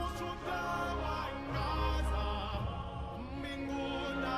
Ushudawa ngaza, minguna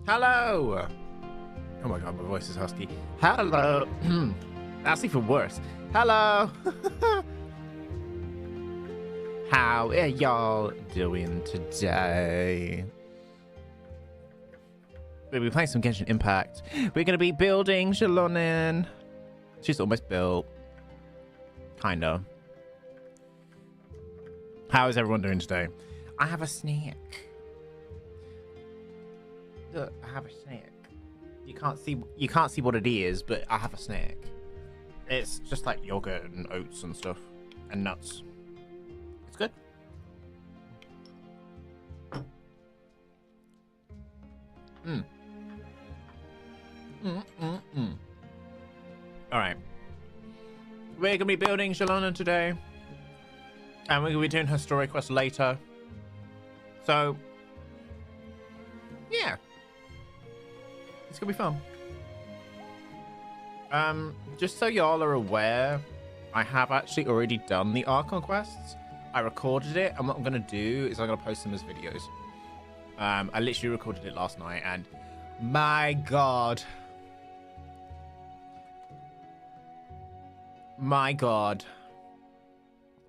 Hello! Oh my god, my voice is husky. Hello! That's even worse. Hello! How are y'all doing today? We'll be playing some Genshin Impact. We're going to be building Xilonen. She's almost built. Kinda. How is everyone doing today? I have a snack. Look, I have a snack. You can't see what it is, but I have a snack. It's just like yogurt and oats and stuff and nuts. It's good. All right. We're gonna be building Xilonen today, and we're gonna be doing her story quest later. So, yeah, it's gonna be fun. Just so y'all are aware, I have actually already done the Archon quests. I recorded it, and what I'm gonna do is I'm gonna post them as videos. I literally recorded it last night, and my god,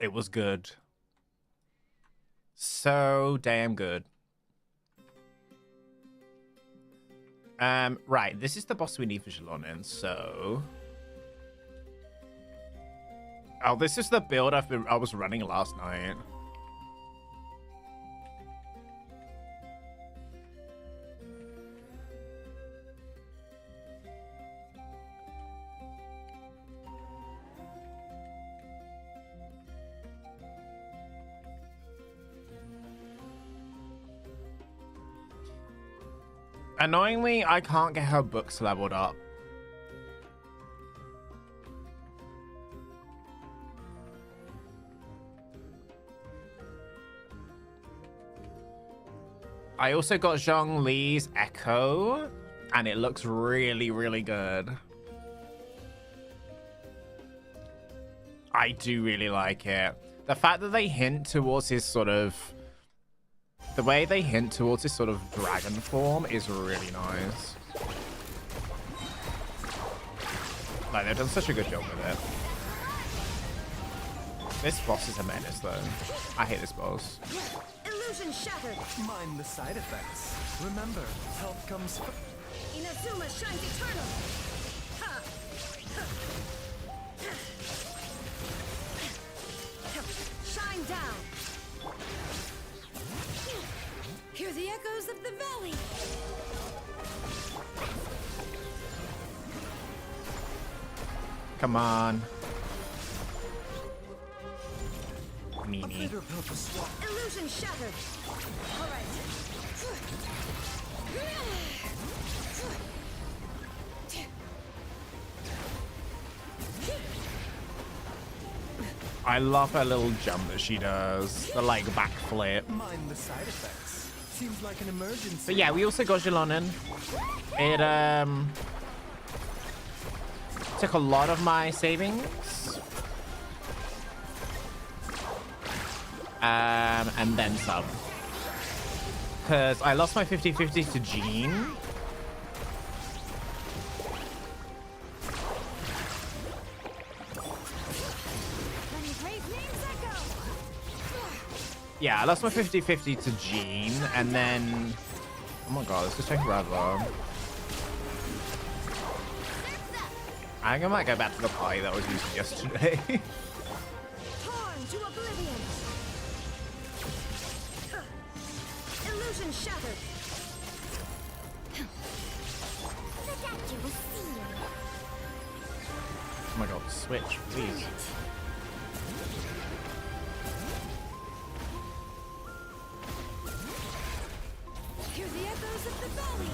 it was good. So damn good. Right, this is the boss we need for Xilonen, so... Oh, this is the build I was running last night. Annoyingly, I can't get her books leveled up. I also got Zhongli's Echo, and it looks really, really good. I do really like it. The fact that they hint towards his sort of... The way they hint towards his sort of dragon form is really nice. Like, they've done such a good job with it. This boss is a menace, though. I hate this boss. Illusion shattered. Mind the side effects. Remember, health comes first. Inazuma shines eternal. Ha! Shine down. Hear the echoes of the valley. Come on. Meanie. Illusion shattered. All right. I love her little jump that she does. The, like, backflip. Mind the side effects. Seems like an emergency. But yeah, we also got Xilonen. It, took a lot of my savings. And then some. Because I lost my 50-50 to Jean. Yeah, I lost my 50-50 to Jean, and then... Oh my god, this is taking forever. I think I might go back to the pie that I was using yesterday. Torn to oblivion. Illusion shattered. Oh my god, switch, please. Hear the echoes of the valley.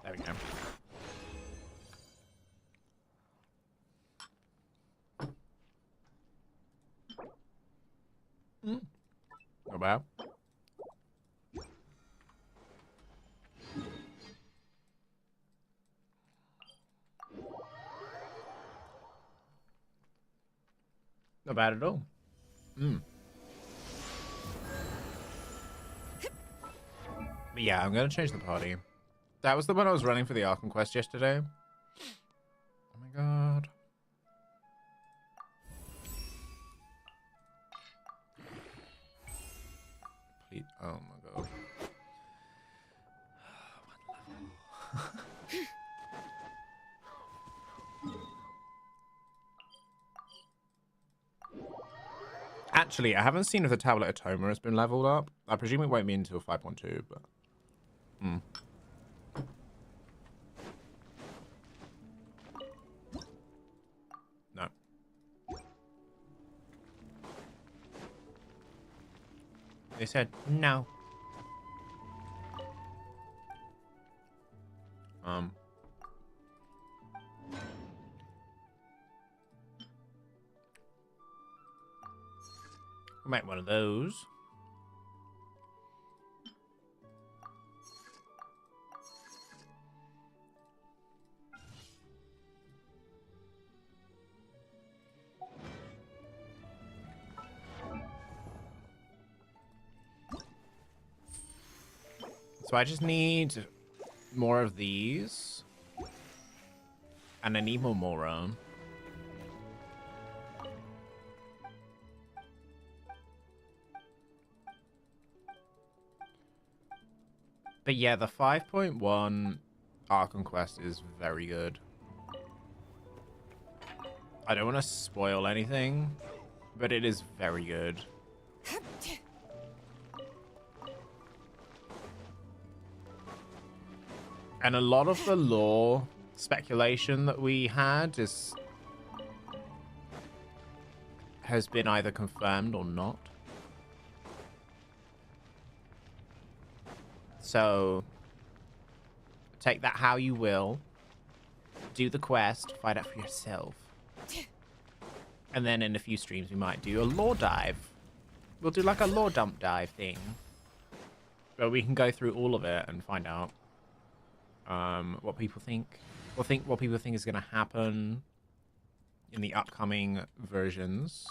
There we go. Not bad. Not bad at all. But yeah, I'm gonna change the party. That was the one I was running for the Arkham quest yesterday. Oh my god. Please. Oh my god. One level. Actually, I haven't seen if the Tablet of Toma has been leveled up. I presume it won't be until 5.2, but... No. They said no. We'll make one of those. So I just need more of these. And I need more Moron. But yeah, the 5.1 Arkham quest is very good. I don't want to spoil anything, but it is very good. And a lot of the lore speculation that we had has been either confirmed or not. So take that how you will. Do the quest, find out for yourself. And then in a few streams we might do a lore dive. We'll do like a lore dump dive thing. Where we can go through all of it and find out what people think. What people think is going to happen in the upcoming versions.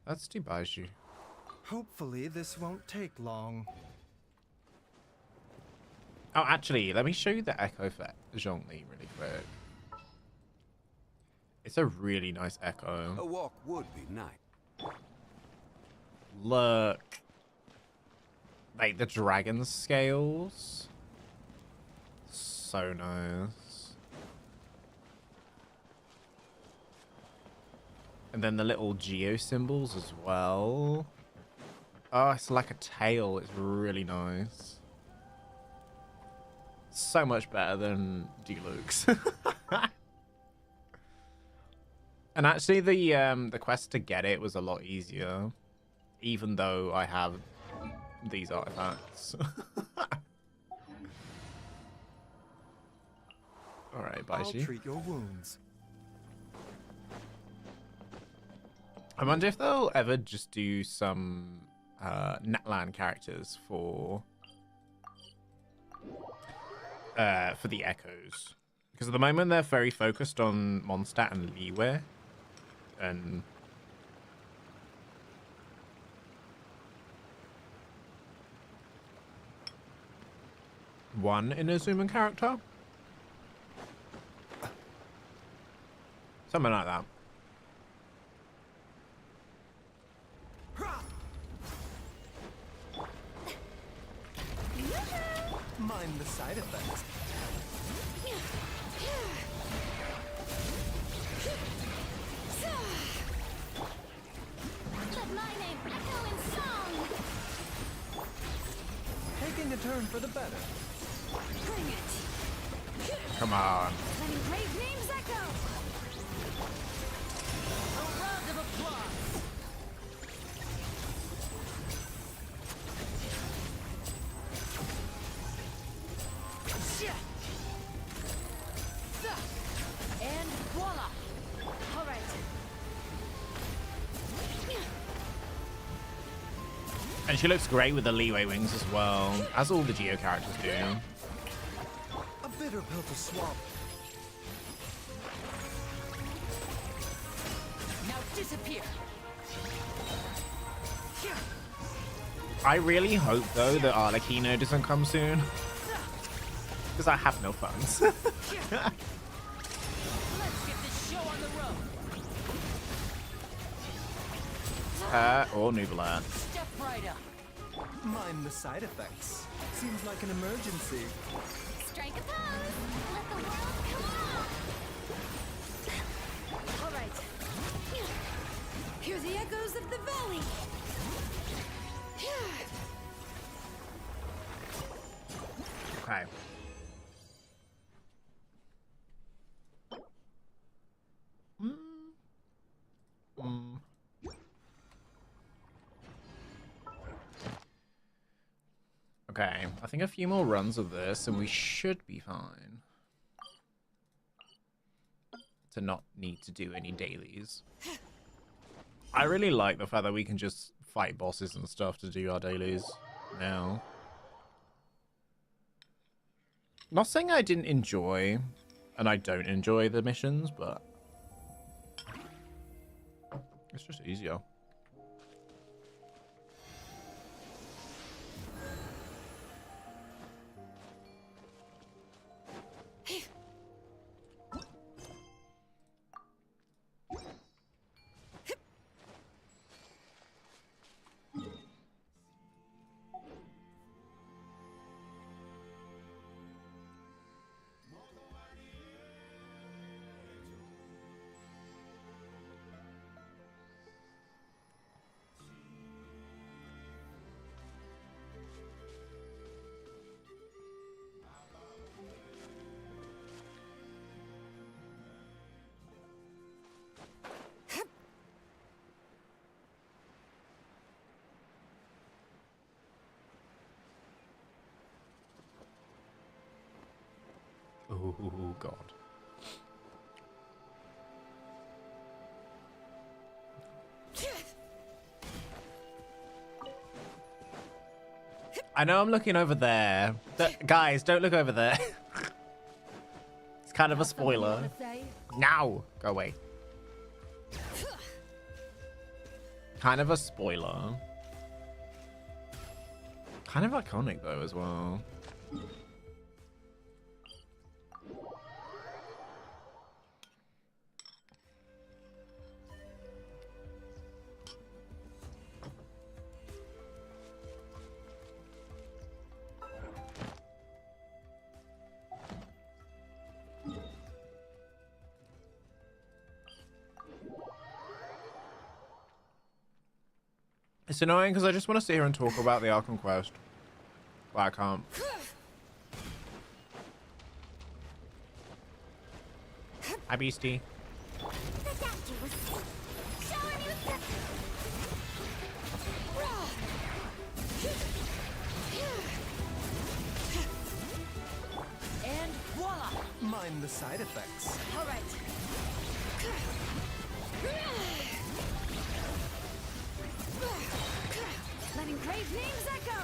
That's too Baiju. Hopefully this won't take long. Oh, actually, let me show you the echo for Zhongli really quick. It's a really nice echo. A walk would be nice. Look. Like the dragon scales. So nice. And then the little geo symbols as well. Oh, it's like a tail. It's really nice. So much better than Deluxe. And actually the quest to get it was a lot easier. Even though I have these artifacts. Alright, I'll Baiji. treat your wounds. I wonder if they'll ever just do some natlan characters for the echoes. Because at the moment they're very focused on Mondstadt and Liyue. And one Inazuman character. Something like that. Mind the side effects. Let my name echo in song. Taking a turn for the better. Bring it. Come on. Letting great names echo. A round of applause. And voila. All right. And she looks great with the Liyue wings as well, as all the Geo characters do. A bitter pill to swallow. Now disappear. I really hope, though, that Arlecchino doesn't come soon. Because I have no funds. Let's get this show on the road. Or Nublar. Step right up. Mind the side effects. Seems like an emergency. Strike a pose. Let the world come on. All right. Hear the echoes of the valley. Okay. Okay, I think a few more runs of this and we should be fine. To not need to do any dailies. I really like the fact that we can just fight bosses and stuff to do our dailies now. Not saying I didn't enjoy, and I don't enjoy the missions, but it's just easier. Oh, God. I know I'm looking over there. Guys, don't look over there. It's kind of a spoiler. Now, go away. Kind of a spoiler. Kind of iconic, though, as well. It's annoying because I just want to sit here and talk about the Arkham quest. But I can't. Hi, Beastie. And voila! Mind the side effects. All right. Letting grave names echo.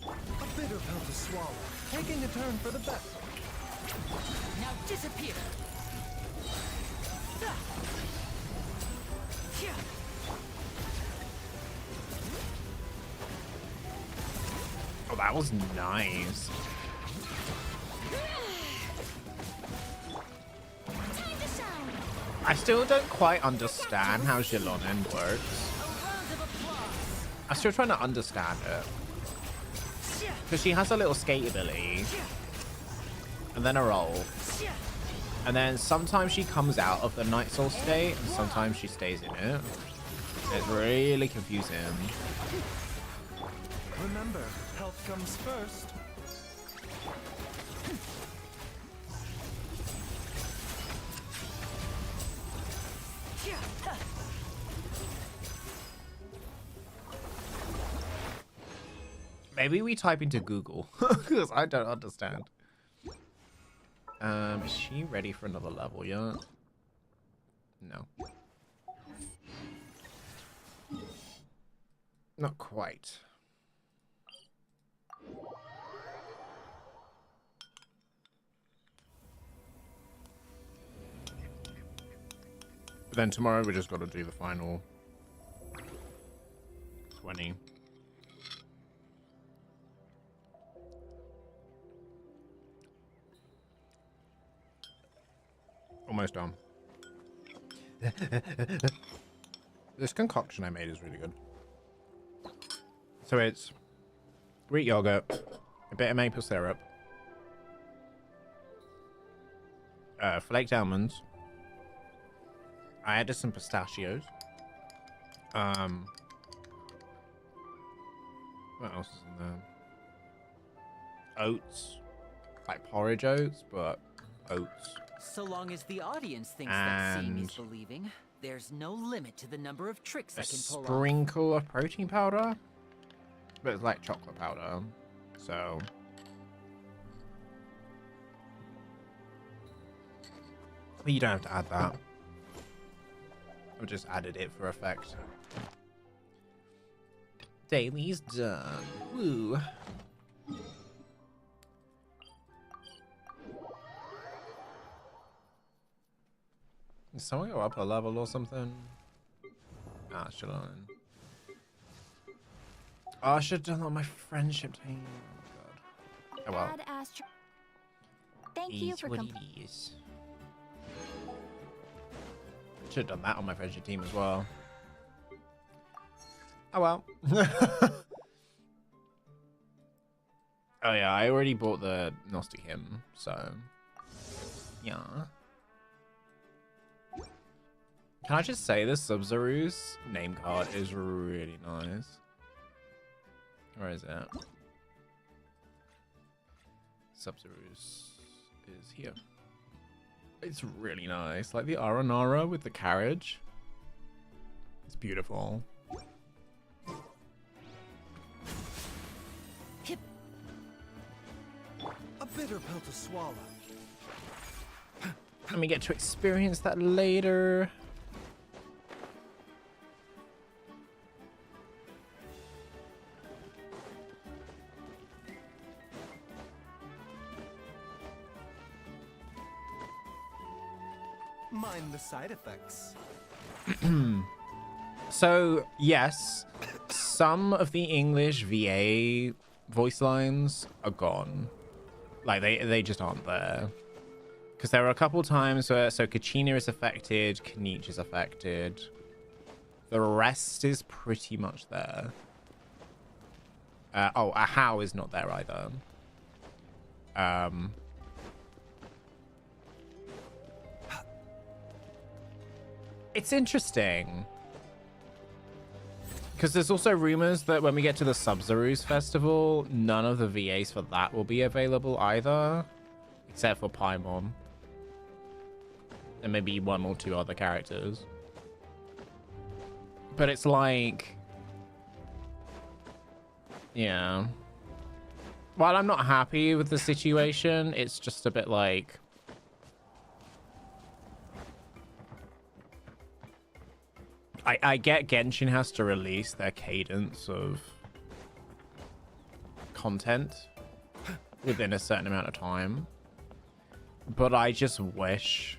A bitter pill to swallow. Taking a turn for the best. Now disappear. Oh, that was nice. Time to shine. I still don't quite understand how Xilonen works. A round of applause. I'm still trying to understand it. Because she has a little skate ability. And then a roll. And then sometimes she comes out of the Night Soul state, and sometimes she stays in it. It's really confusing. Remember, health comes first. Maybe we type into Google, because I don't understand. Is she ready for another level yet? No. Not quite. But then tomorrow we just got to do the final 20. Almost done. This concoction I made is really good. So it's Greek yogurt, a bit of maple syrup, flaked almonds. I added some pistachios. What else is in there? Oats, like porridge oats, but oats. So long as the audience thinks that seeing is believing, there's no limit to the number of tricks I can pull off. A sprinkle of protein powder, but it's like chocolate powder, so. You don't have to add that. I just added it for effect. Daily's done. Woo. Did someone go up a level or something? Ah, Xilonen. Oh, I should have done that on my friendship team. Oh, God. Oh, well. Thank you for coming. Should have done that on my friendship team as well. Oh, well. Oh, yeah, I already bought the Gnostic hymn, so. Yeah. Can I just say this Sub-Zero's name card is really nice. Where is it? Sub-Zero's is here. It's really nice. Like the Aranara with the carriage. It's beautiful. A bitter pill to swallow. And we get to experience that later. Mind the side effects. So, yes, some of the English VA voice lines are gone. Like, they just aren't there. Because there are a couple times where, so Kachina is affected, Kniech is affected. The rest is pretty much there. Ahau is not there either. It's interesting. Because there's also rumors that when we get to the Sub-Zero's festival, none of the VAs for that will be available either. Except for Paimon. And maybe one or two other characters. But it's like... Yeah. While I'm not happy with the situation, it's just a bit like... I get Genshin has to release their cadence of content within a certain amount of time. But I just wish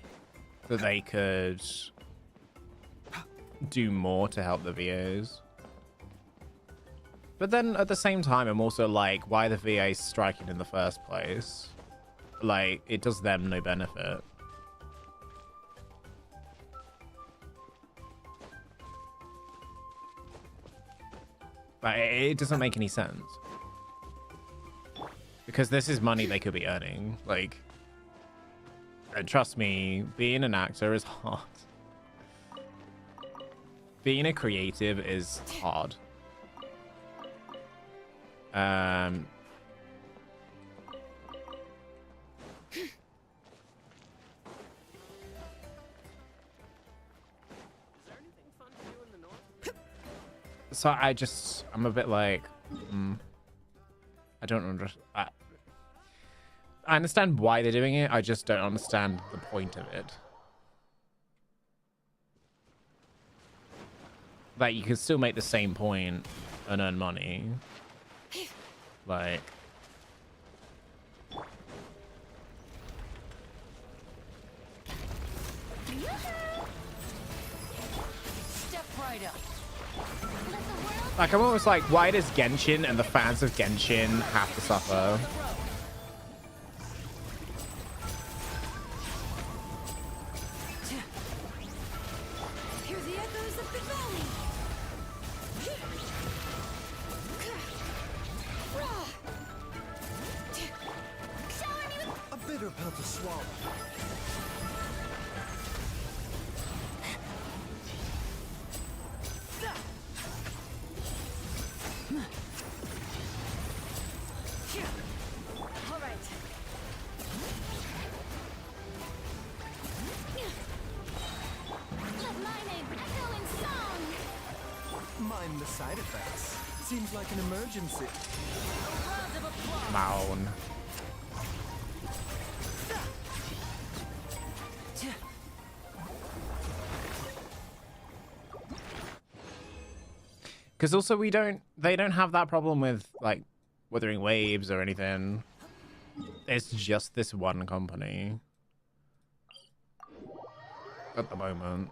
that they could do more to help the VAs. But then at the same time, I'm also like, why are the VAs striking in the first place? Like, it does them no benefit. Like, it doesn't make any sense. Because this is money they could be earning. Like, and trust me, being an actor is hard. Being a creative is hard. So I'm a bit like, I don't understand. I understand why they're doing it. I just don't understand the point of it. Like, you can still make the same point and earn money. Like... right up. Like, I'm almost like, why does Genshin and the fans of Genshin have to suffer? Hear the echoes of the valley. A bitter pill to swallow. All right. Let my name echo in song. Mind the side effects. Seems like an emergency. Moan. Because also they don't have that problem with like Wuthering Waves or anything. It's just this one company at the moment.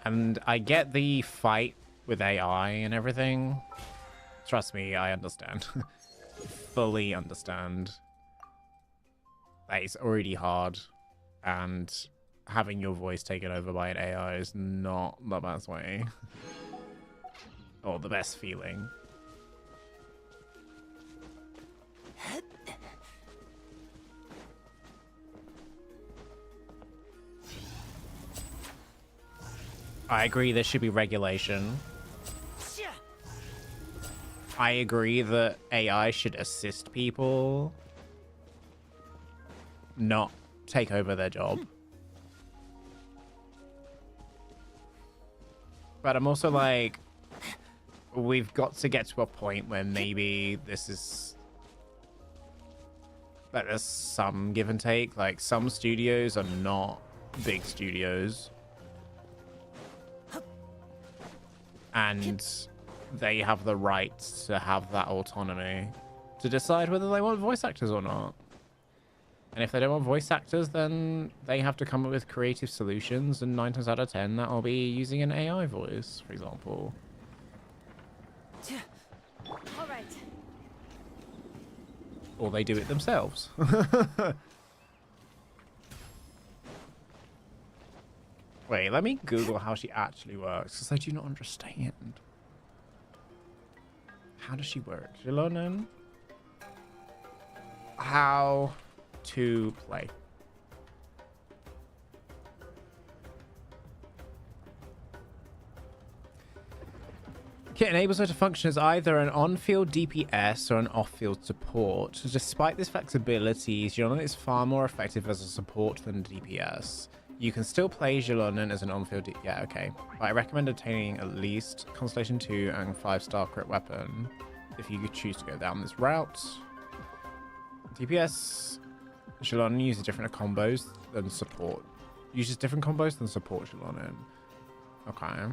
And I get the fight with AI and everything. Trust me, I understand. Fully understand. That it's already hard. And having your voice taken over by an AI is not the best way. Or the best feeling. I agree there should be regulation. I agree that AI should assist people, not take over their job. But I'm also like, we've got to get to a point where maybe this is... like there's some give and take. Like, some studios are not big studios. And they have the right to have that autonomy to decide whether they want voice actors or not. And if they don't want voice actors, then they have to come up with creative solutions, and 9 times out of 10 that'll be using an AI voice, for example. All right. Or they do it themselves. Wait, let me Google how she actually works, because I do not understand. How does she work? Xilonen? How to play. Kit enables her to function as either an on-field DPS or an off-field support. Despite this flexibility, Xilonen is far more effective as a support than DPS. You can still play Xilonen as an on-field yeah, okay. But I recommend obtaining at least Constellation 2 and 5-star crit weapon if you could choose to go down this route. DPS Xilonen uses different combos than support. Uses different combos than support Xilonen. Okay.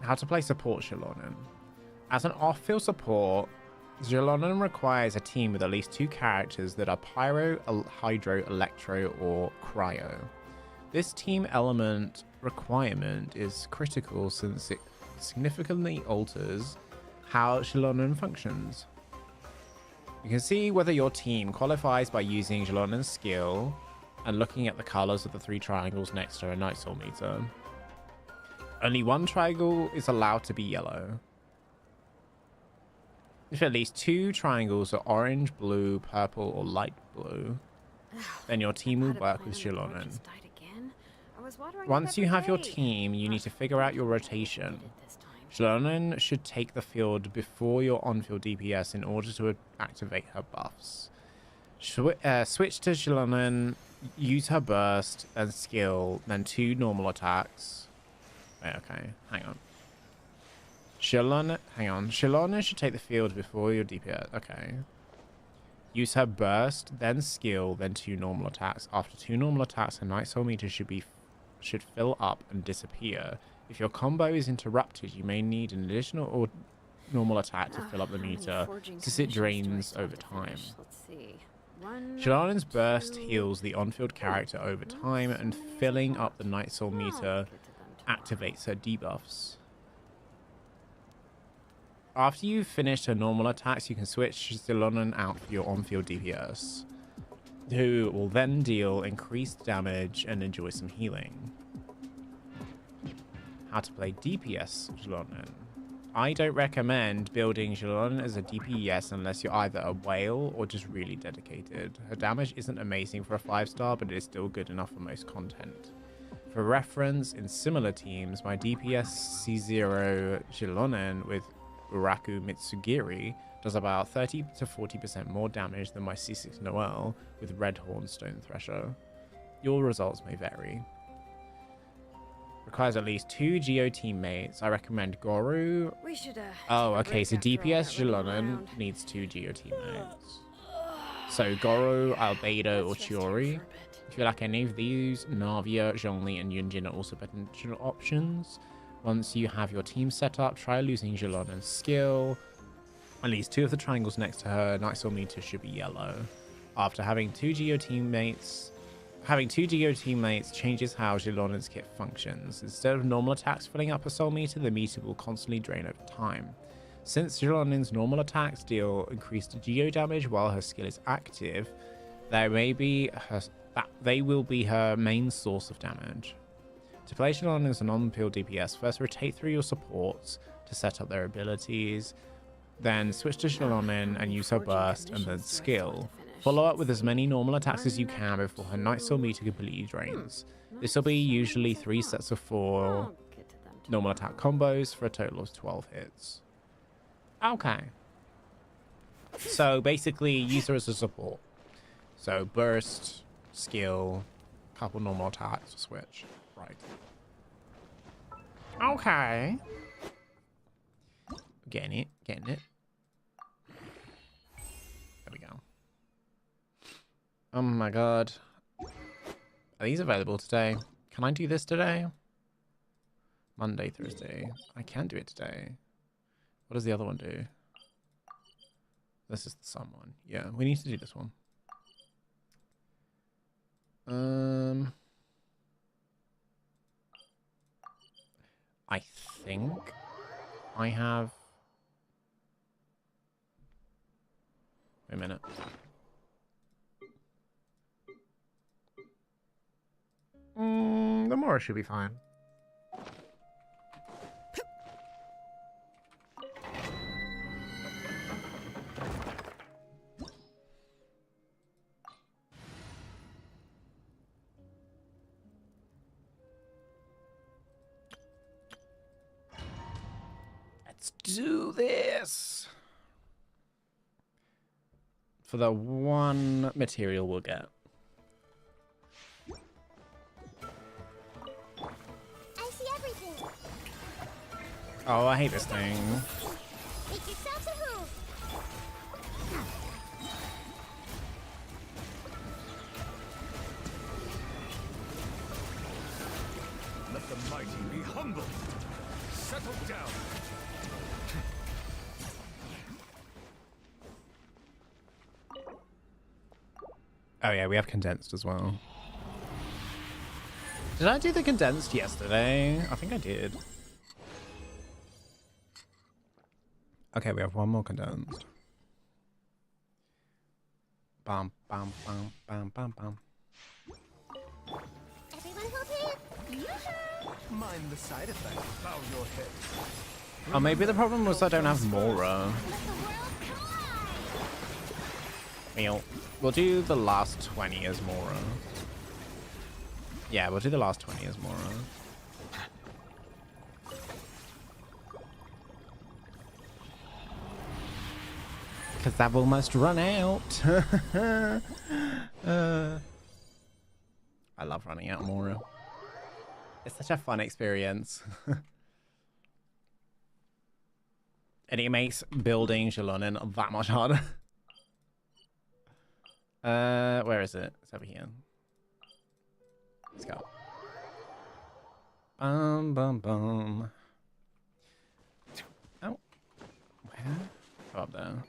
How to play support Xilonen. As an off-field support, Xilonen requires a team with at least 2 characters that are Pyro, Hydro, Electro, or Cryo. This team element requirement is critical since it significantly alters how Xilonen functions. You can see whether your team qualifies by using Xilonen's skill and looking at the colors of the 3 triangles next to a Night Soul meter. Only 1 triangle is allowed to be yellow. If at least 2 triangles are orange, blue, purple, or light blue, then your team will work with Xilonen. Once you have your team, you need to figure out your rotation. Xilonen should take the field before your on-field DPS in order to activate her buffs. Switch to Xilonen, use her burst and skill, then 2 normal attacks. Wait, okay, hang on. Xilonen should take the field before your DPS. Okay. Use her burst, then skill, then 2 normal attacks. After 2 normal attacks, her Night Soul meter should fill up and disappear. If your combo is interrupted, you may need an additional or normal attack to fill up the meter, since it drains over time. Let's see. One, Xilonen's burst heals the on-field character over time, and filling up the Night Soul meter activates her debuffs. After you've finished her normal attacks, you can switch Xilonen out for your on-field DPS, who will then deal increased damage and enjoy some healing. How to play DPS Xilonen. I don't recommend building Xilonen as a DPS unless you're either a whale or just really dedicated. Her damage isn't amazing for a 5-star, but it is still good enough for most content. For reference, in similar teams, my DPS C0 Xilonen with Uraku Mitsugiri does about 30 to 40% more damage than my C6 Noel with Red Horn Stone Thresher. Your results may vary. Requires at least 2 Geo teammates. I recommend Goru. We should, Oh, okay, so DPS Xilonen needs 2 Geo teammates. So Goru, Albedo, or Chiori. If you like any of these, Navia, Zhongli, and Yunjin are also potential options. Once you have your team set up, try losing Xilonen's skill. At least 2 of the triangles next to her Night Soul meter should be yellow. After having 2 Geo teammates, changes how Xilonen's kit functions. Instead of normal attacks filling up a soul meter, the meter will constantly drain over time. Since Xilonen's normal attacks deal increased Geo damage while her skill is active, they will be her main source of damage. To play Xilonen as an on-field DPS, first rotate through your supports to set up their abilities, then switch to Xilonen and use her burst and then skill. Follow up with as many normal attacks as you can before her Night Soul meter completely drains. This will be usually 3 sets of 4 normal attack combos for a total of 12 hits. Okay. So basically, use her as a support. So burst, skill, couple normal attacks, switch. Right. Okay. Getting it. There we go. Oh my god. Are these available today? Can I do this today? Monday, Thursday. I can do it today. What does the other one do? This is the sun one. Yeah, we need to do this one. I think I have... Wait a minute. The Mora should be fine. Let's do this. For the one material we'll get. I see everything. Oh, I hate this thing. Make yourselves a move. Let the mighty be humbled. Settle down. Oh yeah, we have condensed as well. Did I do the condensed yesterday? I think I did. Okay, we have one more condensed. Bam, bam, bam, bam, bam, bam. Everyone hold hands. Mind the side effects. Bow your head. Oh, maybe the problem was I don't have Mora. Let the world collide. We'll do the last 20 as Mora. Yeah, we'll do the last 20 as Mora. Because I've almost run out. I love running out Mora. It's such a fun experience. And it makes building Xilonen that much harder. Where is it? It's over here. Let's go. Bum. Oh. Where? Oh, up there.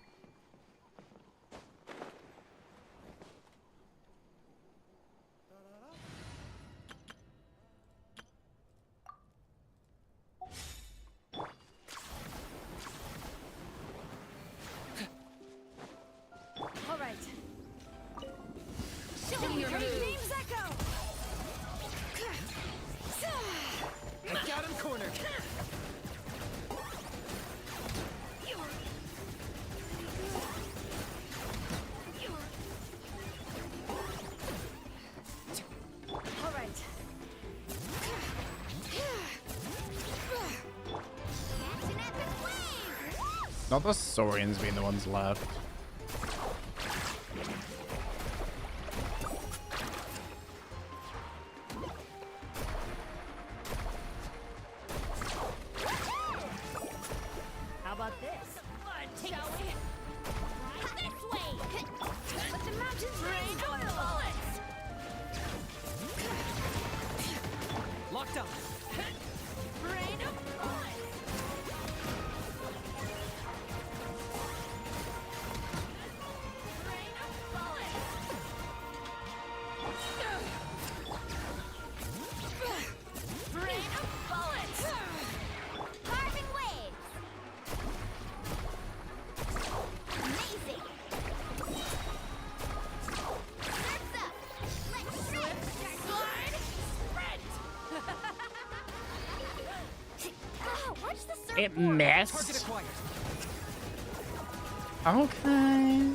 All right. Show me your name's Echo. I got him cornered. All right. Action epic wave! Not the Saurians being the ones left. How about this? Shall we? This way! Let the mountains rain on bullets! Locked up. Rain of bullets! Rain of bullets! Rain of bullets! Carving waves! Amazing! Surf's up! Let's slip, Slide! Sprint! Oh, watch the surf. It Target missed. acquired. Okay.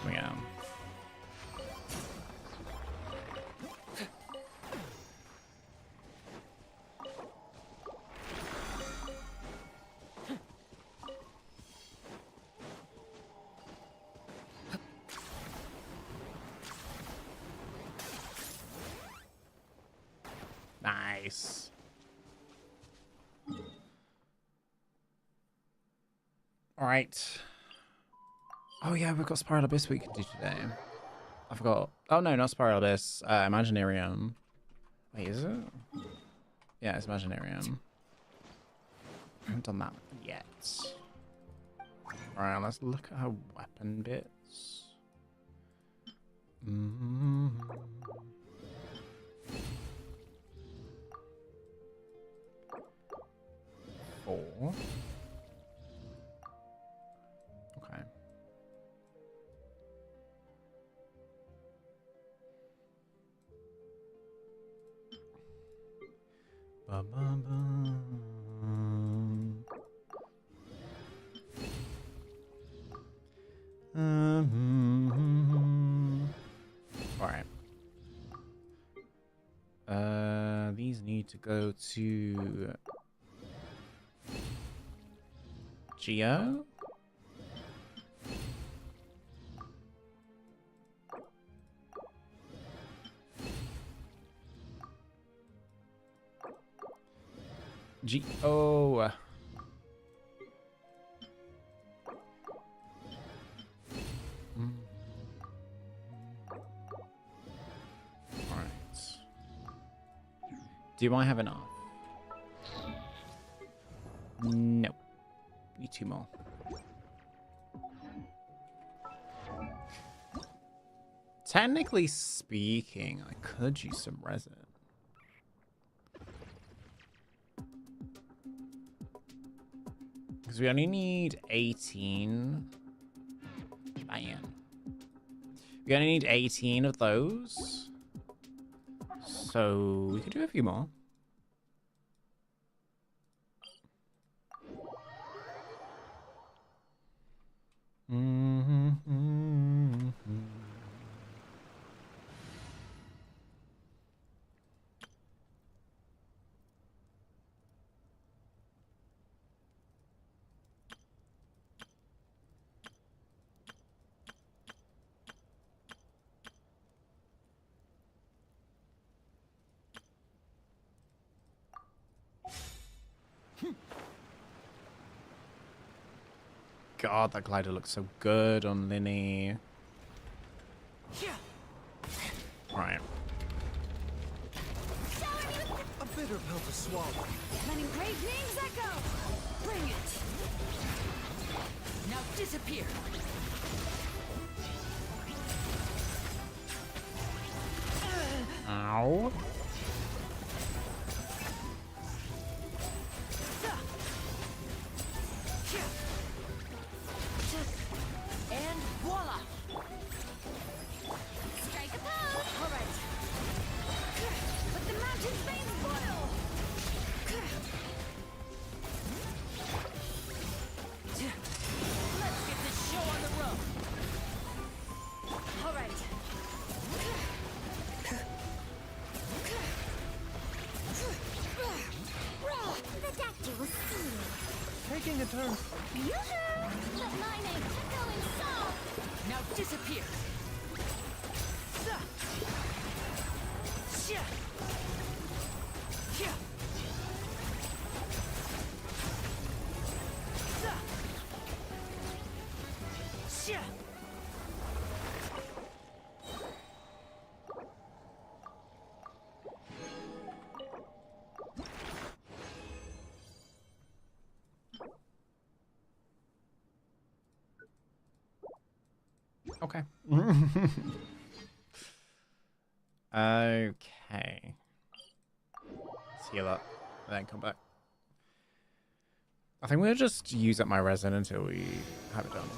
Here we go. Nice. All right. Oh yeah, we've got Spiral Abyss we can do today. I forgot. Oh no, not Spiral Abyss. Imaginarium. Wait, is it? Yeah, it's Imaginarium. I haven't done that yet. All right, let's look at her weapon bits. Four. Okay. Ba-ba-bum. All right. These need to go to Geo. Geo. Alright. Do I have enough? No. Need two more. Technically speaking, I could use some resin. Because we only need 18. Man. We only need 18 of those. So we could do a few more. God, that glider looks so good on Linny. bitter pill to swallow. Letting great names echo. Bring it. Now disappear. Ow. And voila! Strike a pose. All right. Let the mountain's veins boil. Let's get this show on the road. All right. The doctor will see you. Taking a turn. Yoo-hoo! Let my name echo in song. Now disappear. Okay. Okay. Let's heal up and then come back. I think we'll just use up my resin until we have it done.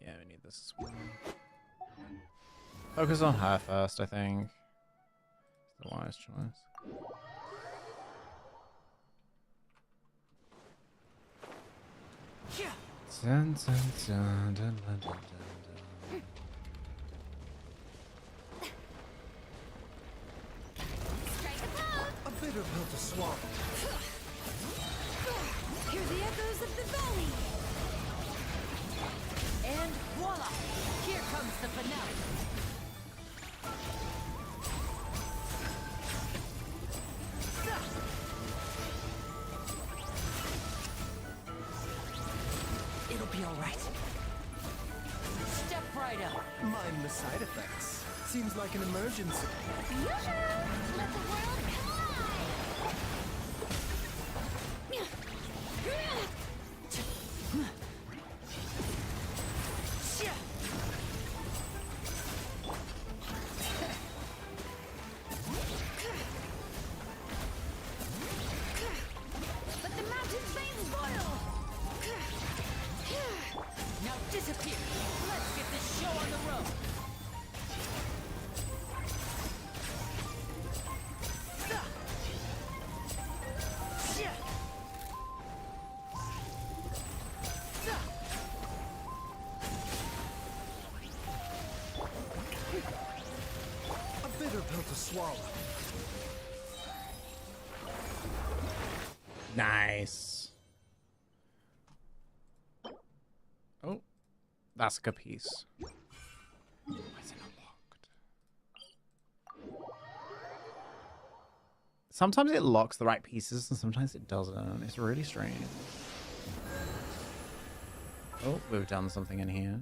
Yeah, we need this as well. Focus on her first, I think. It's the wise choice. Dun, dun, dun, dun, dun, dun, dun. Strike a pose. A bitter pill to swallow. Hear the echoes of the valley. And voila! Here comes the finale. It'll be all right. Step right up. Mind the side effects. Seems like an emergency. Yoo-hoo! Let the world come Let the mountain's veins boil. Now disappear. Let's get this show on the road. A bitter pill to swallow. Nice. Oh, that's a good piece. Why is it not locked? Sometimes it locks the right pieces and sometimes it doesn't. It's really strange. Oh, we've done something in here.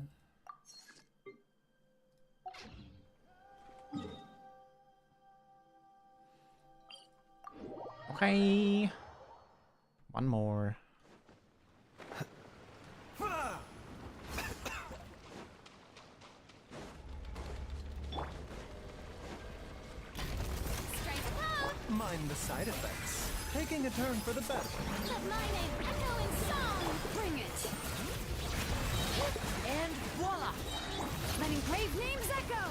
Okay. One more. Strike a pose. Mind the side effects. Taking a turn for the better. Let my name echo in song. Bring it. And voila! Letting brave names echo.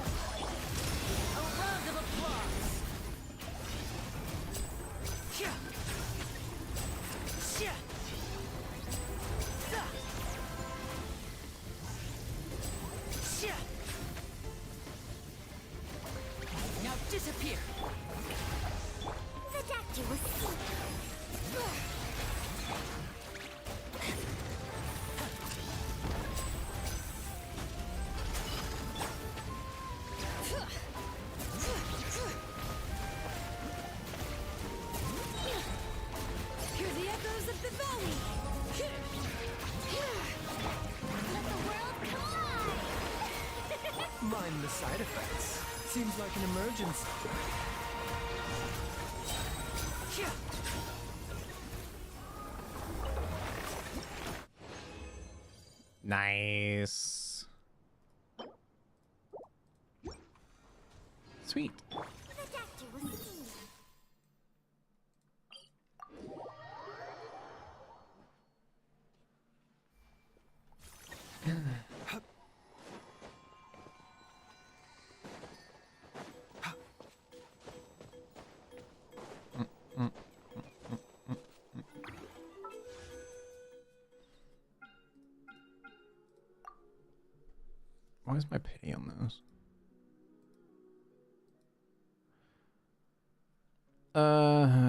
A round of applause. Now disappear. The doctor will see you. Mind the side effects. Seems like an emergency. Nice. Sweet. The doctor will see you. Why is my pity on those?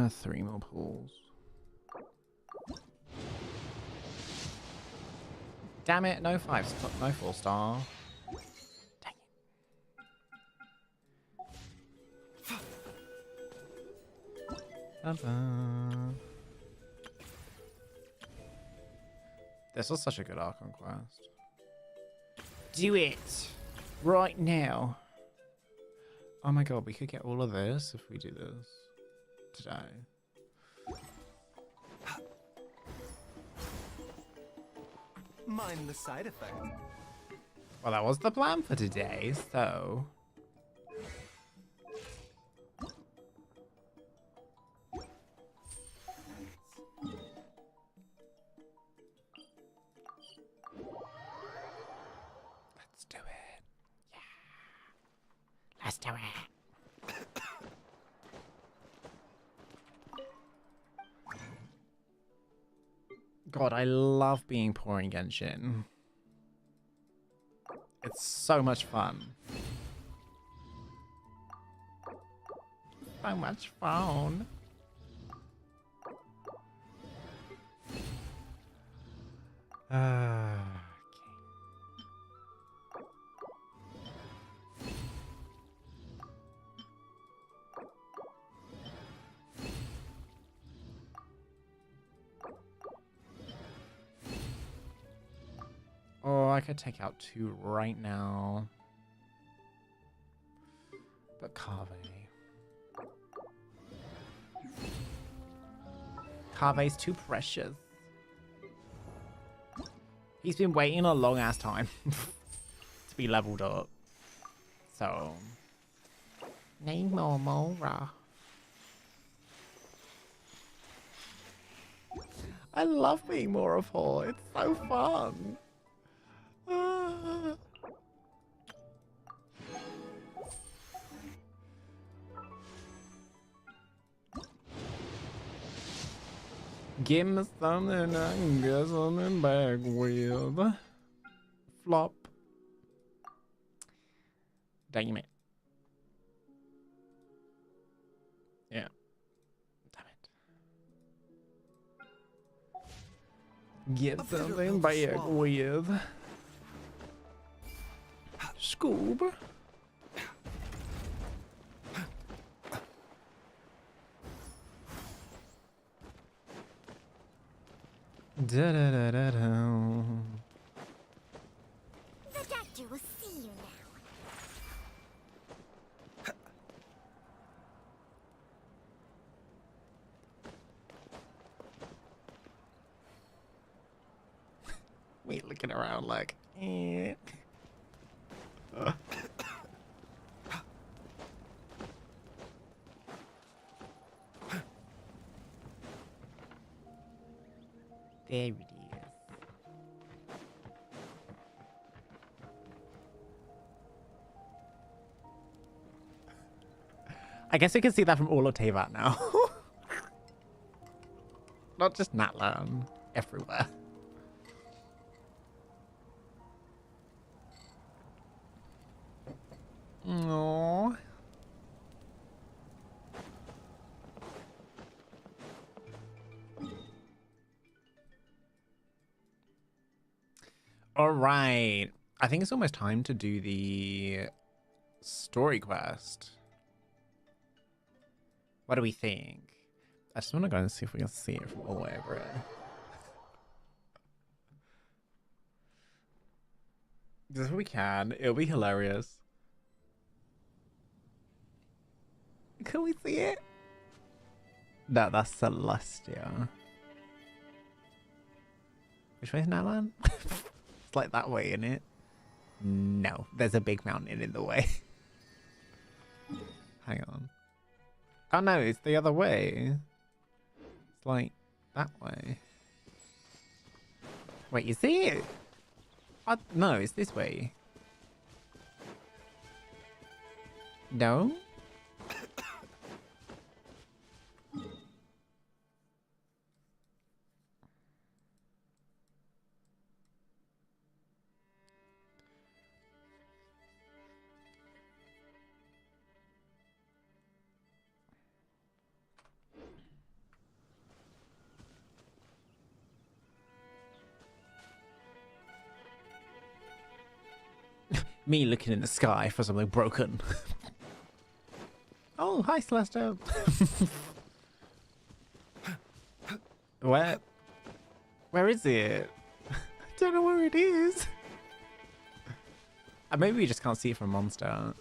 Three more pools. Damn it, no 5-star, no 4-star. Dang it. Ta-da. This was such a good Archon quest. Do it right now. Oh my god, we could get all of this if we do this today. Mind the side effect. Well, that was the plan for today, so... Let's do it. Yeah. Let's do it. God, I love being poor in Genshin. It's so much fun. So much fun. Okay. Oh, I could take out 2 right now. But Kave's too precious. He's been waiting a long ass time to be leveled up. So need more Mora. I love being more of her. It's so fun. Give me something I can get something back with. Flop. Damn it. Yeah. Damn it. Get something back with. Scoob. Da da da da da. The doctor will see you now. Me looking around like, eh. There it is. I guess you can see that from all of Teyvat now. Not just Natlan, everywhere. Aww. All right. I think it's almost time to do the story quest. What do we think? I just want to go and see if we can see it from all the way over here. If we can, it'll be hilarious. Can we see it? No, that's Celestia. Which way is Natlan? It's like that way, isn't it? No, there's a big mountain in the way. Hang on. Oh no, it's the other way. It's like that way. Wait, you see it? No, it's this way. No? Me looking in the sky for something broken. Oh, hi, Celeste. Where is it? I don't know where it is. Maybe we just can't see it from Monster.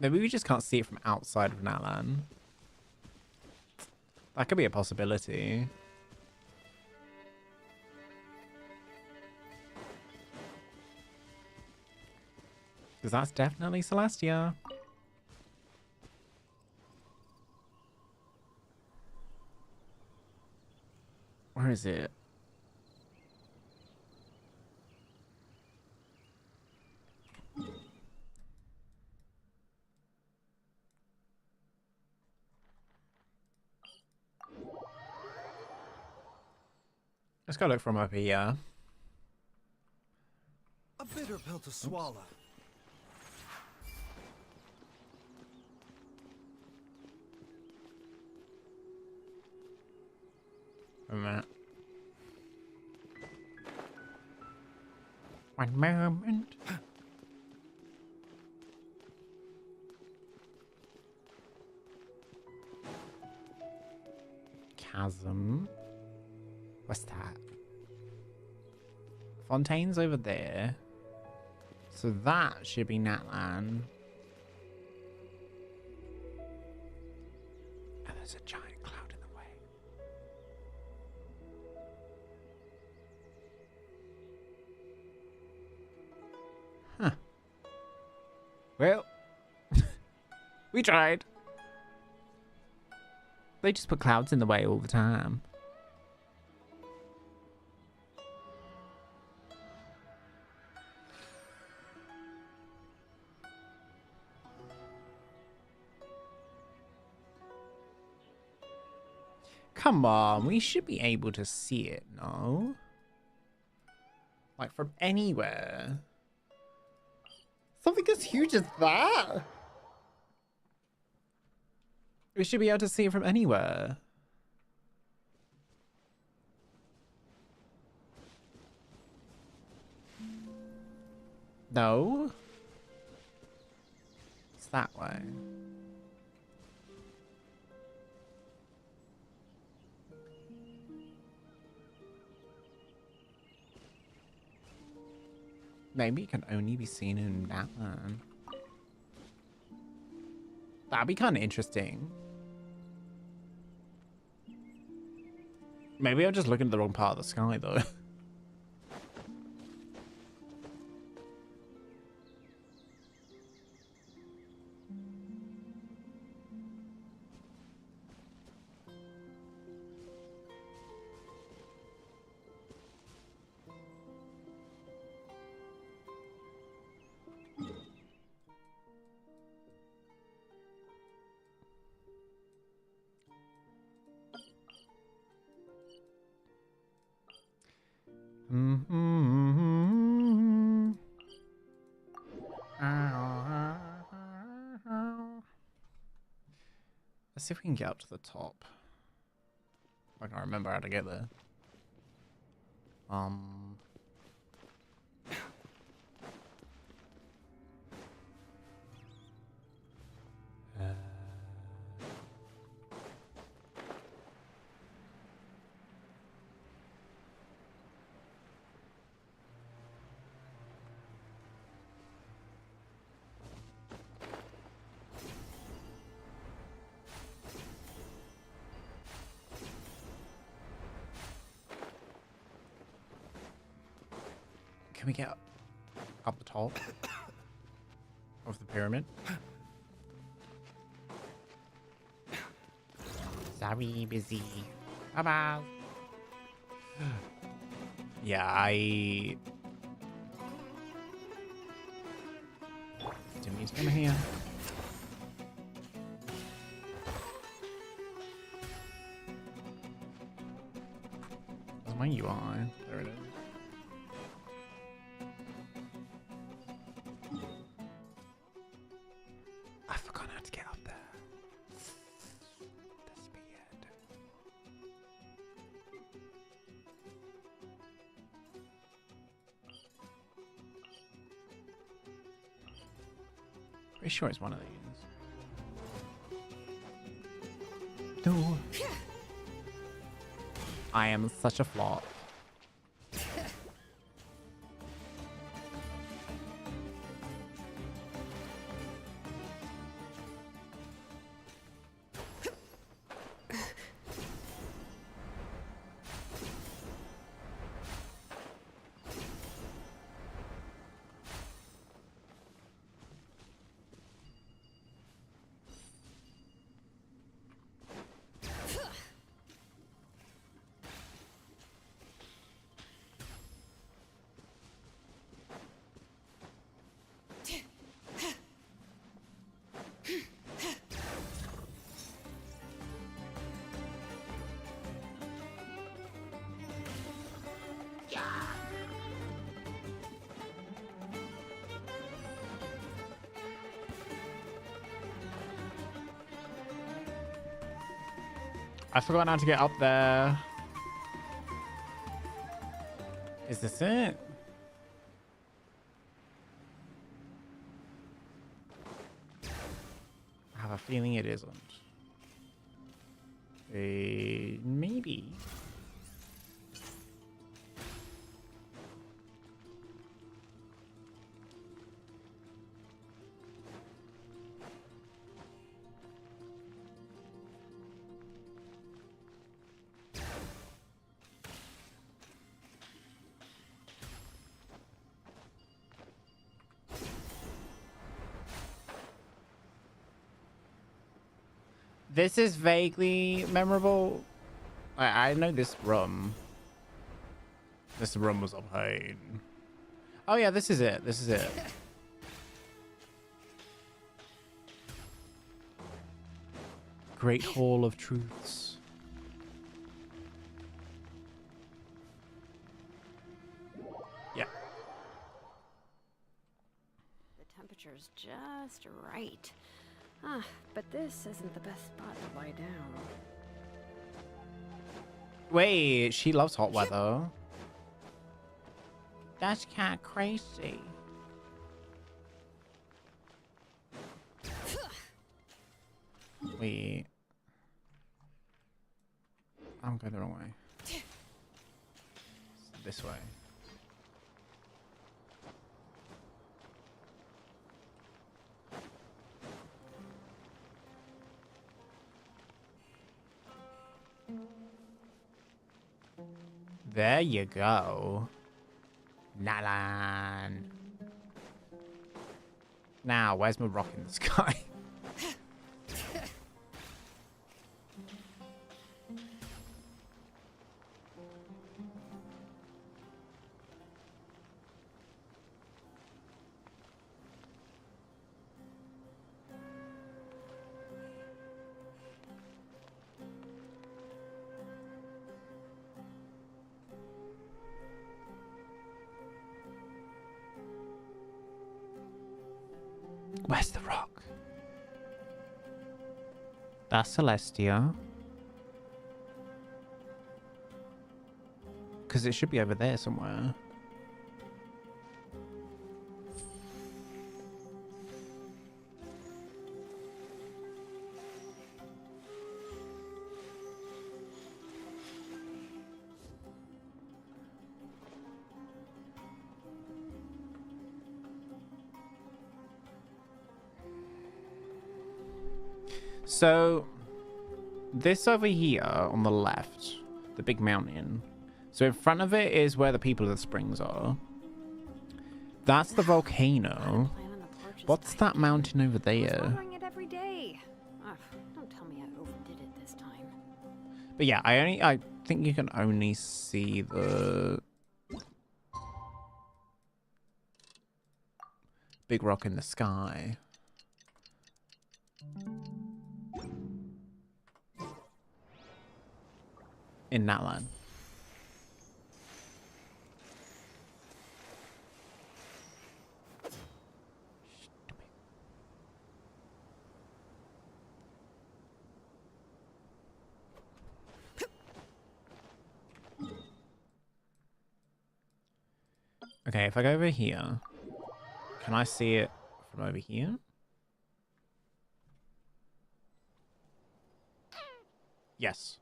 Maybe we just can't see it from outside of Natlan. That could be a possibility. Because that's definitely Celestia. Where is it? Let's go look from up here. A bitter pill to swallow. A minute. One moment. Chasm. What's that? Fontaine's over there. So that should be Natlan. And there's a giant cloud in the way. Huh. Well, we tried. They just put clouds in the way all the time. Come on, we should be able to see it, no? Like from anywhere. Something as huge as that? We should be able to see it from anywhere. No? It's that way. Maybe it can only be seen in Natlan. That'd be kind of interesting. Maybe I'm just looking at the wrong part of the sky, though. Let's see if we can get up to the top. I can't remember how to get there. Can we get up the top of the pyramid? Sorry, busy. Bye-bye. Yeah, didn't mean to come here. Where's my UI? There it is. I forgot how to get up there. That's weird. Pretty sure it's one of these. No. I am such a flop. I forgot how to get up there. Is this it? I have a feeling it isn't. Maybe. This is vaguely memorable. I know this room. This room was up high. Oh yeah, this is it. This is it. Great Hall of Truths. Yeah. The temperature's just right. Ah, but this isn't the best spot to lie down. Wait, she loves hot weather. That's kind of crazy. Wait. I'm going the wrong way. This way. There you go. Natlan. Now, where's my rock in the sky? Where's the rock? That's Celestia. Because it should be over there somewhere. So, this over here on the left, the big mountain. So in front of it is where the people of the springs are. That's the volcano. Plant on the porch is What's that dying. mountain over I was there? watering it every day. Ugh, don't tell me I overdid it this time. But yeah, I think you can only see the big rock in the sky. In Natlan. Okay, if I go over here, can I see it from over here? Yes.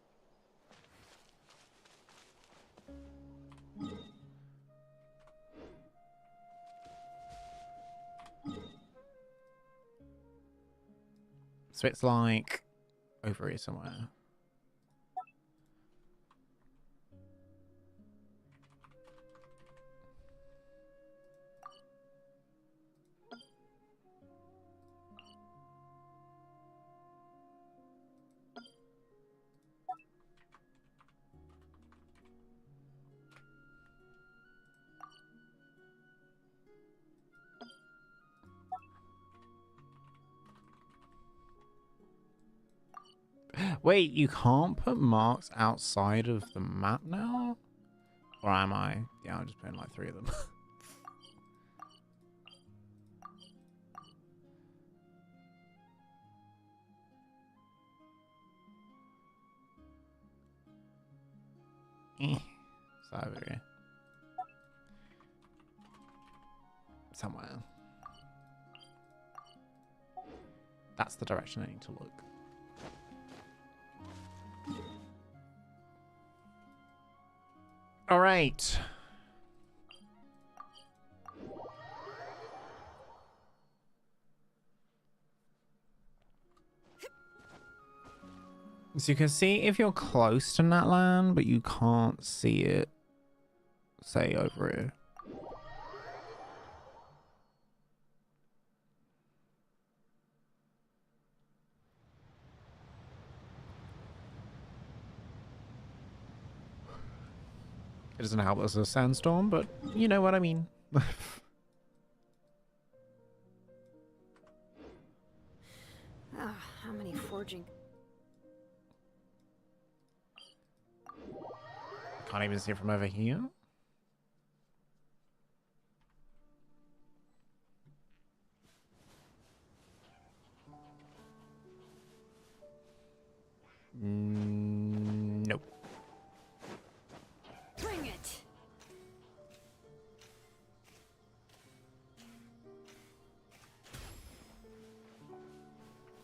So it's like over here somewhere. Wait, you can't put marks outside of the map now? Or am I? Yeah, I'm just putting like 3 of them. So over here. Somewhere. That's the direction I need to look. All right. So you can see if you're close to Natlan, but you can't see it, say, over here. It doesn't help us a sandstorm, but you know what I mean. Ugh, how many forging? Can't even see it from over here. Nope. Bring it!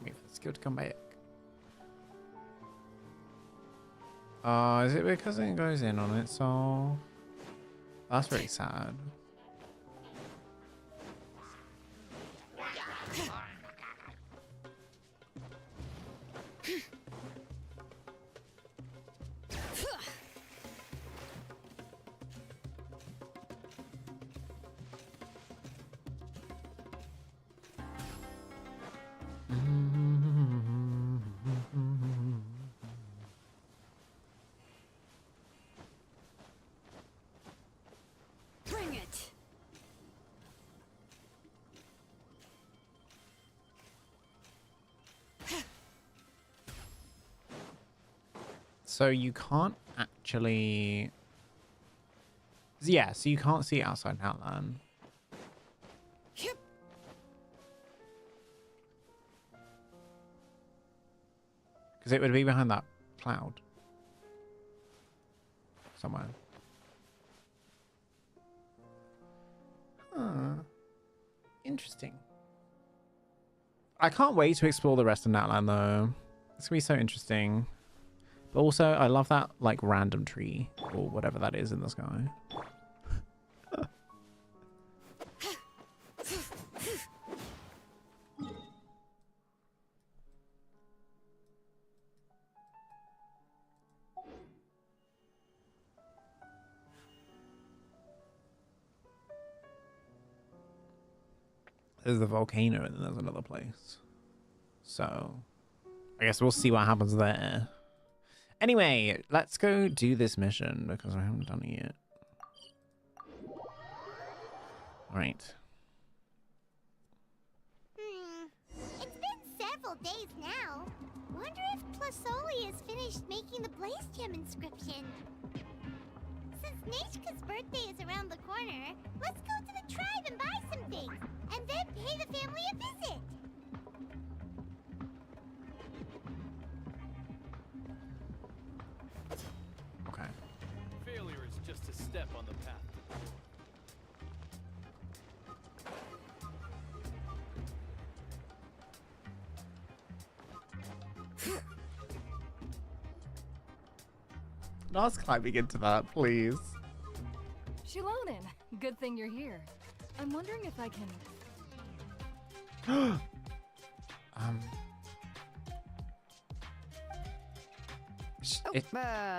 Wait for the skill to come back. Is it because it goes in on it? So that's really sad. Bring it! So you can't actually... Yeah, so you can't see outside Outland. Yep. Because it would be behind that cloud. Somewhere. Huh. Interesting. I can't wait to explore the rest of Natlan though. It's gonna be so interesting. But also, I love that like random tree or whatever that is in the sky. there's the volcano and then there's another place. So I guess we'll see what happens there. Anyway, let's go do this mission because I haven't done it yet. Right. It's been several days now. Wonder if Plasoli has finished making the Blaze Gem inscription. Since Nishka's birthday is around the corner, let's go to the tribe and buy some things, and then pay the family a visit. Okay. Failure is just a step on the path. Not climbing into that, please. Xilonen, good thing you're here. I'm wondering if I can...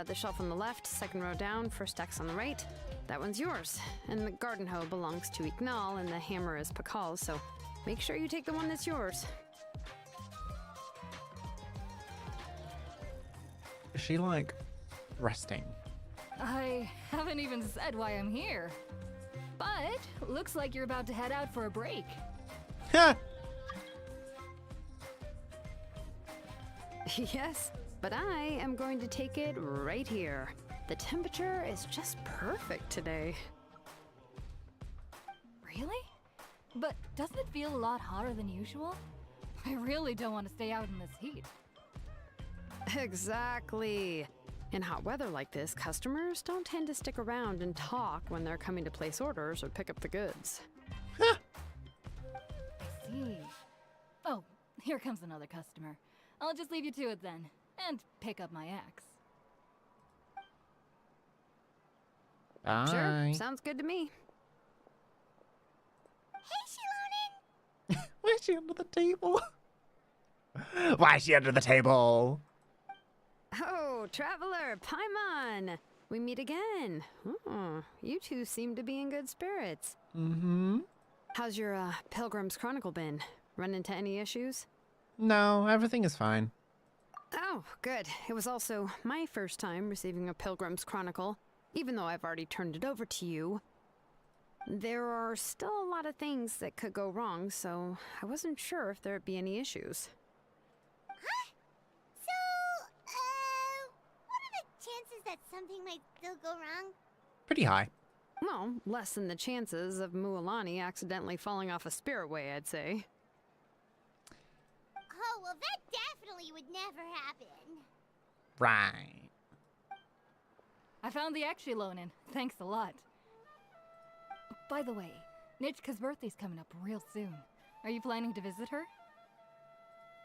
The shelf on the left, second row down, first X on the right. That one's yours. And the garden hoe belongs to Ignal, and the hammer is Pakal's, so make sure you take the one that's yours. Is she like resting? I haven't even said why I'm here. But looks like you're about to head out for a break. Yes, but I am going to take it right here. The temperature is just perfect today. Really? But doesn't it feel a lot hotter than usual? I really don't want to stay out in this heat. Exactly. In hot weather like this, customers don't tend to stick around and talk when they're coming to place orders or pick up the goods. I see. Oh, here comes another customer. I'll just leave you to it then, and pick up my axe. Bye. Sure, sounds good to me. Hey, Xilonen! Why is she under the table? Why is she under the table? Oh, traveler, Paimon! We meet again. Oh, you two seem to be in good spirits. Mm-hmm. How's your Pilgrim's Chronicle been? Run into any issues? No, everything is fine. Oh, good. It was also my first time receiving a Pilgrim's Chronicle, even though I've already turned it over to you. There are still a lot of things that could go wrong, so I wasn't sure if there'd be any issues. Huh? So, what are the chances that something might still go wrong? Pretty high. Well, less than the chances of Mualani accidentally falling off a spiritway, I'd say. Oh, well, that definitely would never happen. Right. I found the Xilonen. Thanks a lot. By the way, Nitchka's birthday's coming up real soon. Are you planning to visit her?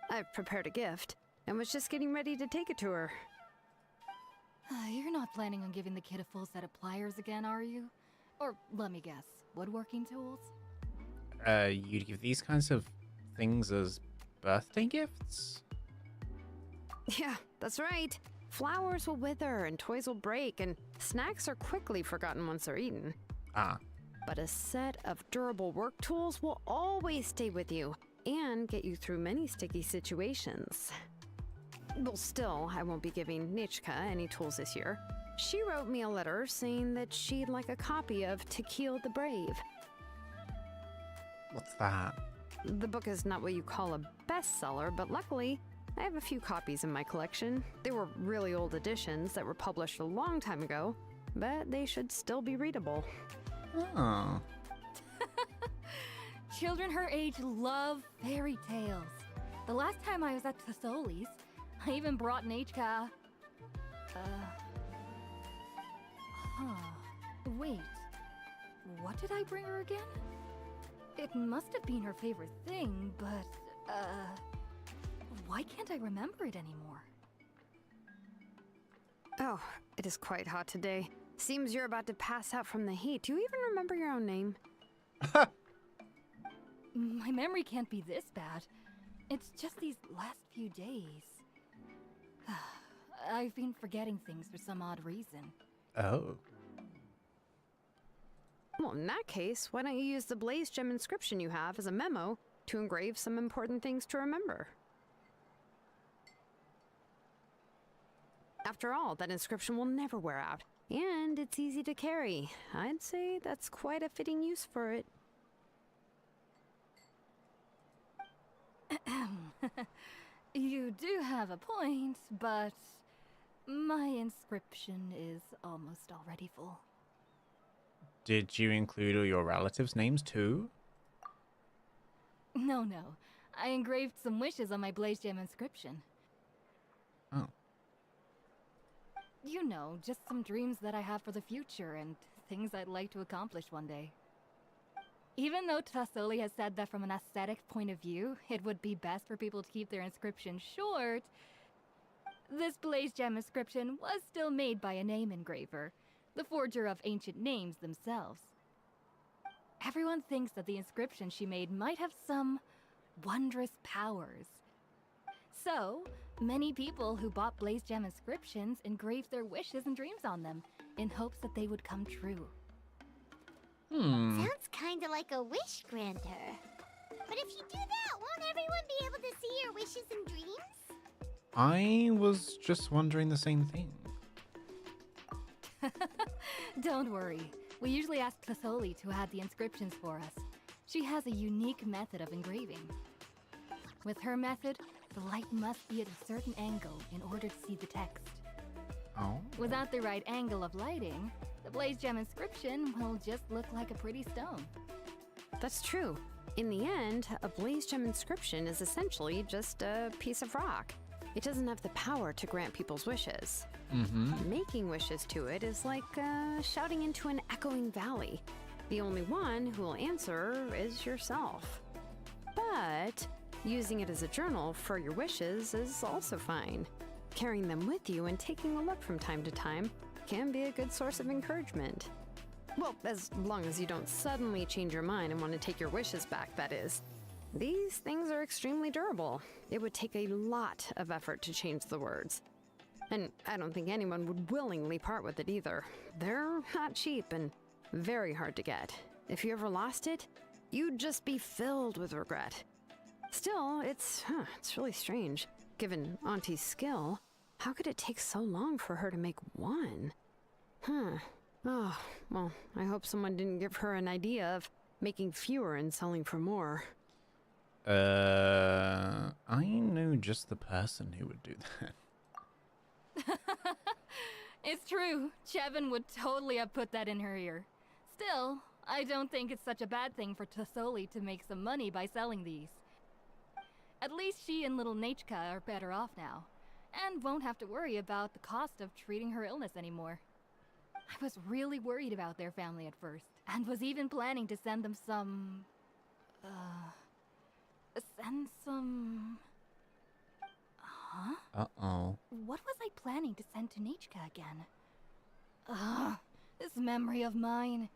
I've prepared a gift and was just getting ready to take it to her. You're not planning on giving the kid a full set of pliers again, are you? Or, let me guess, woodworking tools? You'd give these kinds of things as birthday gifts? Yeah, that's right. Flowers will wither and toys will break, and snacks are quickly forgotten once they're eaten. Ah. But a set of durable work tools will always stay with you and get you through many sticky situations. Well, still, I won't be giving Nichka any tools this year. She wrote me a letter saying that she'd like a copy of Tequil the Brave. What's that? The book is not what you call a bestseller, but luckily, I have a few copies in my collection. They were really old editions that were published a long time ago, but they should still be readable. Oh. Children her age love fairy tales. The last time I was at Tasoli's, I even brought Nechka. Wait. What did I bring her again? It must have been her favorite thing, but, why can't I remember it anymore? Oh, it is quite hot today. Seems you're about to pass out from the heat. Do you even remember your own name? My memory can't be this bad. It's just these last few days. I've been forgetting things for some odd reason. Oh. Well, in that case, why don't you use the blaze gem inscription you have as a memo to engrave some important things to remember? After all, that inscription will never wear out, and it's easy to carry. I'd say that's quite a fitting use for it. You do have a point, but my inscription is almost already full. Did you include all your relatives' names too? No. I engraved some wishes on my blaze gem inscription. Oh. You know, just some dreams that I have for the future and things I'd like to accomplish one day. Even though Tasoli has said that from an aesthetic point of view, it would be best for people to keep their inscription short, this blaze gem inscription was still made by a name engraver, the forger of ancient names themselves. Everyone thinks that the inscription she made might have some wondrous powers. So, many people who bought blaze gem inscriptions engraved their wishes and dreams on them, in hopes that they would come true. Sounds kinda like a wish granter. But if you do that, won't everyone be able to see your wishes and dreams? I was just wondering the same thing. Don't worry. We usually ask Tasoli to add the inscriptions for us. She has a unique method of engraving. With her method, the light must be at a certain angle in order to see the text. Oh. Without the right angle of lighting, the blaze gem inscription will just look like a pretty stone. That's true. In the end, a blaze gem inscription is essentially just a piece of rock. It doesn't have the power to grant people's wishes. Making wishes to it is like shouting into an echoing valley. The only one who will answer is yourself. But using it as a journal for your wishes is also fine. Carrying them with you and taking a look from time to time can be a good source of encouragement. Well, as long as you don't suddenly change your mind and want to take your wishes back, that is. These things are extremely durable. It would take a lot of effort to change the words. And I don't think anyone would willingly part with it either. They're not cheap and very hard to get. If you ever lost it, you'd just be filled with regret. Still, it's really strange. Given Auntie's skill, how could it take so long for her to make one? Oh, well, I hope someone didn't give her an idea of making fewer and selling for more. I know just the person who would do that. It's true. Chevin would totally have put that in her ear. Still, I don't think it's such a bad thing for Tasoli to make some money by selling these. At least she and little Nachka are better off now, and won't have to worry about the cost of treating her illness anymore. I was really worried about their family at first, and was even planning to send them some... Huh? Uh-oh. What was I planning to send to Nachka again? This memory of mine.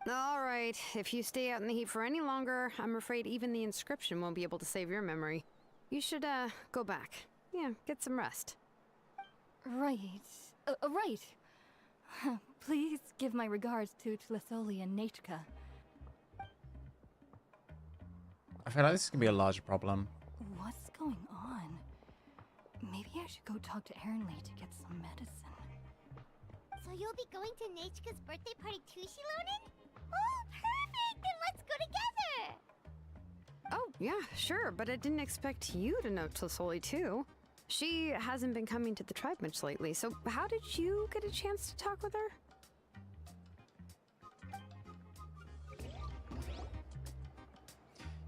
All right, if you stay out in the heat for any longer, I'm afraid even the inscription won't be able to save your memory. You should, go back. Yeah, get some rest. Right. Right. Please give my regards to Tlisoli and Nachka. I feel like this is going to be a larger problem. What's going on? Maybe I should go talk to Ernly to get some medicine. So you'll be going to Nachka's birthday party too, Xilonen? Oh, perfect! Then let's go together! Oh, yeah, sure, but I didn't expect you to know Tlisoli too. She hasn't been coming to the tribe much lately, so how did you get a chance to talk with her?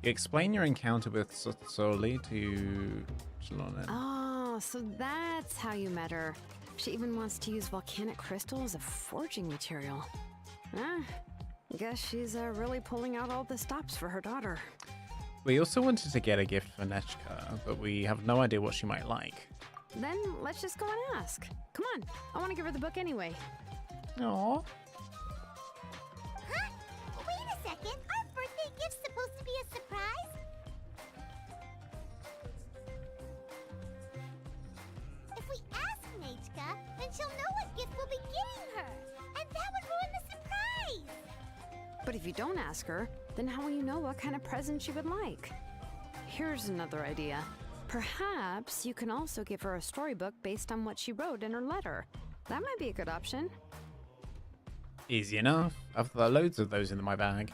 You explain your encounter with Tlisoli to Xilonen. Oh, so that's how you met her. She even wants to use volcanic crystal as a forging material. Guess she's really pulling out all the stops for her daughter. We also wanted to get a gift for Nechka, but we have no idea what she might like. Then let's just go and ask. Come on, I want to give her the book anyway. Aww. Huh? Wait a second, aren't birthday gifts supposed to be a surprise? If we ask Nachka, then she'll know what gift we'll be getting her, and that would ruin the surprise! But if you don't ask her, then how will you know what kind of present she would like? Here's another idea. Perhaps you can also give her a storybook based on what she wrote in her letter. That might be a good option. Easy enough. I've got loads of those in my bag.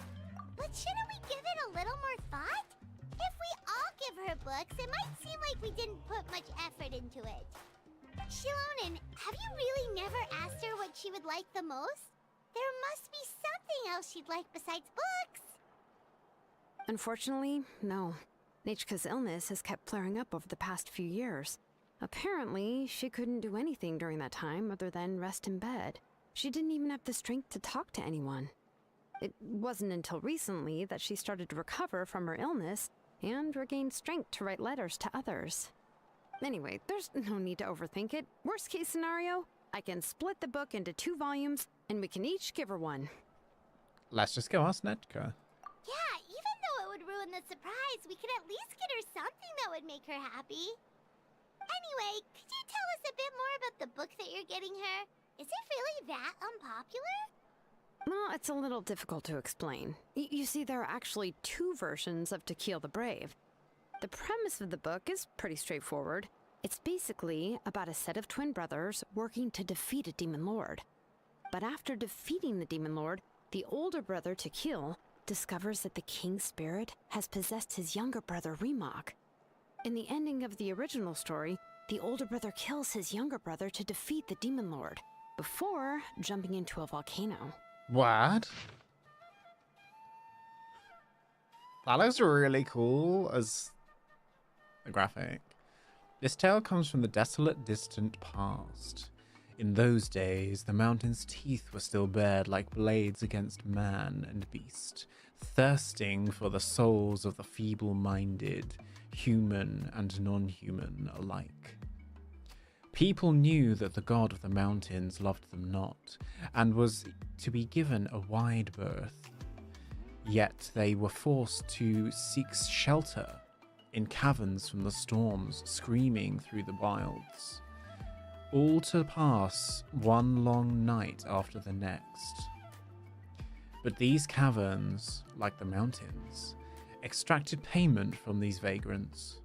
But shouldn't we give it a little more thought? If we all give her books, it might seem like we didn't put much effort into it. Xilonen, have you really never asked her what she would like the most? There must be something else she'd like besides books. Unfortunately, no. Nechka's illness has kept flaring up over the past few years. Apparently, she couldn't do anything during that time other than rest in bed. She didn't even have the strength to talk to anyone. It wasn't until recently that she started to recover from her illness and regained strength to write letters to others. Anyway, there's no need to overthink it. Worst case scenario, I can split the book into 2 volumes and we can each give her one. Let's just go ask Netka. Yeah, even though it would ruin the surprise, we could at least get her something that would make her happy. Anyway, could you tell us a bit more about the book that you're getting her? Is it really that unpopular? Well, it's a little difficult to explain. You see, there are actually 2 versions of To Kill the Brave. The premise of the book is pretty straightforward. It's basically about a set of twin brothers working to defeat a demon lord. But after defeating the demon lord, the older brother, Tequil, discovers that the king's spirit has possessed his younger brother, Remok. In the ending of the original story, the older brother kills his younger brother to defeat the demon lord, before jumping into a volcano. What? That looks really cool as a graphic. This tale comes from the desolate, distant past. In those days, the mountain's teeth were still bared like blades against man and beast, thirsting for the souls of the feeble-minded, human and non-human alike. People knew that the god of the mountains loved them not, and was to be given a wide berth. Yet they were forced to seek shelter in caverns from the storms screaming through the wilds, all to pass one long night after the next. But these caverns, like the mountains, extracted payment from these vagrants.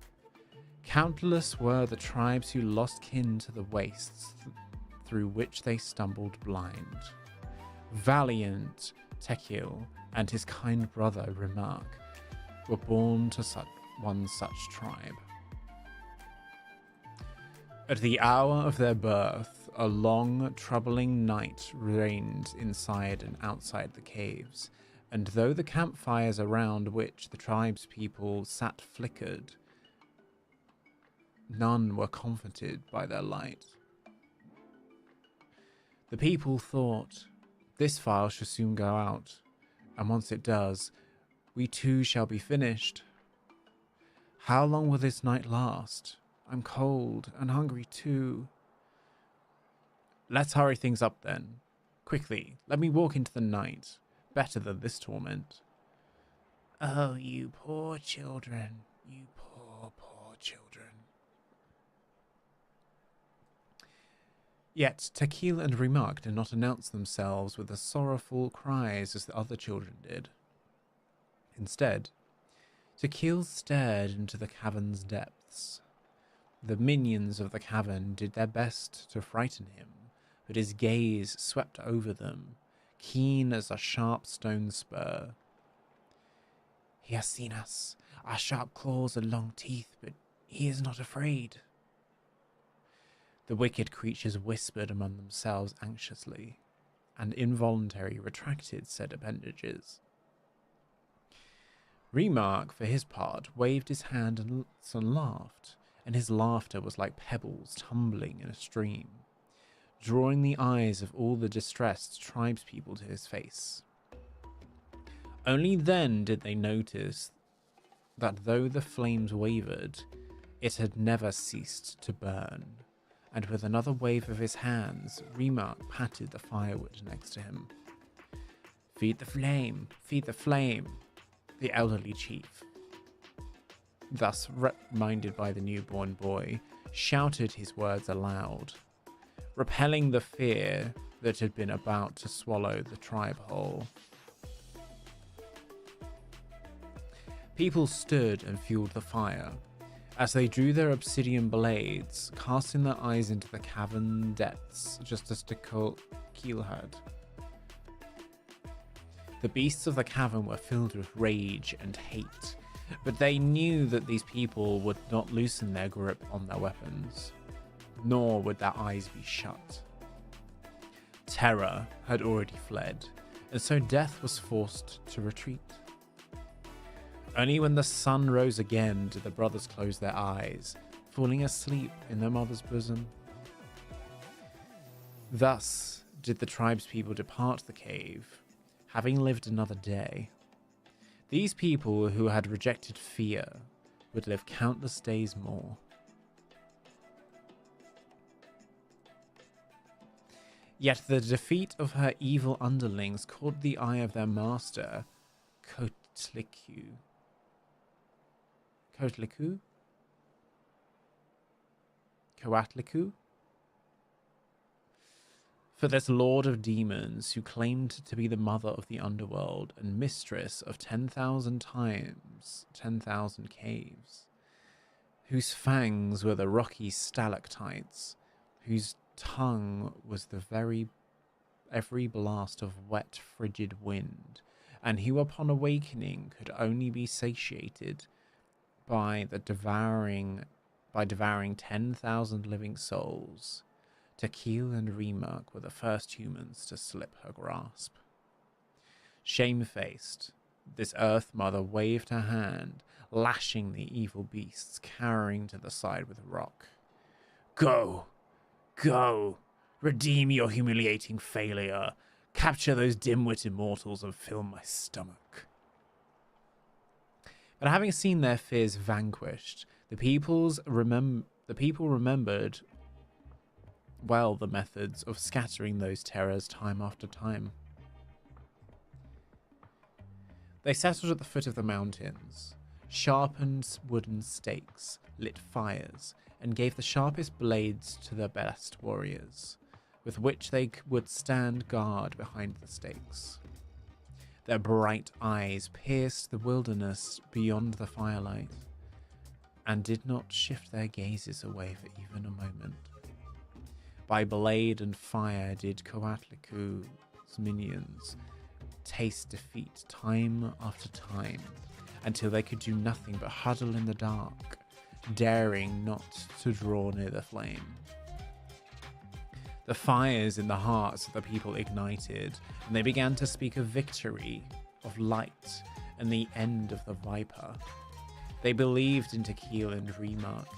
Countless were the tribes who lost kin to the wastes through which they stumbled blind. Valiant Tequil and his kind brother Remark were born to one such tribe. At the hour of their birth, a long, troubling night reigned inside and outside the caves, and though the campfires around which the tribespeople sat flickered, none were comforted by their light. The people thought, this fire shall soon go out, and once it does, we too shall be finished. How long will this night last? I'm cold and hungry too. Let's hurry things up then. Quickly, let me walk into the night. Better than this torment. Oh, you poor children. You poor, poor children. Yet Tequil and Remark did not announce themselves with the sorrowful cries as the other children did. Instead, Tequil stared into the cavern's depths. The minions of the cavern did their best to frighten him, but his gaze swept over them, keen as a sharp stone spur. He has seen us, our sharp claws and long teeth, but he is not afraid. The wicked creatures whispered among themselves anxiously, and involuntarily retracted said appendages. Remark, for his part, waved his hand and laughed, and his laughter was like pebbles tumbling in a stream, drawing the eyes of all the distressed tribespeople to his face. Only then did they notice that though the flames wavered, it had never ceased to burn, and with another wave of his hands, Remark patted the firewood next to him. Feed the flame, the elderly chief, thus reminded by the newborn boy, shouted his words aloud, repelling the fear that had been about to swallow the tribe whole. People stood and fueled the fire as they drew their obsidian blades, casting their eyes into the cavern depths just as Keel had. The beasts of the cavern were filled with rage and hate, but they knew that these people would not loosen their grip on their weapons, nor would their eyes be shut. Terror had already fled, and so death was forced to retreat. Only when the sun rose again did the brothers close their eyes, falling asleep in their mother's bosom. Thus did the tribespeople depart the cave, having lived another day. These people who had rejected fear would live countless days more. Yet the defeat of her evil underlings caught the eye of their master, Coatlicue. For this lord of demons, who claimed to be the mother of the underworld and mistress of 10,000 times 10,000 caves, whose fangs were the rocky stalactites, whose tongue was every blast of wet, frigid wind, and who upon awakening could only be satiated by devouring 10,000 living souls. Keel and Remark were the first humans to slip her grasp. Shamefaced, this Earth Mother waved her hand, lashing the evil beasts, cowering to the side with a rock. Go! Go! Redeem your humiliating failure. Capture those dim-witted mortals and fill my stomach. But having seen their fears vanquished, the people remembered well the methods of scattering those terrors time after time. They settled at the foot of the mountains, sharpened wooden stakes, lit fires, and gave the sharpest blades to their best warriors, with which they would stand guard behind the stakes. Their bright eyes pierced the wilderness beyond the firelight, and did not shift their gazes away for even a moment. By blade and fire did Coatlicu's minions taste defeat time after time, until they could do nothing but huddle in the dark, daring not to draw near the flame. The fires in the hearts of the people ignited, and they began to speak of victory, of light, and the end of the Viper. They believed in Keel and Remark.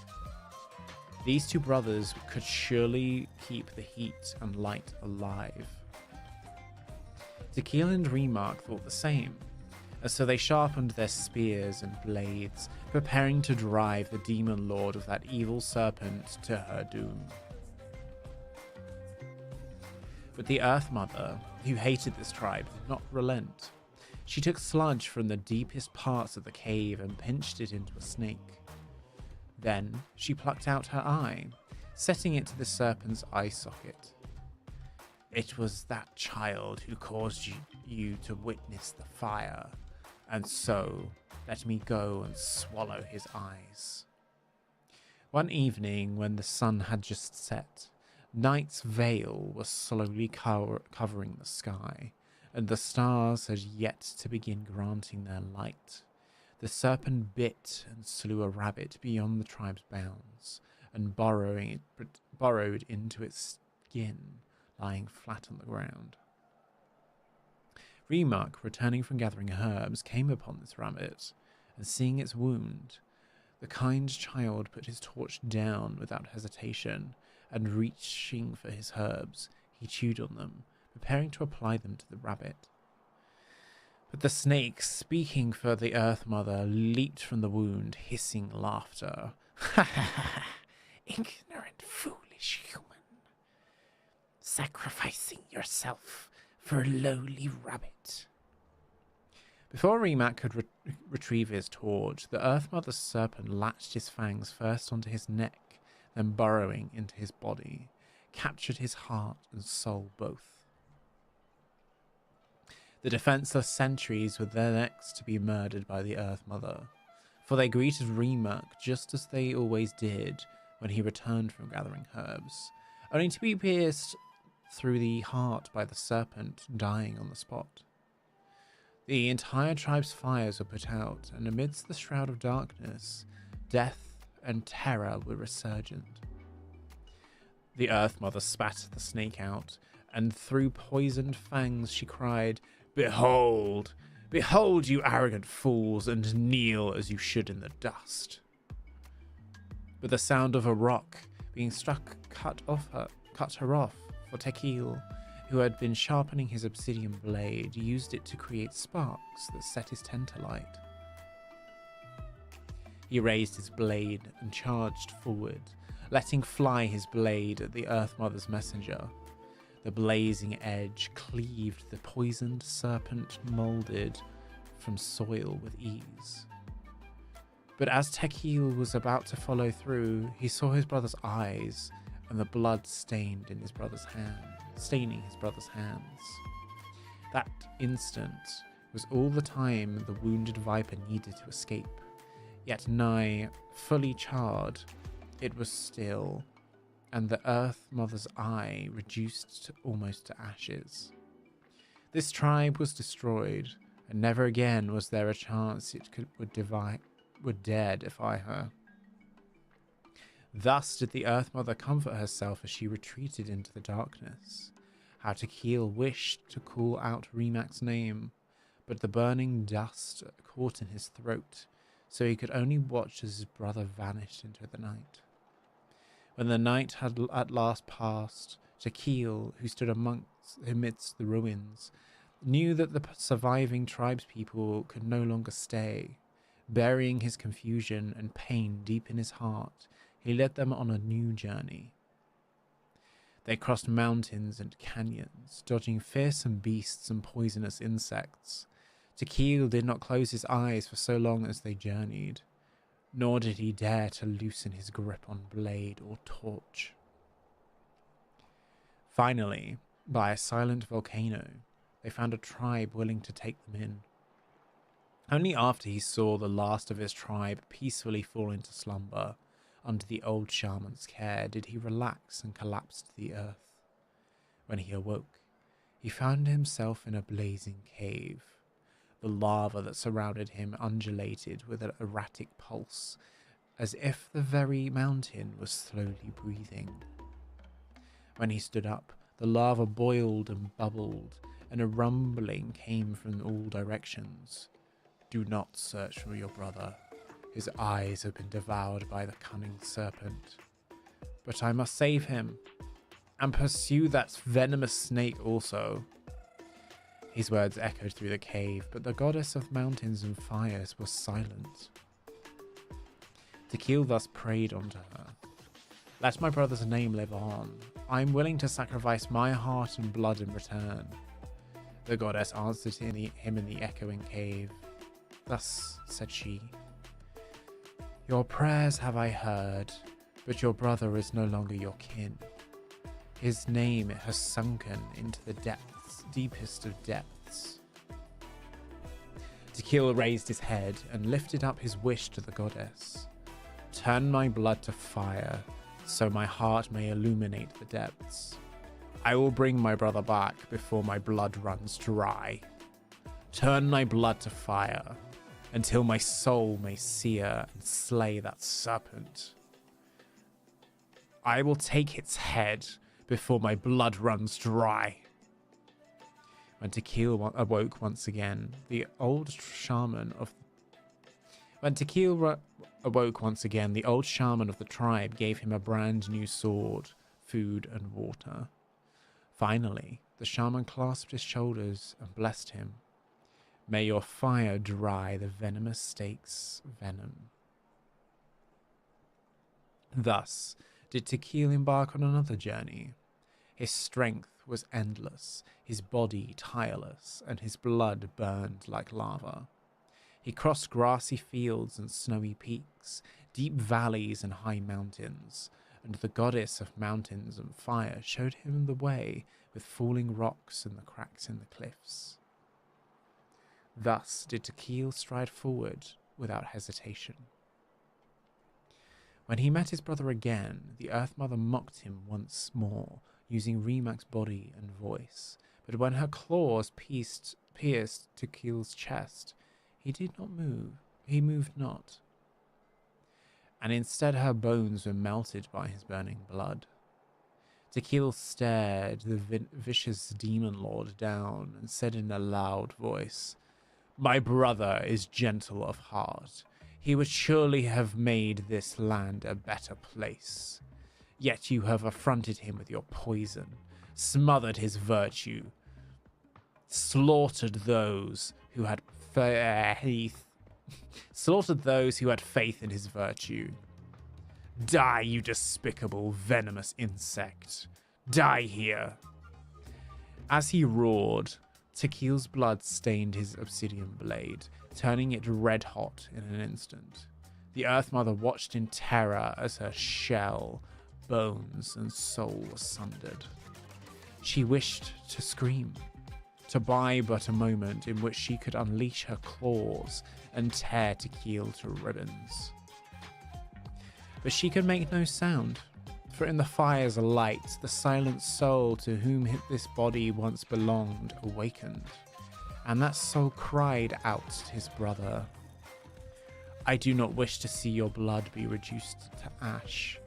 These two brothers could surely keep the heat and light alive. Keel and Remark thought the same, and so they sharpened their spears and blades, preparing to drive the demon lord of that evil serpent to her doom. But the Earth Mother, who hated this tribe, did not relent. She took sludge from the deepest parts of the cave and pinched it into a snake. Then she plucked out her eye, setting it to the serpent's eye socket. It was that child who caused you to witness the fire, and so let me go and swallow his eyes. One evening, when the sun had just set, night's veil was slowly covering the sky, and the stars had yet to begin granting their light. The serpent bit and slew a rabbit beyond the tribe's bounds, and burrowed into its skin, lying flat on the ground. Remark, returning from gathering herbs, came upon this rabbit, and seeing its wound, the kind child put his torch down without hesitation, and reaching for his herbs, he chewed on them, preparing to apply them to the rabbit. But the snake, speaking for the Earth Mother, leaped from the wound, hissing laughter. Ha ha ha! Ignorant, foolish human. Sacrificing yourself for a lowly rabbit. Before Remark could retrieve his torch, the Earth Mother's serpent latched his fangs first onto his neck, then burrowing into his body, captured his heart and soul both. The defenseless sentries were the next to be murdered by the Earth Mother, for they greeted Remark just as they always did when he returned from gathering herbs, only to be pierced through the heart by the serpent, dying on the spot. The entire tribe's fires were put out, and amidst the shroud of darkness, death and terror were resurgent. The Earth Mother spat the snake out, and through poisoned fangs she cried, "Behold! Behold, you arrogant fools, and kneel as you should in the dust." But the sound of a rock being struck cut her off, for Tequil, who had been sharpening his obsidian blade, used it to create sparks that set his tent alight. He raised his blade and charged forward, letting fly his blade at the Earth Mother's messenger. The blazing edge cleaved the poisoned serpent, molded from soil with ease. But as Tequil was about to follow through, he saw his brother's eyes and the blood staining his brother's hands. That instant was all the time the wounded viper needed to escape. Yet nigh fully charred, it was still, and the Earth Mother's eye reduced almost to ashes. This tribe was destroyed, and never again was there a chance it would dare defy her. Thus did the Earth Mother comfort herself as she retreated into the darkness. How Tequil wished to call out Remak's name, but the burning dust caught in his throat, so he could only watch as his brother vanished into the night. When the night had at last passed, Tequil, who stood amidst the ruins, knew that the surviving tribespeople could no longer stay. Burying his confusion and pain deep in his heart, he led them on a new journey. They crossed mountains and canyons, dodging fearsome beasts and poisonous insects. Tequil did not close his eyes for so long as they journeyed, nor did he dare to loosen his grip on blade or torch. Finally, by a silent volcano, they found a tribe willing to take them in. Only after he saw the last of his tribe peacefully fall into slumber under the old shaman's care did he relax and collapse to the earth. When he awoke, he found himself in a blazing cave. The lava that surrounded him undulated with an erratic pulse, as if the very mountain was slowly breathing. When he stood up, the lava boiled and bubbled, and a rumbling came from all directions. "Do not search for your brother. His eyes have been devoured by the cunning serpent. But I must save him, and pursue that venomous snake also." His words echoed through the cave, but the goddess of mountains and fires was silent. Tequil thus prayed unto her, "Let my brother's name live on. I am willing to sacrifice my heart and blood in return." The goddess answered him in the echoing cave. Thus said she, "Your prayers have I heard, but your brother is no longer your kin. His name has sunken into the deepest of depths." Tequil raised his head and lifted up his wish to the goddess. "Turn my blood to fire, so my heart may illuminate the depths. I will bring my brother back before my blood runs dry. Turn my blood to fire, until my soul may sear and slay that serpent. I will take its head before my blood runs dry." When Tequil awoke once again, the old shaman of the tribe gave him a brand new sword, food, and water. Finally, the shaman clasped his shoulders and blessed him. "May your fire dry the venomous snake's venom." Thus did Tequil embark on another journey. His strength was endless, his body tireless, and his blood burned like lava. He crossed grassy fields and snowy peaks, deep valleys and high mountains, and the goddess of mountains and fire showed him the way with falling rocks and the cracks in the cliffs. Thus did Tequil stride forward without hesitation. When he met his brother again, the Earth Mother mocked him once more, using Remac's body and voice. But when her claws pierced Tequil's chest, he did not move. He moved not. And instead her bones were melted by his burning blood. Tequil stared the vicious demon lord down and said in a loud voice, "My brother is gentle of heart. He would surely have made this land a better place. Yet you have affronted him with your poison, smothered his virtue, slaughtered those who had faith in his virtue. Die, you despicable, venomous insect. Die here." As he roared, Tequil's blood stained his obsidian blade, turning it red hot in an instant. The Earth Mother watched in terror as her shell, bones, and soul were sundered. She wished to scream, to buy but a moment in which she could unleash her claws and tear Tequil to ribbons. But she could make no sound, for in the fire's light, the silent soul to whom this body once belonged awakened, and that soul cried out to his brother, "I do not wish to see your blood be reduced to ash,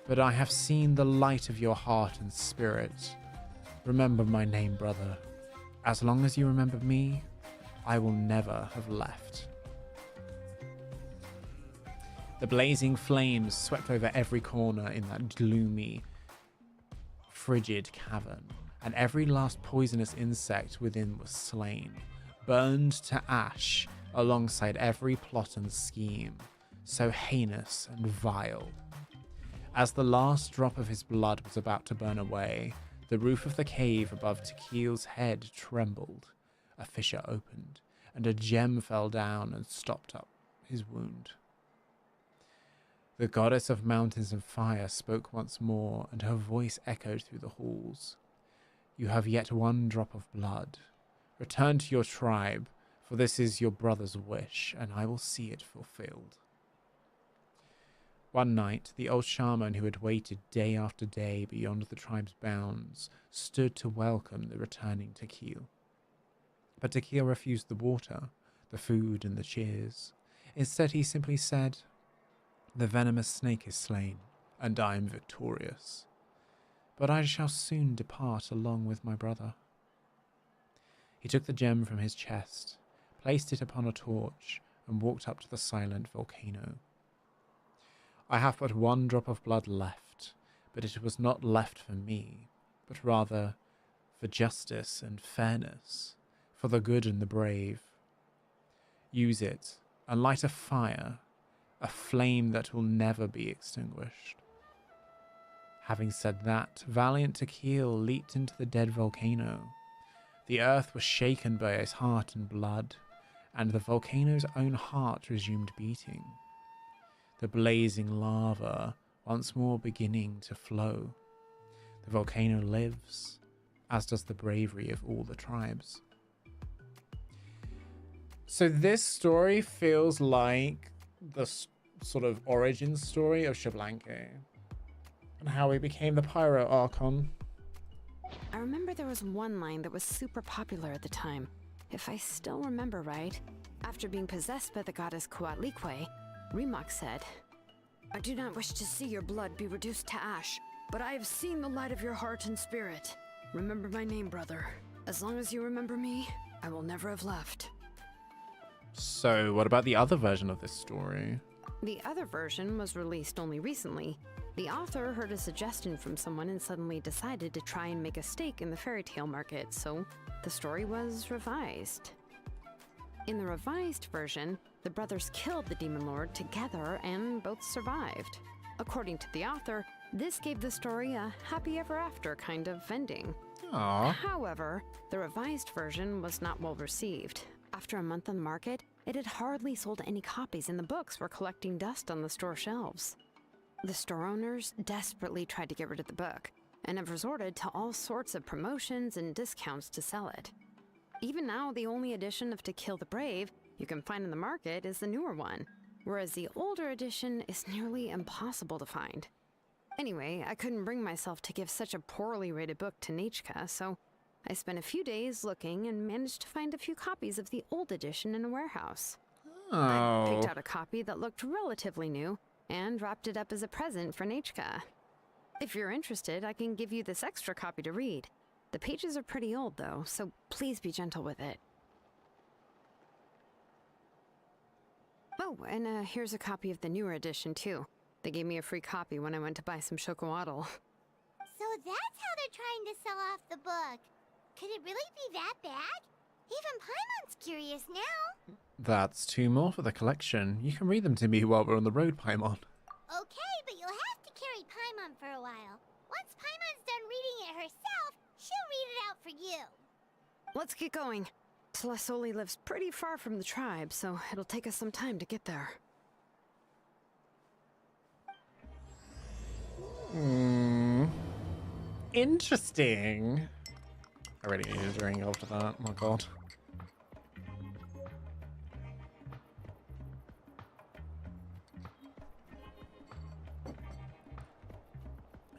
but I have seen the light of your heart and spirit. Remember my name, brother. As long as you remember me, I will never have left." The blazing flames swept over every corner in that gloomy, frigid cavern, and every last poisonous insect within was slain, burned to ash alongside every plot and scheme, so heinous and vile. As the last drop of his blood was about to burn away, the roof of the cave above Tequil's head trembled, a fissure opened, and a gem fell down and stopped up his wound. The goddess of mountains and fire spoke once more, and her voice echoed through the halls. "You have yet one drop of blood. Return to your tribe, for this is your brother's wish, and I will see it fulfilled." One night, the old shaman who had waited day after day beyond the tribe's bounds stood to welcome the returning Tequil. But Tequil refused the water, the food, and the cheers. Instead, he simply said, "The venomous snake is slain, and I am victorious. But I shall soon depart along with my brother." He took the gem from his chest, placed it upon a torch, and walked up to the silent volcano. "I have but one drop of blood left, but it was not left for me, but rather for justice and fairness, for the good and the brave. Use it and light a fire, a flame that will never be extinguished." Having said that, valiant Tequil leaped into the dead volcano. The earth was shaken by his heart and blood, and the volcano's own heart resumed beating, the blazing lava once more beginning to flow. The volcano lives, as does the bravery of all the tribes. So this story feels like the sort of origin story of Xbalanque and how he became the Pyro Archon. I remember there was one line that was super popular at the time. If I still remember right, after being possessed by the goddess Coatlicue, Rimac said, "I do not wish to see your blood be reduced to ash, but I have seen the light of your heart and spirit. Remember my name, brother. As long as you remember me, I will never have left." So what about the other version of this story? The other version was released only recently. The author heard a suggestion from someone and suddenly decided to try and make a stake in the fairy tale market, so the story was revised. In the revised version, the brothers killed the demon lord together and both survived. According to the author, this gave the story a happy ever after kind of ending. Aww. However, the revised version was not well received. After a month on the market, it had hardly sold any copies, and the books were collecting dust on the store shelves. The store owners desperately tried to get rid of the book, and have resorted to all sorts of promotions and discounts to sell it. Even now, the only edition of To Kill the Brave you can find in the market is the newer one, whereas the older edition is nearly impossible to find. Anyway, I couldn't bring myself to give such a poorly rated book to Nechka, so I spent a few days looking and managed to find a few copies of the old edition in a warehouse. I picked out a copy that looked relatively new and wrapped it up as a present for Nechka. If you're interested, I can give you this extra copy to read. The pages are pretty old, though, so please be gentle with it. Oh, and here's a copy of the newer edition, too. They gave me a free copy when I went to buy some chocolatl. So that's how they're trying to sell off the book. Could it really be that bad? Even Paimon's curious now. That's 2 more for the collection. You can read them to me while we're on the road, Paimon. Okay, but you'll have to carry Paimon for a while. Once Paimon's done reading it herself, she'll read it out for you. Let's get going. Tlasoli lives pretty far from the tribe, so it'll take us some time to get there. Interesting. I already needed a drink after that. Oh my god.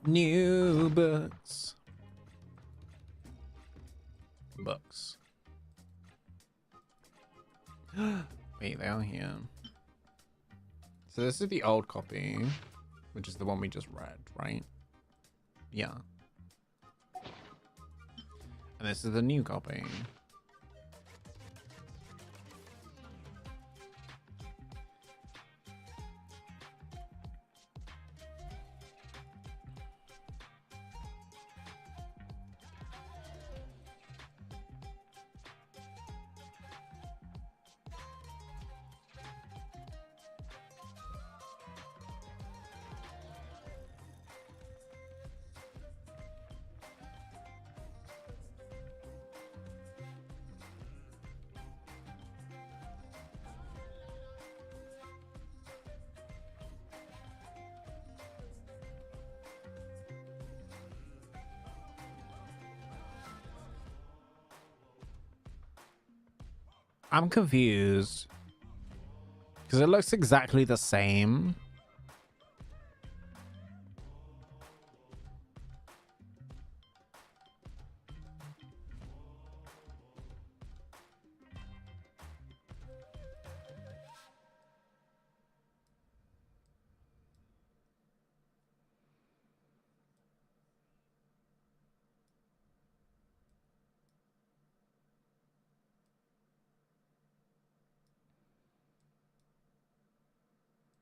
New books. Books. Wait, they are here. So this is the old copy, which is the one we just read, right? Yeah. And this is the new copy. I'm confused because it looks exactly the same.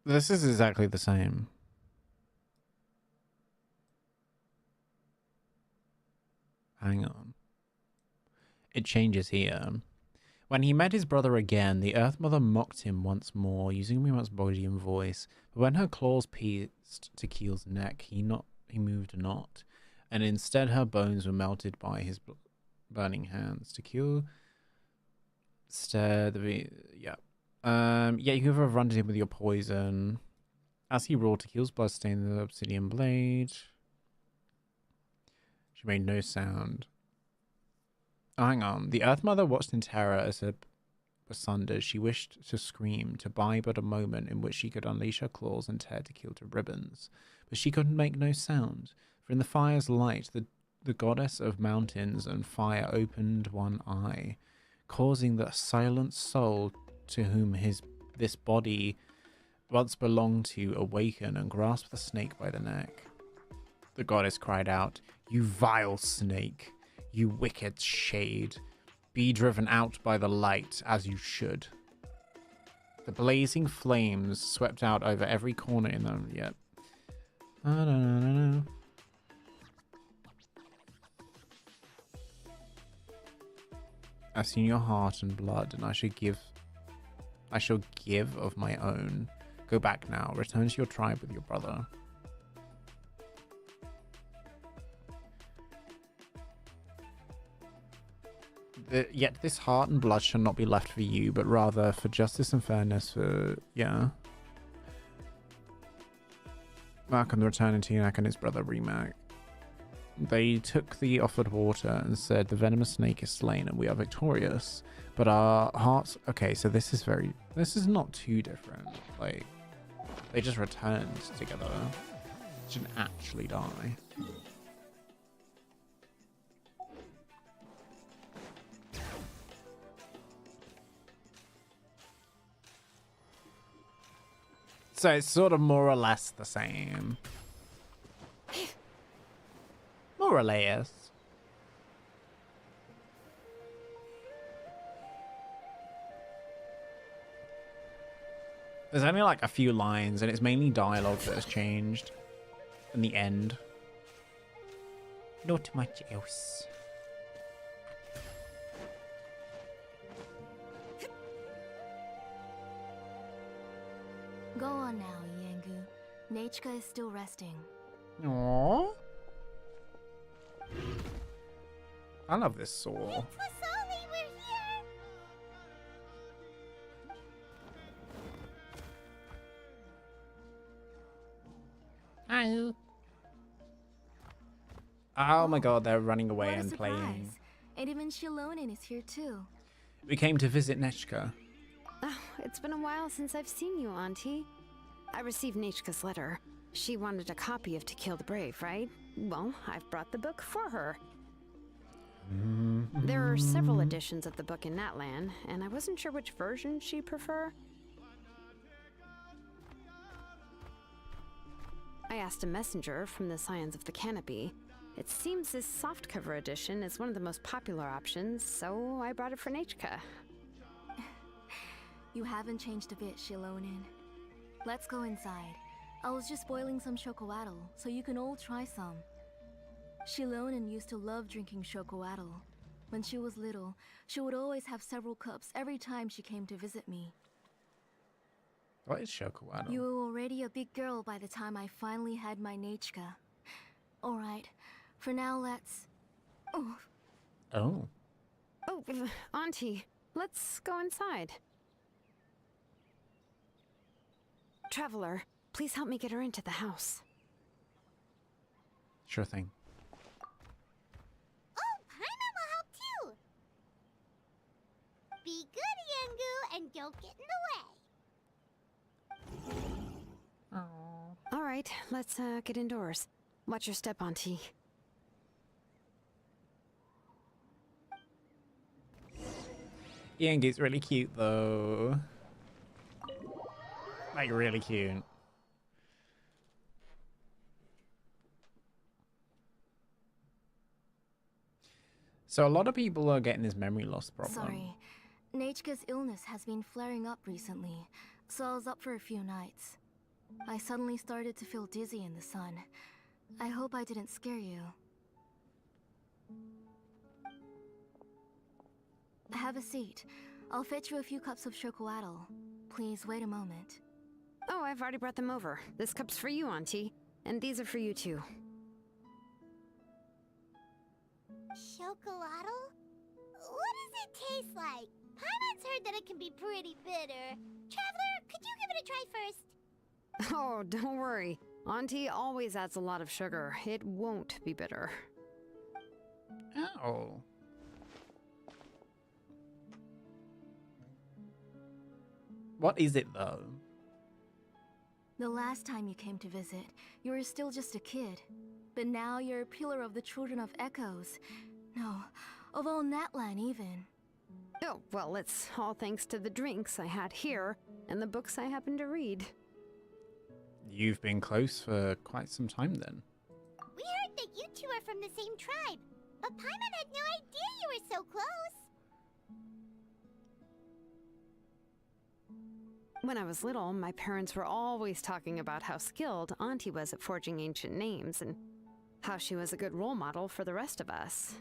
This is exactly the same. Hang on. It changes here. When he met his brother again, the Earth Mother mocked him once more, using Mimat's body and voice. But when her claws pierced Tequil's neck, he moved not, and instead her bones were melted by his burning hands. Tequil stared. Yeah, you could have run him with your poison. As he roared, Tequil's blood stained the obsidian blade. She made no sound. Oh, hang on. The Earth Mother watched in terror as her asunder. She wished to scream, to buy but a moment in which she could unleash her claws and tear Tequil to ribbons. But she could make no sound, for in the fire's light, the goddess of mountains and fire opened one eye, causing the silent soul to whom this body once belonged to awaken and grasp the snake by the neck. The goddess cried out, "You vile snake, you wicked shade, be driven out by the light as you should." The blazing flames swept out over every corner in them. Yep. I've seen your heart and blood, and I shall give of my own. Go back now. Return to your tribe with your brother. Yet this heart and blood shall not be left for you, but rather for justice and fairness for... Yeah. Malcolm the returning Tianak and his brother Rimac. They took the offered water and said the venomous snake is slain and we are victorious. But our hearts... Okay, so this is not too different. Like, they just returned together. Didn't actually die. So it's sort of more or less the same. More or less. There's only like a few lines and it's mainly dialogue that has changed in the end. Not much else. Go on now, Yengu. Nachka is still resting. Aww. I love this saw. Twisoli, we're here! Hi. Oh my god, they're running away What a and surprise. playing. And even Xilonen is here too. We came to visit Nechka. Oh, it's been a while since I've seen you, Auntie. I received Nachka's letter. She wanted a copy of To Kill the Brave, right? Well, I've brought the book for her. There are several editions of the book in Natlan, and I wasn't sure which version she'd prefer. I asked a messenger from the Scions of the Canopy. It seems this softcover edition is one of the most popular options, so I brought it for Nachka. You haven't changed a bit, Xilonen. Let's go inside. I was just boiling some chocoatl, so you can all try some. Xilonen used to love drinking chocoatl. When she was little, she would always have several cups every time she came to visit me. What is chocoatl? You were already a big girl by the time I finally had my Nachka. Alright, for now let's... Oh. Oh. Oh, Auntie, let's go inside. Traveler, please help me get her into the house. Sure thing. Oh, Paimon will help too! Be good, Yengu, and don't get in the way. All right, let's get indoors. Watch your step, Auntie. Yengi's really cute though. Like really cute. So a lot of people are getting this memory loss problem. Sorry. Nachka's illness has been flaring up recently, so I was up for a few nights. I suddenly started to feel dizzy in the sun. I hope I didn't scare you. Have a seat. I'll fetch you a few cups of chocoatl. Please wait a moment. Oh, I've already brought them over. This cup's for you, Auntie. And these are for you, too. Chocolatl? What does it taste like? Paimon's heard that it can be pretty bitter. Traveler, could you give it a try first? Oh, don't worry. Auntie always adds a lot of sugar. It won't be bitter. Oh. What is it though? The last time you came to visit, you were still just a kid. But now you're a pillar of the Children of Echoes. No, of all Natlan even. Oh, well, it's all thanks to the drinks I had here and the books I happened to read. You've been close for quite some time then. We heard that you two are from the same tribe, but Paimon had no idea you were so close. When I was little, my parents were always talking about how skilled Auntie was at forging ancient names and how she was a good role model for the rest of us.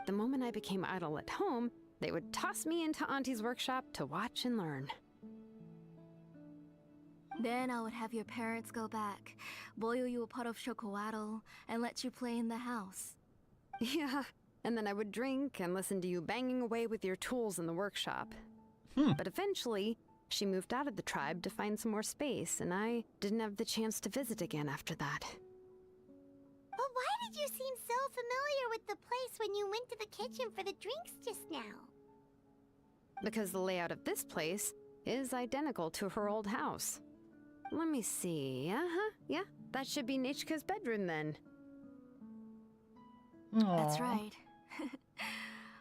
The moment I became idle at home, they would toss me into Auntie's workshop to watch and learn. Then I would have your parents go back, boil you a pot of chocoatl, and let you play in the house. Yeah, and then I would drink and listen to you banging away with your tools in the workshop. But eventually, she moved out of the tribe to find some more space, and I didn't have the chance to visit again after that. But why did you seem so familiar with the place when you went to the kitchen for the drinks just now? Because the layout of this place is identical to her old house. Let me see. Yeah, that should be Nichka's bedroom then. That's right.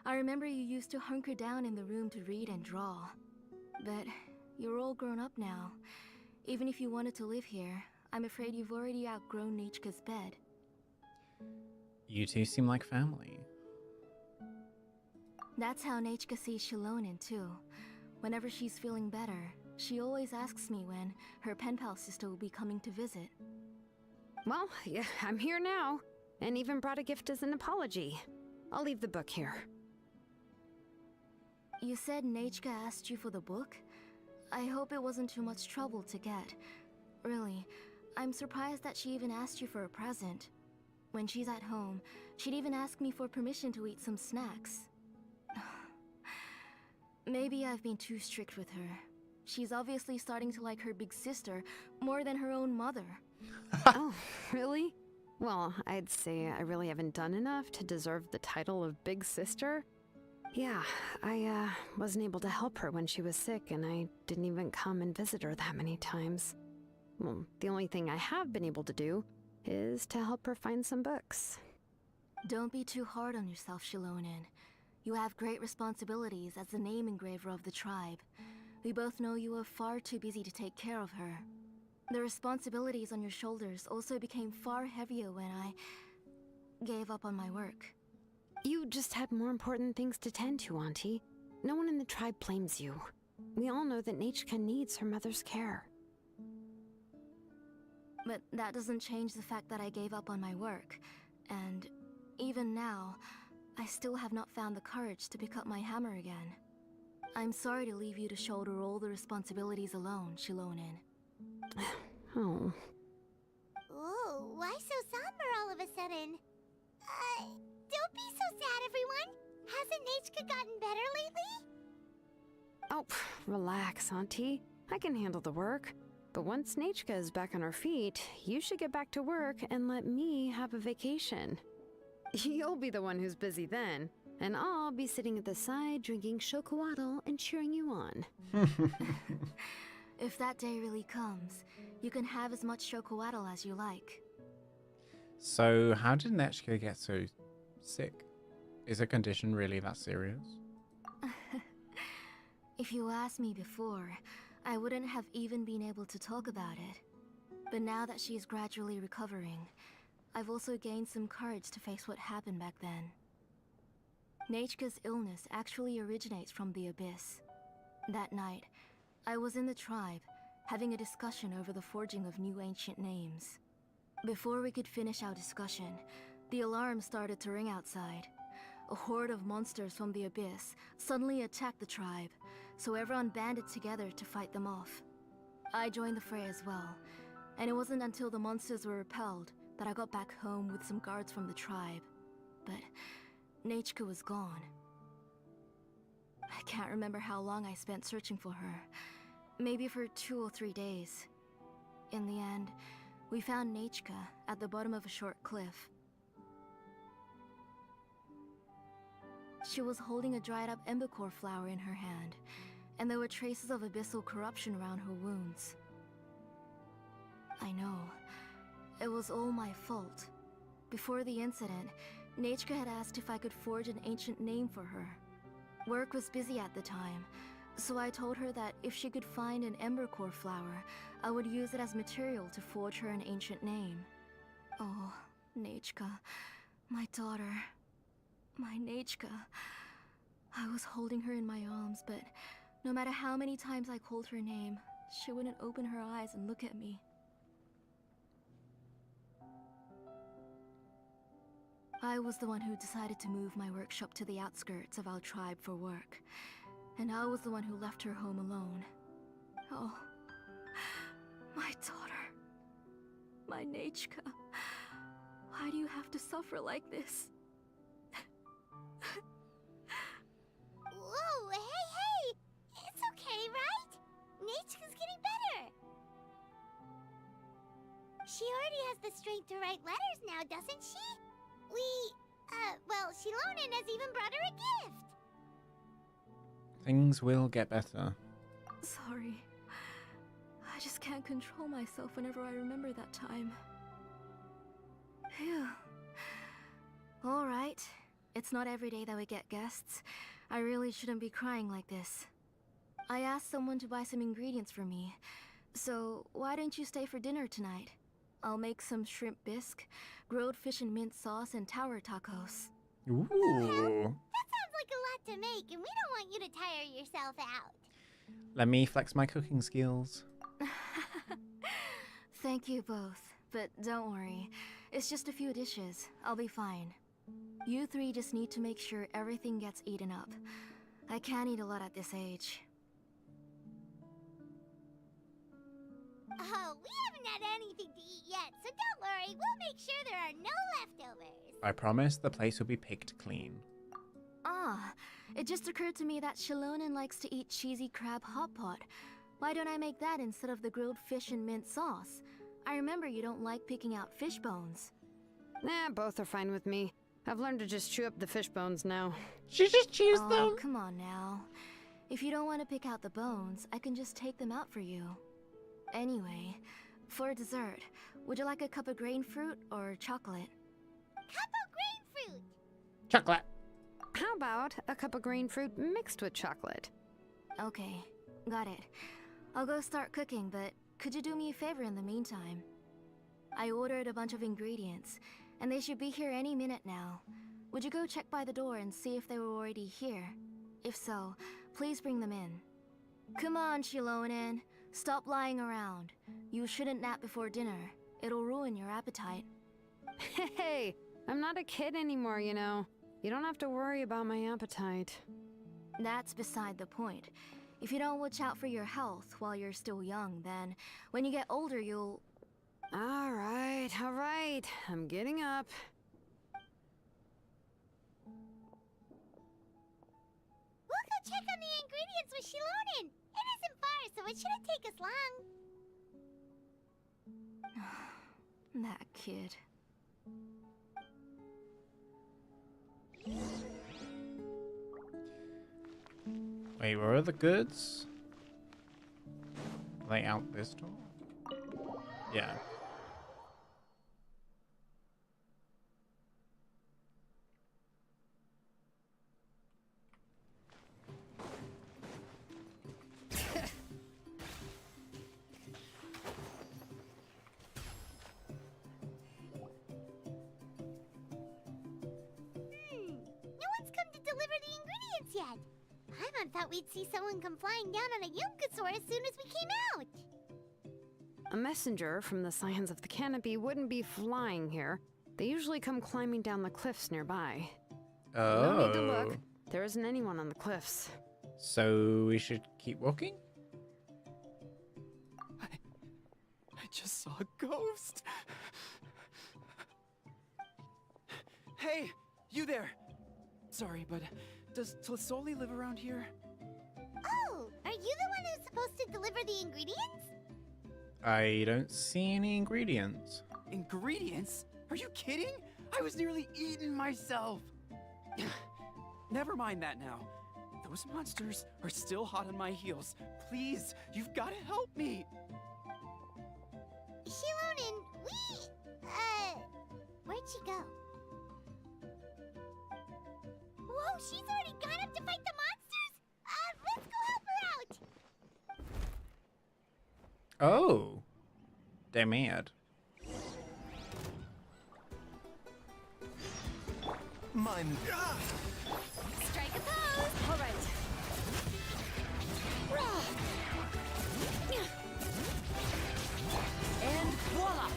I remember you used to hunker down in the room to read and draw. But you're all grown up now. Even if you wanted to live here, I'm afraid you've already outgrown Nichka's bed. You two seem like family. That's how Nichka sees Xilonen too. Whenever she's feeling better, she always asks me when her pen pal sister will be coming to visit. Well, yeah, I'm here now, and even brought a gift as an apology. I'll leave the book here. You said Nichka asked you for the book? I hope it wasn't too much trouble to get. Really, I'm surprised that she even asked you for a present. When she's at home, she'd even ask me for permission to eat some snacks. Maybe I've been too strict with her. She's obviously starting to like her big sister more than her own mother. Oh, really? Well, I'd say I really haven't done enough to deserve the title of big sister. Yeah, I wasn't able to help her when she was sick, and I didn't even come and visit her that many times. Well, the only thing I have been able to do is to help her find some books. Don't be too hard on yourself, Xilonen. You have great responsibilities as the name engraver of the tribe. We both know you are far too busy to take care of her. The responsibilities on your shoulders also became far heavier when I gave up on my work. You just had more important things to tend to, Auntie. No one in the tribe blames you. We all know that Nichka needs her mother's care. But that doesn't change the fact that I gave up on my work. And even now, I still have not found the courage to pick up my hammer again. I'm sorry to leave you to shoulder all the responsibilities alone, Xilonen. Oh. Whoa, why so somber all of a sudden? Don't be so sad, everyone. Hasn't Nichka gotten better lately? Oh, relax, Auntie. I can handle the work. But once Nichka is back on her feet, you should get back to work and let me have a vacation. You'll be the one who's busy then, and I'll be sitting at the side drinking chocolatl and cheering you on. If that day really comes, you can have as much chocolatl as you like. So, how did Nechka get so sick? Is her condition really that serious? If you asked me before, I wouldn't have even been able to talk about it. But now that she is gradually recovering, I've also gained some courage to face what happened back then. Nichka's illness actually originates from the Abyss. That night, I was in the tribe, having a discussion over the forging of new ancient names. Before we could finish our discussion, the alarm started to ring outside. A horde of monsters from the Abyss suddenly attacked the tribe, so everyone banded together to fight them off. I joined the fray as well, and it wasn't until the monsters were repelled that I got back home with some guards from the tribe. But Nichka was gone. I can't remember how long I spent searching for her. Maybe for 2 or 3 days. In the end, we found Nichka at the bottom of a short cliff. She was holding a dried up embercore flower in her hand, and there were traces of abyssal corruption around her wounds. I know. It was all my fault. Before the incident, Nichka had asked if I could forge an ancient name for her. Work was busy at the time, so I told her that if she could find an embercore flower, I would use it as material to forge her an ancient name. Oh, Nichka, my daughter. My Nichka. I was holding her in my arms, but no matter how many times I called her name, she wouldn't open her eyes and look at me. I was the one who decided to move my workshop to the outskirts of our tribe for work, and I was the one who left her home alone. Oh, my daughter. My Nichka. Why do you have to suffer like this? Whoa, hey! It's okay, right? Nichka's getting better. She already has the strength to write letters now, doesn't she? Well, Xilonen has even brought her a gift. Things will get better. Sorry. I just can't control myself whenever I remember that time. Phew. Alright. It's not every day that we get guests. I really shouldn't be crying like this. I asked someone to buy some ingredients for me. So, why don't you stay for dinner tonight? I'll make some shrimp bisque, grilled fish and mint sauce, and tower tacos. Ooh. That sounds like a lot to make, and we don't want you to tire yourself out. Let me flex my cooking skills. Thank you both, but don't worry. It's just a few dishes. I'll be fine. You three just need to make sure everything gets eaten up. I can't eat a lot at this age. Oh, we haven't had anything to eat yet, so don't worry. We'll make sure there are no leftovers. I promise the place will be picked clean. Ah, it just occurred to me that Xilonen likes to eat cheesy crab hot pot. Why don't I make that instead of the grilled fish and mint sauce? I remember you don't like picking out fish bones. Nah, both are fine with me. I've learned to just chew up the fish bones now. She just chews Oh, them. come on now. If you don't want to pick out the bones, I can just take them out for you. Anyway, for dessert, would you like a cup of grain fruit or chocolate? Cup of grain fruit. Chocolate. How about a cup of green fruit mixed with chocolate? Okay, got it. I'll go start cooking, but could you do me a favor in the meantime? I ordered a bunch of ingredients, and they should be here any minute now. Would you go check by the door and see if they were already here? If so, please bring them in. Come on, Xilonen. Stop lying around. You shouldn't nap before dinner. It'll ruin your appetite. Hey, I'm not a kid anymore, you know. You don't have to worry about my appetite. That's beside the point. If you don't watch out for your health while you're still young, then when you get older, you'll... All right. I'm getting up. We'll go check on the ingredients with Xilonen. It isn't far, so it shouldn't take us long. That kid. Wait, where are the goods? Are they out this door? Yeah. Yet. Paimon thought we'd see someone come flying down on a Yunkasaur as soon as we came out. A messenger from the Scions of the Canopy wouldn't be flying here. They usually come climbing down the cliffs nearby. Oh. No need to look. There isn't anyone on the cliffs. So we should keep walking? I just saw a ghost. Hey, you there. Sorry, but does Tlasoli live around here? Oh, are you the one who's supposed to deliver the ingredients? I don't see any ingredients. Ingredients? Are you kidding? I was nearly eaten myself. Never mind that now. Those monsters are still hot on my heels. Please, you've got to help me. Xilonen, where'd she go? Whoa, she's already gone up to fight the monsters? Let's go help her out! Oh. They're mad. Mine. Strike a pose! Alright. And voila!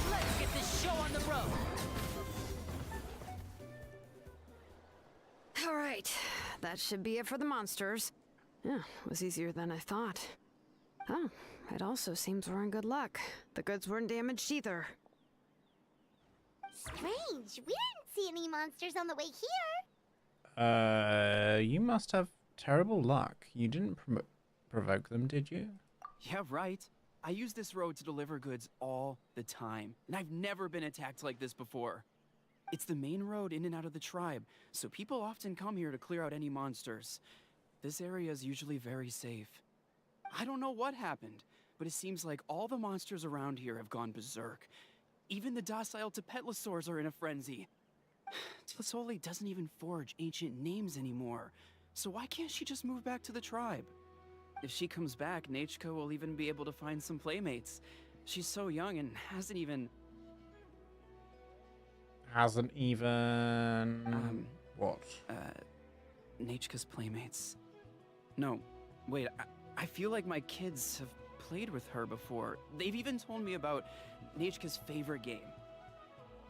Let's get this show on the road! Alright. That should be it for the monsters. Yeah, it was easier than I thought. Oh, it also seems we're in good luck. The goods weren't damaged either. Strange, we didn't see any monsters on the way here. You must have terrible luck. You didn't provoke them, did you? Yeah, right. I use this road to deliver goods all the time, and I've never been attacked like this before. It's the main road in and out of the tribe, so people often come here to clear out any monsters. This area is usually very safe. I don't know what happened, but it seems like all the monsters around here have gone berserk. Even the docile Tepetlosaurs are in a frenzy. Tlasoli doesn't even forge ancient names anymore, so why can't she just move back to the tribe? If she comes back, Nachka will even be able to find some playmates. She's so young and hasn't even... What? Nachka's playmates. No, wait, I feel like my kids have played with her before. They've even told me about Nachka's favorite game.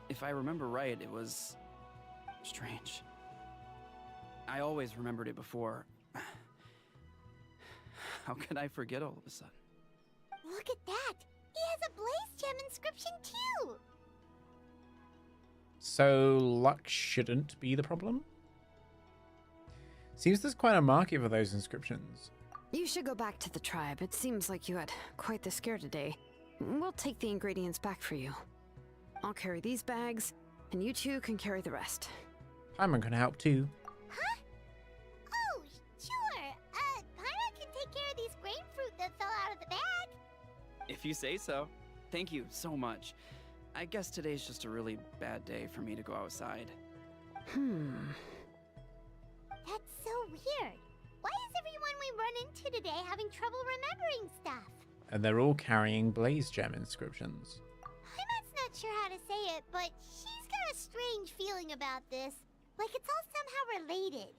If I remember right, it was... strange. I always remembered it before. How could I forget all of a sudden? Look at that! He has a blaze gem inscription too! So luck shouldn't be the problem? Seems there's quite a market for those inscriptions. You should go back to the tribe. It seems like you had quite the scare today. We'll take the ingredients back for you. I'll carry these bags, and you two can carry the rest. Paimon can help too. Huh? Oh, sure. Paimon can take care of these grapefruit that fell out of the bag. If you say so. Thank you so much. I guess today's just a really bad day for me to go outside. That's so weird. Why is everyone we run into today having trouble remembering stuff? And they're all carrying blaze gem inscriptions. Paimon's not sure how to say it, but she's got a strange feeling about this. Like it's all somehow related.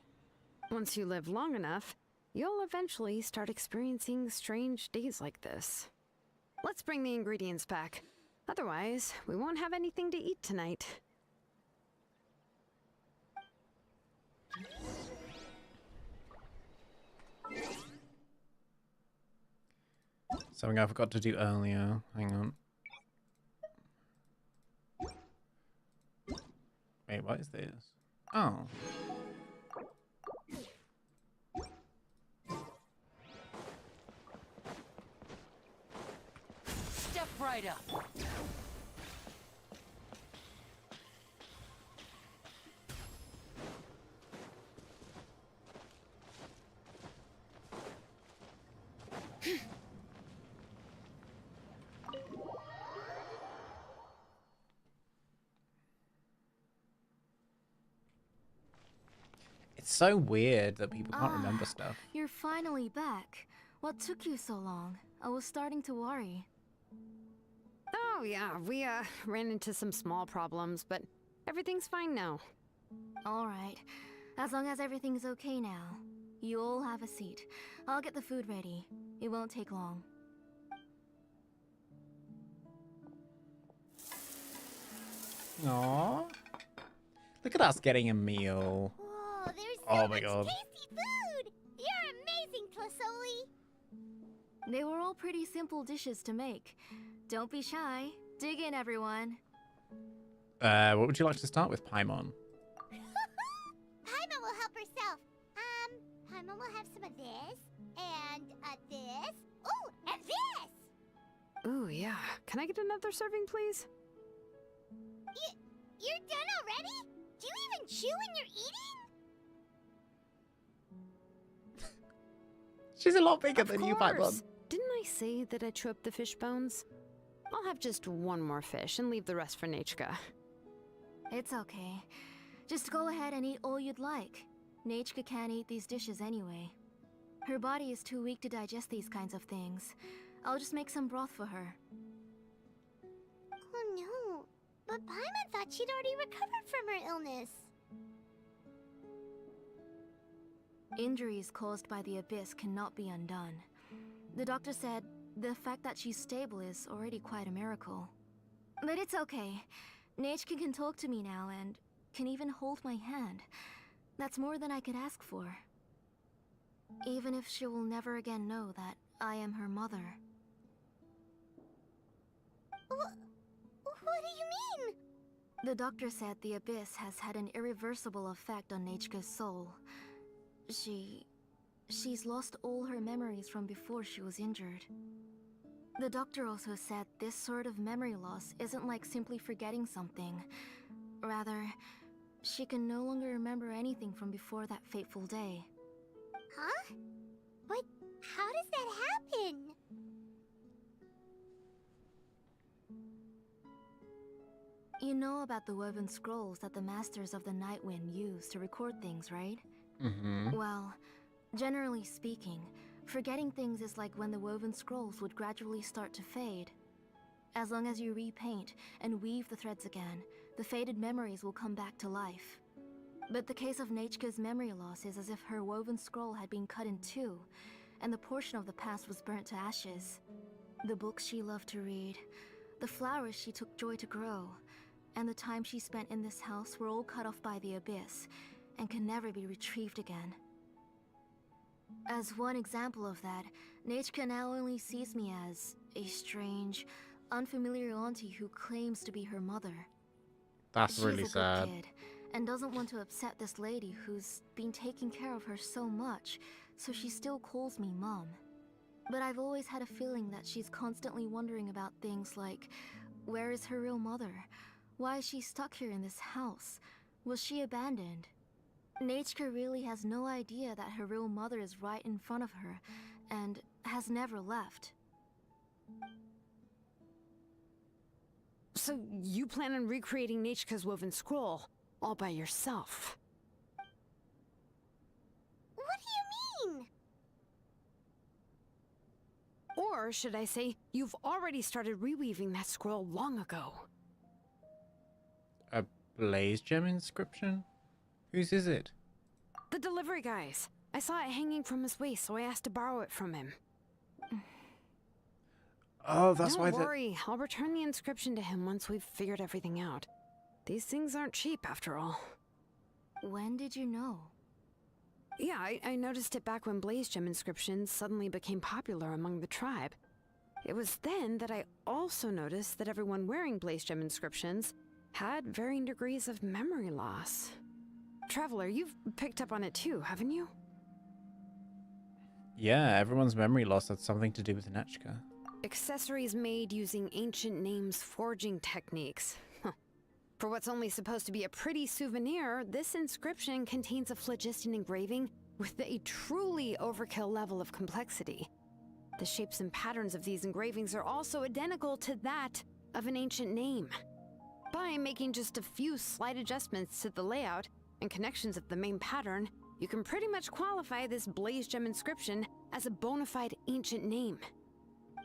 Once you live long enough, you'll eventually start experiencing strange days like this. Let's bring the ingredients back. Otherwise, we won't have anything to eat tonight. Something I forgot to do earlier. Hang on. Wait, what is this? Oh. Step right up. It's so weird that people can't remember stuff. You're finally back. What took you so long? I was starting to worry. Oh yeah, we ran into some small problems, but everything's fine now. All right. As long as everything's okay now. You all have a seat. I'll get the food ready. It won't take long. Aww. Look at us getting a meal. Whoa, there's so Oh my much god. tasty food! You're amazing, Tlasoli! They were all pretty simple dishes to make. Don't be shy. Dig in, everyone. What would you like to start with, Paimon? Paimon will help herself. Paimon will have some of this, and this. Oh, and this! Ooh, yeah. Can I get another serving, please? You're done already? Do you even chew when you're eating? She's a lot bigger than you, Of Paimon. course. Didn't I say that I chew up the fish bones? I'll have just one more fish and leave the rest for Nachka. It's okay. Just go ahead and eat all you'd like. Nachka can't eat these dishes anyway. Her body is too weak to digest these kinds of things. I'll just make some broth for her. Oh no, but Paimon thought she'd already recovered from her illness. Injuries caused by the abyss cannot be undone. The doctor said the fact that she's stable is already quite a miracle. But it's okay. Nachka can talk to me now and can even hold my hand. That's more than I could ask for. Even if she will never again know that I am her mother. What do you mean? The doctor said the abyss has had an irreversible effect on Nachka's soul. She's lost all her memories from before she was injured. The doctor also said this sort of memory loss isn't like simply forgetting something. Rather, she can no longer remember anything from before that fateful day. Huh? But how does that happen? You know about the woven scrolls that the Masters of the Night Wind use to record things, right? Mm-hmm. Well, generally speaking, forgetting things is like when the woven scrolls would gradually start to fade. As long as you repaint and weave the threads again, the faded memories will come back to life. But the case of Nechka's memory loss is as if her woven scroll had been cut in two, and the portion of the past was burnt to ashes. The books she loved to read, the flowers she took joy to grow, and the time she spent in this house were all cut off by the abyss, and can never be retrieved again. As one example of that, Nechka now only sees me as a strange, unfamiliar auntie who claims to be her mother. That's really She's a sad. good kid, and doesn't want to upset this lady who's been taking care of her so much, so she still calls me Mom. But I've always had a feeling that she's constantly wondering about things like, where is her real mother? Why is she stuck here in this house? Was she abandoned? Nechka really has no idea that her real mother is right in front of her, and has never left. So you plan on recreating Nechka's woven scroll all by yourself? What do you mean? Or should I say, you've already started reweaving that scroll long ago? A blaze gem inscription? Whose is it? The delivery guy's. I saw it hanging from his waist, so I asked to borrow it from him. Oh, that's why. Don't worry, I'll return the inscription to him once we've figured everything out. These things aren't cheap, after all. When did you know? Yeah, I noticed it back when blaze gem inscriptions suddenly became popular among the tribe. It was then that I also noticed that everyone wearing blaze gem inscriptions had varying degrees of memory loss. Traveler, you've picked up on it too, haven't you? Yeah, everyone's memory loss had something to do with Nechka. Accessories made using ancient names forging techniques. For what's only supposed to be a pretty souvenir, this inscription contains a phlogiston engraving with a truly overkill level of complexity. The shapes and patterns of these engravings are also identical to that of an ancient name. By making just a few slight adjustments to the layout and connections of the main pattern, you can pretty much qualify this blaze gem inscription as a bona fide ancient name.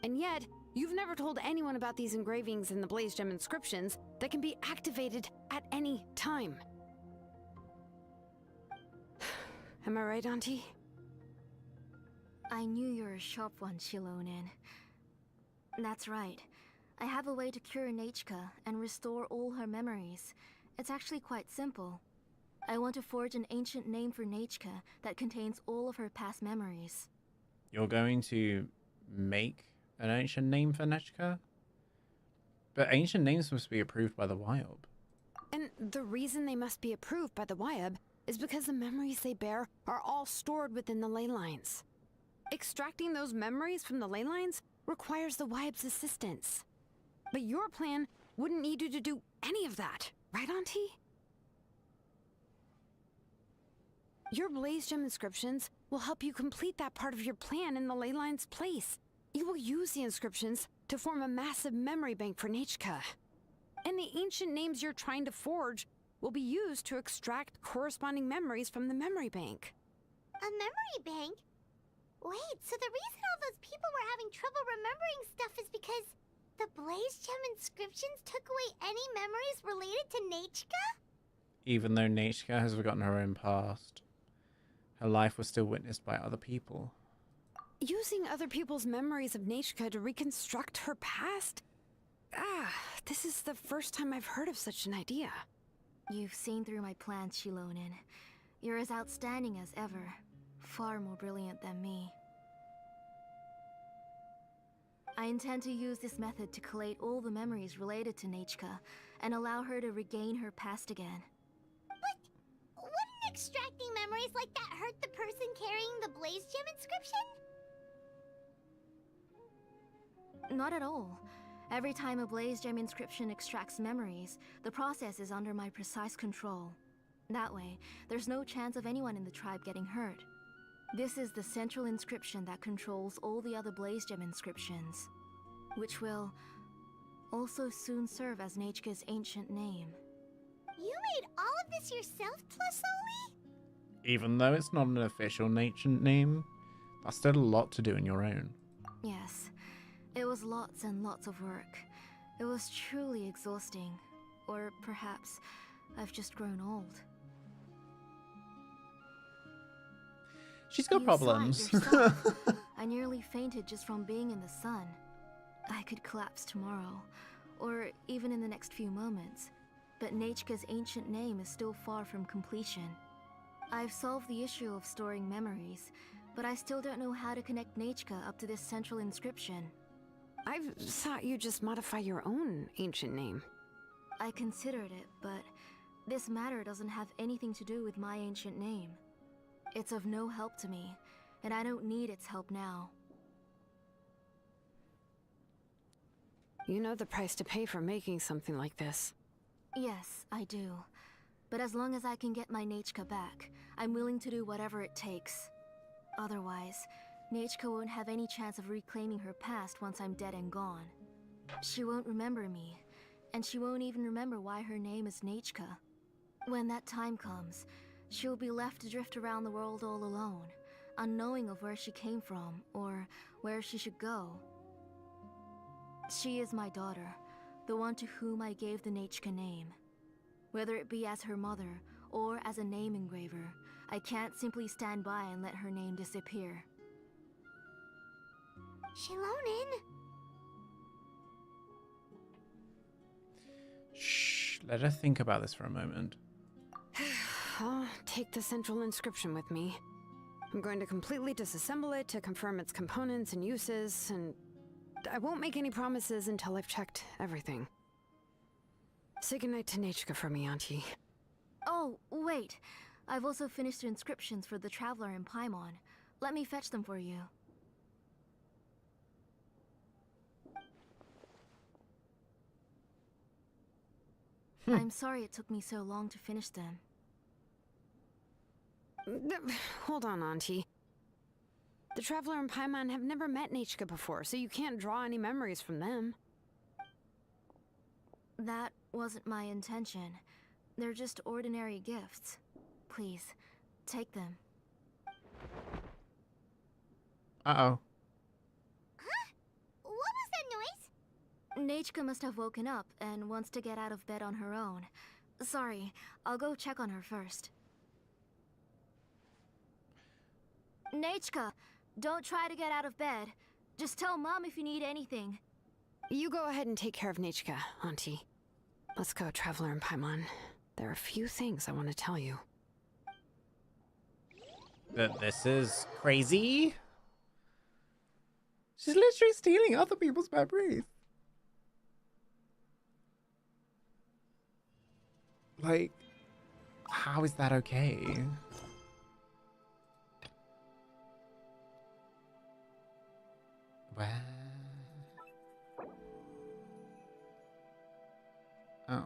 And yet, you've never told anyone about these engravings in the blaze gem inscriptions that can be activated at any time. Am I right, Auntie? I knew you were a sharp one, Xilonen. That's right. I have a way to cure Nechka and restore all her memories. It's actually quite simple. I want to forge an ancient name for Nechka that contains all of her past memories. You're going to make an ancient name for Nechka? But ancient names must be approved by the Wyob. And the reason they must be approved by the Wyob is because the memories they bear are all stored within the ley lines. Extracting those memories from the ley lines requires the Wyob's assistance. But your plan wouldn't need you to do any of that, right, Auntie? Your blaze gem inscriptions will help you complete that part of your plan in the ley line's place. You will use the inscriptions to form a massive memory bank for Nechka. And the ancient names you're trying to forge will be used to extract corresponding memories from the memory bank. A memory bank? Wait, so the reason all those people were having trouble remembering stuff is because the blaze gem inscriptions took away any memories related to Nechka? Even though Nechka has forgotten her own past, her life was still witnessed by other people. Using other people's memories of Nechka to reconstruct her past? This is the first time I've heard of such an idea. You've seen through my plans, Xilonen. You're as outstanding as ever. Far more brilliant than me. I intend to use this method to collate all the memories related to Nechka and allow her to regain her past again. But wouldn't extracting memories like that hurt the person carrying the blaze gem inscription? Not at all. Every time a Blaze Gem inscription extracts memories, the process is under my precise control. That way, there's no chance of anyone in the tribe getting hurt. This is the central inscription that controls all the other Blaze Gem inscriptions, which will also soon serve as Nechka's ancient name. You made all of this yourself, Plusoli? Even though it's not an official ancient name, that's still a lot to do on your own. Yes, it was lots and lots of work. It was truly exhausting. Or perhaps I've just grown old. She's got problems. You saw it yourself. I nearly fainted just from being in the sun. I could collapse tomorrow, or even in the next few moments. But Nechka's ancient name is still far from completion. I've solved the issue of storing memories, but I still don't know how to connect Nechka up to this central inscription. I thought you'd just modify your own ancient name. I considered it, but this matter doesn't have anything to do with my ancient name. It's of no help to me, and I don't need its help now. You know the price to pay for making something like this. Yes, I do. But as long as I can get my Nechka back, I'm willing to do whatever it takes. Otherwise, Nechka won't have any chance of reclaiming her past once I'm dead and gone. She won't remember me, and she won't even remember why her name is Nechka. When that time comes, she'll be left to drift around the world all alone, unknowing of where she came from or where she should go. She is my daughter, the one to whom I gave the Nechka name. Whether it be as her mother or as a name engraver, I can't simply stand by and let her name disappear. Xilonen? Shh, let her think about this for a moment. I'll take the central inscription with me. I'm going to completely disassemble it to confirm its components and uses, and I won't make any promises until I've checked everything. Say goodnight to Nechka for me, Auntie. Oh, wait. I've also finished the inscriptions for the Traveler in Paimon. Let me fetch them for you. I'm sorry it took me so long to finish them. Hold on, Auntie. The Traveler and Paimon have never met Nechka before, so you can't draw any memories from them. That wasn't my intention. They're just ordinary gifts. Please, take them. Uh-oh. Huh? What was that noise? Nechka must have woken up and wants to get out of bed on her own. Sorry, I'll go check on her first. Nechka, don't try to get out of bed. Just tell Mom if you need anything. You go ahead and take care of Nechka, Auntie. Let's go, Traveler and Paimon. There are a few things I want to tell you. This is crazy. She's literally stealing other people's memories. Like, how is that okay? Where? Oh.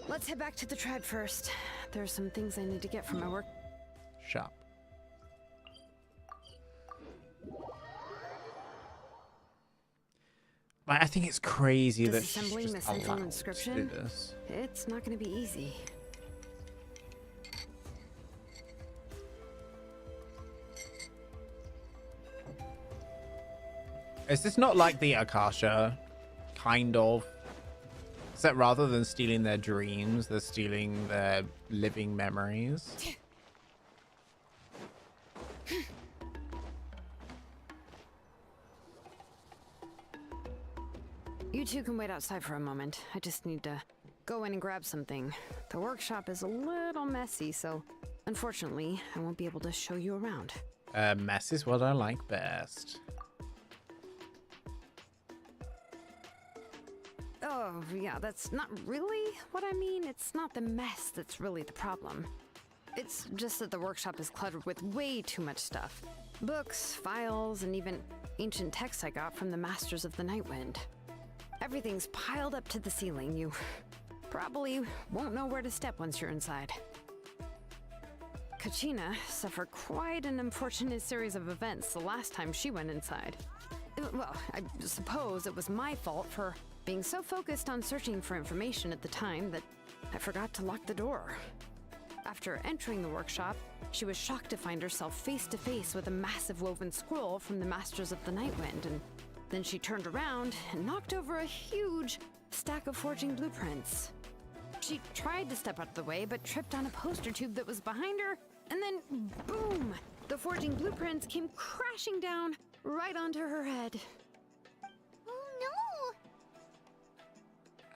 Let's head back to the tribe first. There are some things I need to get for my work Shop. Like, I think it's crazy that she's Disassembling the just central allowed inscription? to do this. It's not going to be easy. Is this not like the Akasha? Kind of. Except rather than stealing their dreams, they're stealing their living memories. You two can wait outside for a moment. I just need to go in and grab something. The workshop is a little messy, so unfortunately, I won't be able to show you around. Mess is what I like best. Oh, yeah, that's not really what I mean. It's not the mess that's really the problem. It's just that the workshop is cluttered with way too much stuff. Books, files, and even ancient texts I got from the Masters of the Nightwind. Everything's piled up to the ceiling. You probably won't know where to step once you're inside. Kachina suffered quite an unfortunate series of events the last time she went inside. Well, I suppose it was my fault for being so focused on searching for information at the time that I forgot to lock the door. After entering the workshop, she was shocked to find herself face to face with a massive woven scroll from the Masters of the Nightwind, and then she turned around and knocked over a huge stack of forging blueprints. She tried to step out of the way, but tripped on a poster tube that was behind her, and then boom! The forging blueprints came crashing down right onto her head. Oh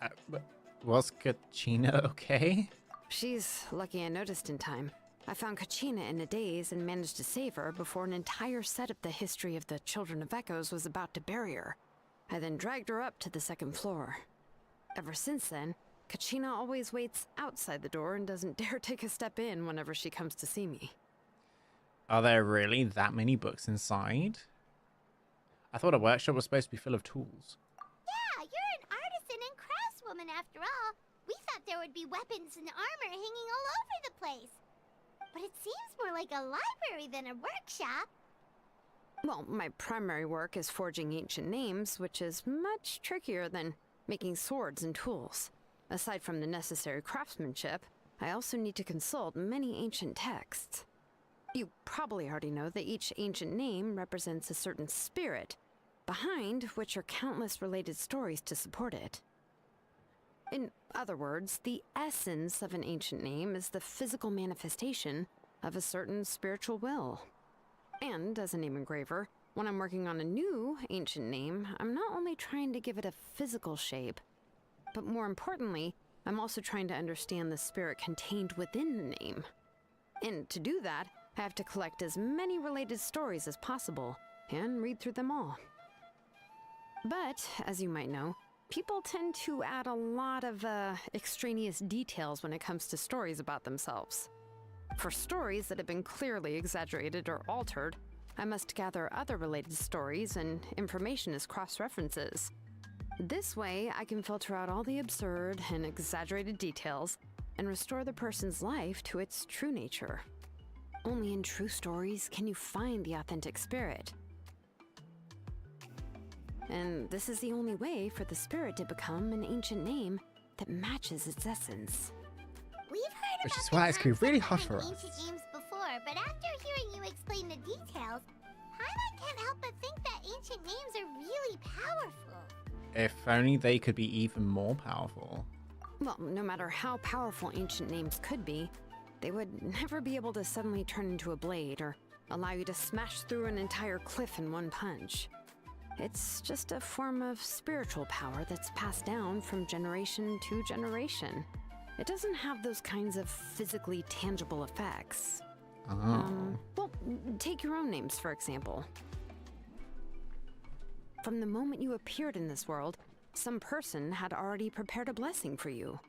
no! Was Kachina okay? She's lucky I noticed in time. I found Kachina in a daze and managed to save her before an entire set of the history of the Children of Echoes was about to bury her. I then dragged her up to the second floor. Ever since then, Kachina always waits outside the door and doesn't dare take a step in whenever she comes to see me. Are there really that many books inside? I thought a workshop was supposed to be full of tools. Yeah, you're an artisan and craftswoman after all. We thought there would be weapons and armor hanging all over the place. But it seems more like a library than a workshop. Well, my primary work is forging ancient names, which is much trickier than making swords and tools. Aside from the necessary craftsmanship, I also need to consult many ancient texts. You probably already know that each ancient name represents a certain spirit, behind which are countless related stories to support it. In other words, the essence of an ancient name is the physical manifestation of a certain spiritual will. And as a name engraver, when I'm working on a new ancient name, I'm not only trying to give it a physical shape, but more importantly, I'm also trying to understand the spirit contained within the name. And to do that, I have to collect as many related stories as possible and read through them all. But, as you might know, people tend to add a lot of extraneous details when it comes to stories about themselves. For stories that have been clearly exaggerated or altered, I must gather other related stories and information as cross-references. This way, I can filter out all the absurd and exaggerated details and restore the person's life to its true nature. Only in true stories can you find the authentic spirit. And this is the only way for the spirit to become an ancient name that matches its essence. We've heard Which about is why the it's gonna be really hard concept for behind us. ancient names before, but after hearing you explain the details, Paimon can't help but think that ancient names are really powerful. If only they could be even more powerful. Well, no matter how powerful ancient names could be, they would never be able to suddenly turn into a blade or allow you to smash through an entire cliff in one punch. It's just a form of spiritual power that's passed down from generation to generation. It doesn't have those kinds of physically tangible effects. Oh. Well, take your own names, for example. From the moment you appeared in this world, some person had already prepared a blessing for you.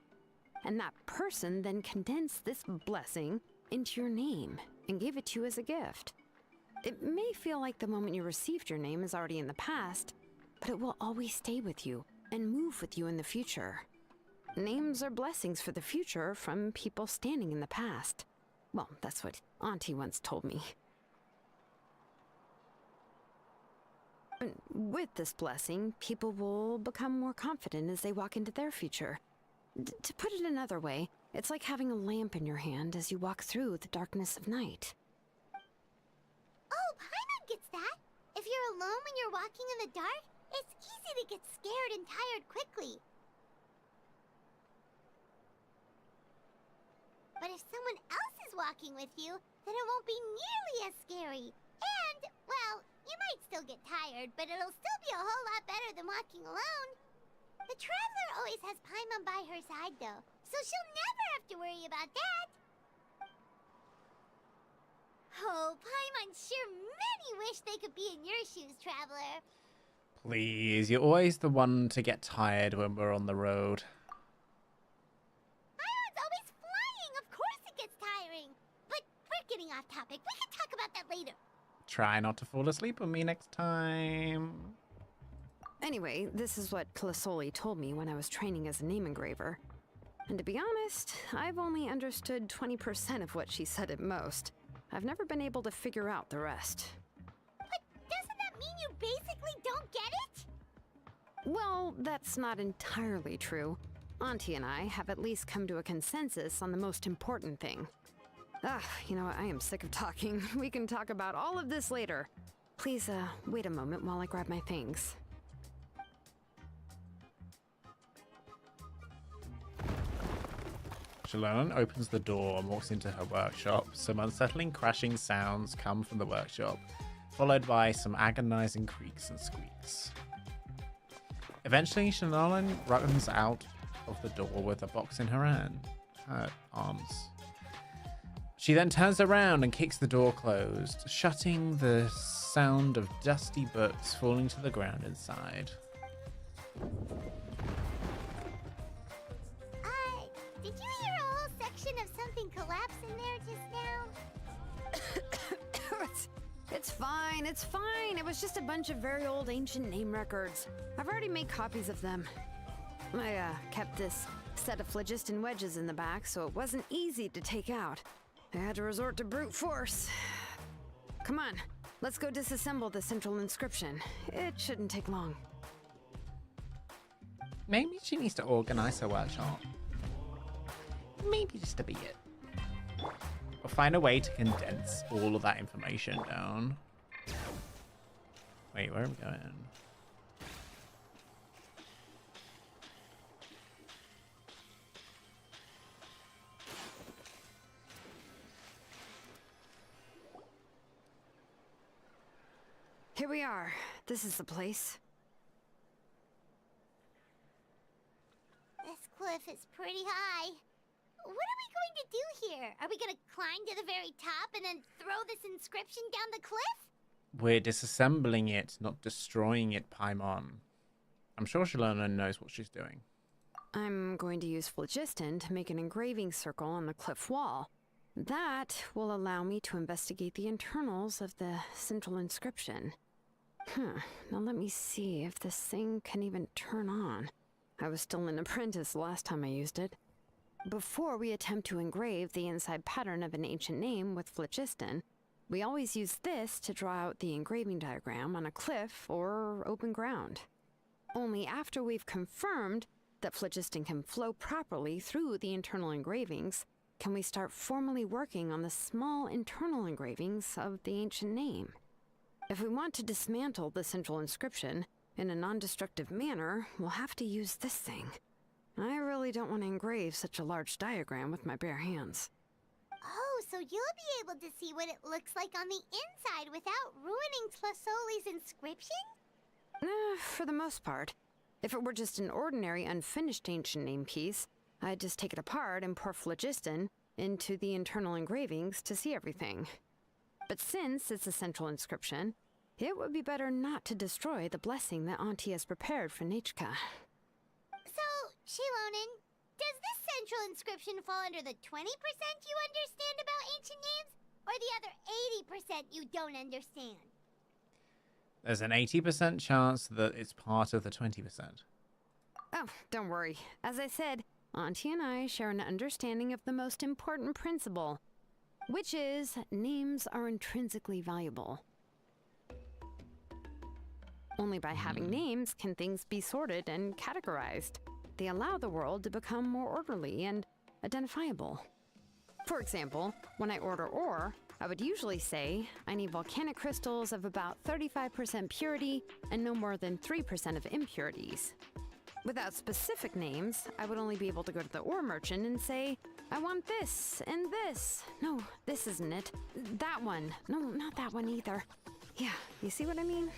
And that person then condensed this blessing into your name and gave it to you as a gift. It may feel like the moment you received your name is already in the past, but it will always stay with you and move with you in the future. Names are blessings for the future from people standing in the past. Well, that's what Auntie once told me. And with this blessing, people will become more confident as they walk into their future. To put it another way, it's like having a lamp in your hand as you walk through the darkness of night. Oh, Paimon gets that. If you're alone when you're walking in the dark, it's easy to get scared and tired quickly. But if someone else is walking with you, then it won't be nearly as scary. And, well, you might still get tired, but it'll still be a whole lot better than walking alone. The traveler always has Paimon by her side, though, so she'll never have to worry about that. Oh, Paimon sure many wish they could be in your shoes, traveler. Please, you're always the one to get tired when we're on the road. Paimon's always flying, of course it gets tiring. we're getting off topic. We can talk about that later. Try not to fall asleep on me next time. Anyway, this is what Plisoli told me when I was training as a name engraver. And to be honest, I've only understood 20% of what she said at most. I've never been able to figure out the rest. But doesn't that mean you basically don't get it? Well, that's not entirely true. Auntie and I have at least come to a consensus on the most important thing. You know, I am sick of talking. We can talk about all of this later. Please, wait a moment while I grab my things. Xilonen opens the door and walks into her workshop. Some unsettling crashing sounds come from the workshop, followed by some agonizing creaks and squeaks. Eventually, Xilonen runs out of the door with a box in her arms. She then turns around and kicks the door closed, shutting the sound of dusty books falling to the ground inside. Did you hear a whole section of something collapse in there just now? It's fine, it's fine. It was just a bunch of very old ancient name records. I've already made copies of them. I kept this set of phlogiston wedges in the back, so it wasn't easy to take out. I had to resort to brute force. Come on, let's go disassemble the central inscription. It shouldn't take long. Maybe she needs to organize her workshop. Maybe just a bit. Or find a way to condense all of that information down. Wait, where are we going? Here we are. This is the place. This cliff is pretty high. What are we going to do here? Are we going to climb to the very top and then throw this inscription down the cliff? We're disassembling it, not destroying it, Paimon. I'm sure Xilonen knows what she's doing. I'm going to use phlogiston to make an engraving circle on the cliff wall. That will allow me to investigate the internals of the central inscription. Now let me see if this thing can even turn on. I was still an apprentice the last time I used it. Before we attempt to engrave the inside pattern of an ancient name with phlogiston, we always use this to draw out the engraving diagram on a cliff or open ground. Only after we've confirmed that phlogiston can flow properly through the internal engravings can we start formally working on the small internal engravings of the ancient name. If we want to dismantle the central inscription in a non-destructive manner, we'll have to use this thing. I really don't want to engrave such a large diagram with my bare hands. Oh, so you'll be able to see what it looks like on the inside without ruining Tlasoli's inscription? For the most part. If it were just an ordinary unfinished ancient name piece, I'd just take it apart and pour phlogiston into the internal engravings to see everything. But since it's a central inscription, it would be better not to destroy the blessing that Auntie has prepared for Nechka. So, Xilonen, does this central inscription fall under the 20% you understand about ancient names, or the other 80% you don't understand? There's an 80% chance that it's part of the 20%. Oh, don't worry. As I said, Auntie and I share an understanding of the most important principle, which is names are intrinsically valuable. Only by having names can things be sorted and categorized. They allow the world to become more orderly and identifiable. For example, when I order ore, I would usually say I need volcanic crystals of about 35% purity and no more than 3% of impurities. Without specific names, I would only be able to go to the ore merchant and say, I want this and this. No, this isn't it. That one. No, not that one either. Yeah, you see what I mean?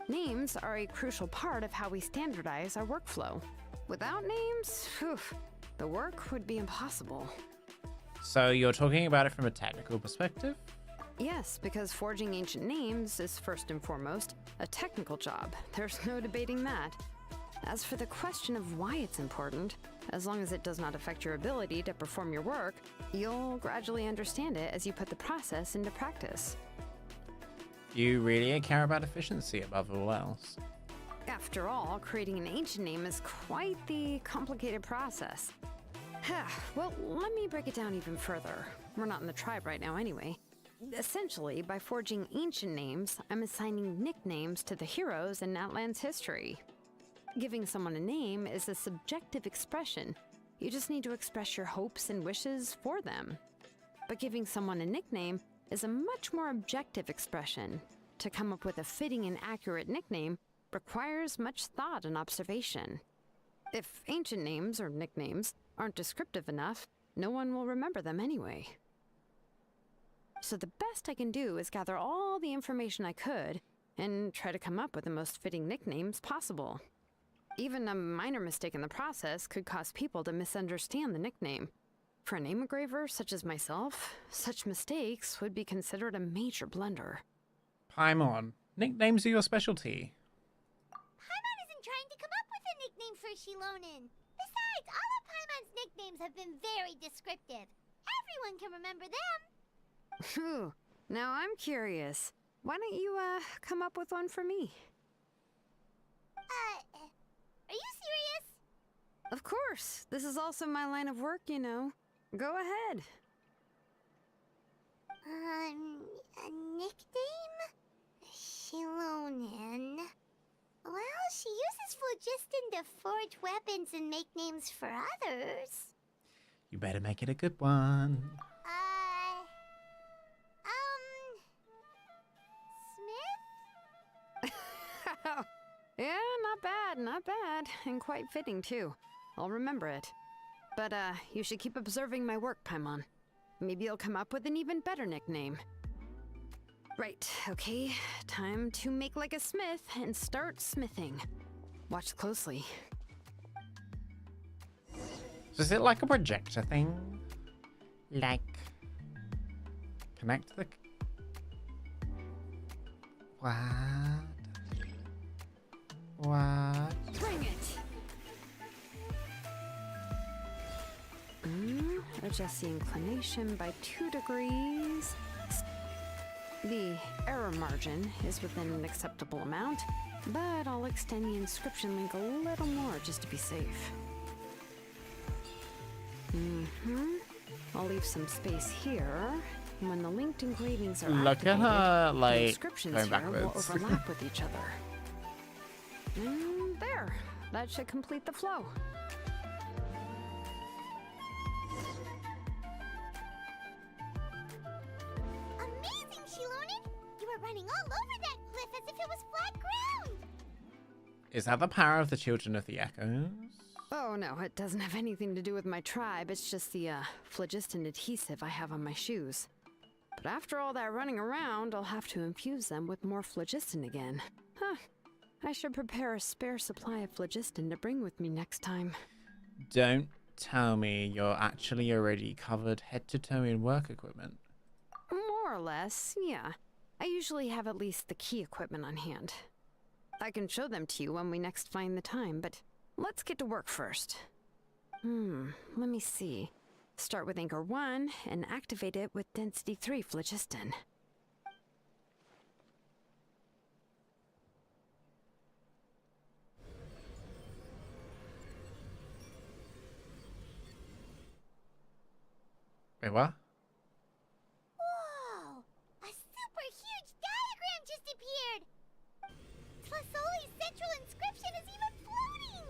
Names are a crucial part of how we standardize our workflow. Without names, the work would be impossible. So you're talking about it from a technical perspective? Yes, because forging ancient names is first and foremost a technical job. There's no debating that. As for the question of why it's important, as long as it does not affect your ability to perform your work, you'll gradually understand it as you put the process into practice. You really care about efficiency above all else. After all, creating an ancient name is quite the complicated process. Well, let me break it down even further. We're not in the tribe right now anyway. Essentially, by forging ancient names, I'm assigning nicknames to the heroes in Natlan's history. Giving someone a name is a subjective expression. You just need to express your hopes and wishes for them. But giving someone a nickname is a much more objective expression. To come up with a fitting and accurate nickname requires much thought and observation. If ancient names or nicknames aren't descriptive enough, no one will remember them anyway. So the best I can do is gather all the information I could and try to come up with the most fitting nicknames possible. Even a minor mistake in the process could cause people to misunderstand the nickname. For a name engraver such as myself, such mistakes would be considered a major blunder. Paimon, nicknames are your specialty. Paimon isn't trying to come up with a nickname for Xilonen. Besides, all of Paimon's nicknames have been very descriptive. Everyone can remember them. Phew. Now I'm curious. Why don't you, come up with one for me? Are you serious? Of course. This is also my line of work, you know. Go ahead. A nickname? Xilonen. Well, she uses phlogiston to forge weapons and make names for others. You better make it a good one. Smith? Yeah, not bad, and quite fitting too. I'll remember it. But, you should keep observing my work, Paimon. Maybe you'll come up with an even better nickname. Right, okay. Time to make like a smith and start smithing. Watch closely. So is it like a projector thing? Like... Connect the... What? What? Bring it! Adjust the inclination by 2 degrees. The error margin is within an acceptable amount, but I'll extend the inscription link a little more just to be safe. I'll leave some space here. When the linked engravings are Look at activated, her, the like, inscriptions going here will backwards. overlap with each other. And there. That should complete the flow. Amazing, Xilonen! You were running all over that cliff as if it was flat ground! Is that the power of the Children of the Echoes? Oh no, it doesn't have anything to do with my tribe. It's just the, phlogiston adhesive I have on my shoes. But after all that running around, I'll have to infuse them with more phlogiston again. Huh. I should prepare a spare supply of phlogiston to bring with me next time. Don't tell me you're actually already covered head to toe in work equipment. More or less, yeah. I usually have at least the key equipment on hand. I can show them to you when we next find the time, but let's get to work first. Let me see. Start with Anchor 1 and activate it with Density 3 phlogiston. Wait, what? Whoa! A super huge diagram just appeared! Tlasoli's central inscription is even floating!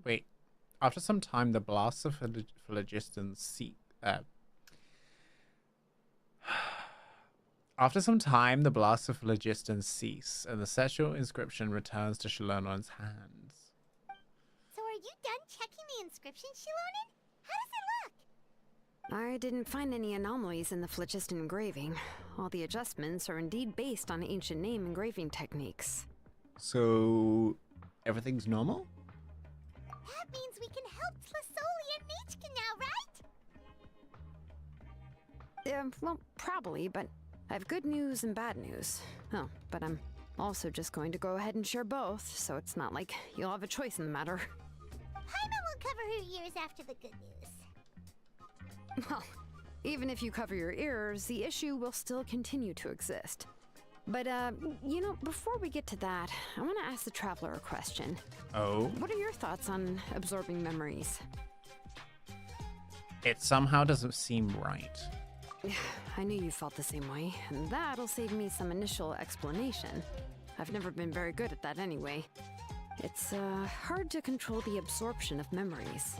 Wait. After some time, the blasts of phlogiston cease. After some time, the blasts of phlogiston cease, and the central inscription returns to Xilonen's hands. So are you done checking the inscription, Xilonen? How does it look? I didn't find any anomalies in the phlogiston engraving. All the adjustments are indeed based on ancient name engraving techniques. So, everything's normal? That means we can help Tlasoli and Nechka now, right? Well, probably, but I have good news and bad news. Oh, but I'm also just going to go ahead and share both, so it's not like you'll have a choice in the matter. Paimon will cover her ears after the good news. Well, even if you cover your ears, the issue will still continue to exist. But, you know, before we get to that, I want to ask the Traveler a question. Oh? What are your thoughts on absorbing memories? It somehow doesn't seem right. I knew you felt the same way, and that'll save me some initial explanation. I've never been very good at that anyway. It's hard to control the absorption of memories.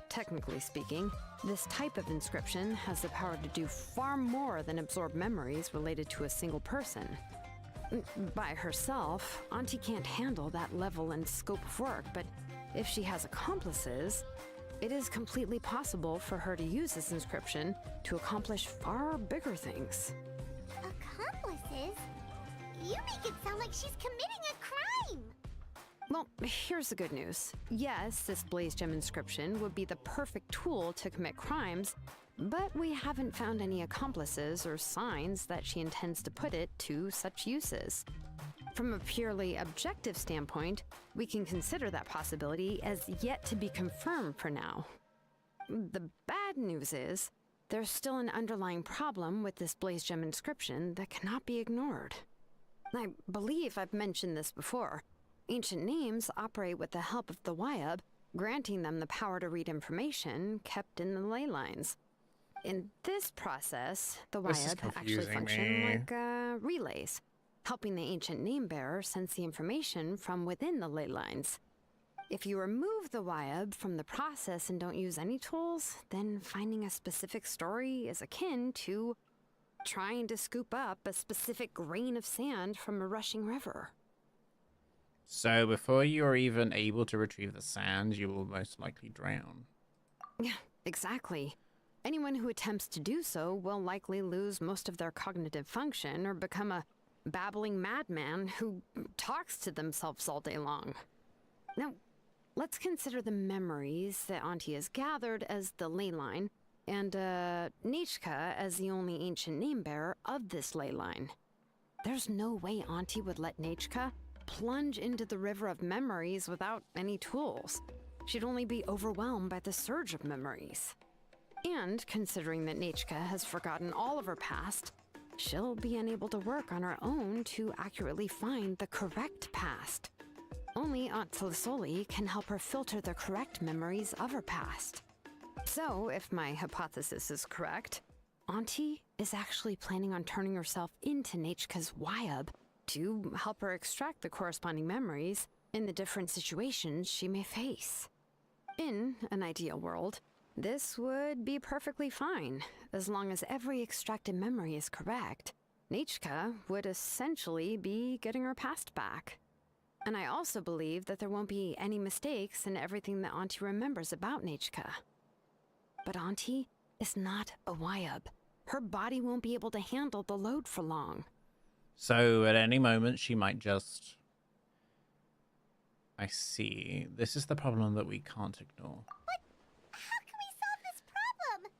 Technically speaking, this type of inscription has the power to do far more than absorb memories related to a single person. By herself, Auntie can't handle that level and scope of work, but if she has accomplices, it is completely possible for her to use this inscription to accomplish far bigger things. Accomplices? You make it sound like she's committing a crime! Well, here's the good news. Yes, this Blaze Gem inscription would be the perfect tool to commit crimes, but we haven't found any accomplices or signs that she intends to put it to such uses. From a purely objective standpoint, we can consider that possibility as yet to be confirmed for now. The bad news is, there's still an underlying problem with this Blaze Gem inscription that cannot be ignored. I believe I've mentioned this before. Ancient names operate with the help of the Wyab, granting them the power to read information kept in the ley lines. In this process, the Wyab actually function like relays, helping the ancient name bearer sense the information from within the ley lines. If you remove the Wyab from the process and don't use any tools, then finding a specific story is akin to trying to scoop up a specific grain of sand from a rushing river. So before you're even able to retrieve the sand, you will most likely drown. Yeah, exactly. Anyone who attempts to do so will likely lose most of their cognitive function or become a babbling madman who talks to themselves all day long. Now, let's consider the memories that Auntie has gathered as the ley line, and Nechka as the only ancient name bearer of this ley line. There's no way Auntie would let Nechka plunge into the river of memories without any tools. She'd only be overwhelmed by the surge of memories. And considering that Nechka has forgotten all of her past, she'll be unable to work on her own to accurately find the correct past. Only Aunt Tlisoli can help her filter the correct memories of her past. So, if my hypothesis is correct, Auntie is actually planning on turning herself into Nechka's Wyab to help her extract the corresponding memories in the different situations she may face. In an ideal world, this would be perfectly fine, as long as every extracted memory is correct. Nechka would essentially be getting her past back. And I also believe that there won't be any mistakes in everything that Auntie remembers about Nechka. But Auntie is not a Wyab. Her body won't be able to handle the load for long. So at any moment, she might just... I see. This is the problem that we can't ignore. But how can we solve this problem?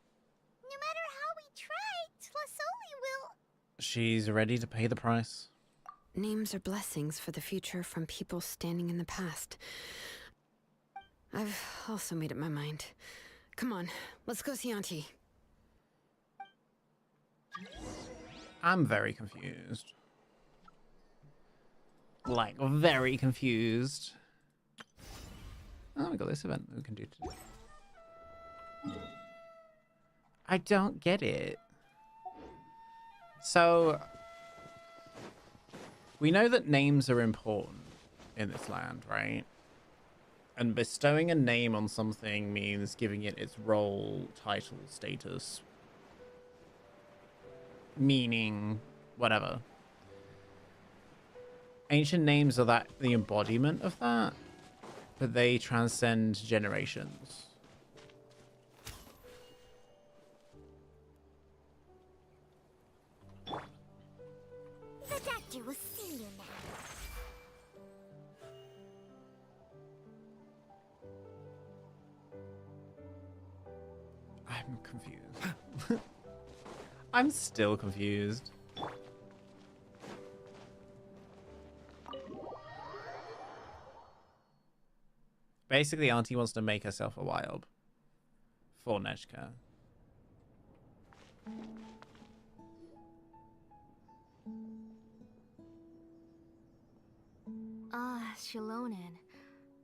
No matter how we try, Tlisoli will... She's ready to pay the price. Names are blessings for the future from people standing in the past. I've also made up my mind. Come on, let's go see Auntie. I'm very confused. Like, very confused. Oh, we got this event that we can do today. I don't get it. So, we know that names are important in this land, right? And bestowing a name on something means giving it its role, title, status, meaning, whatever. Ancient names are the embodiment of that, but they transcend generations. The doctor will see you now. I'm confused. I'm still confused. Basically, Auntie wants to make herself a wild for Nechka. Xilonen.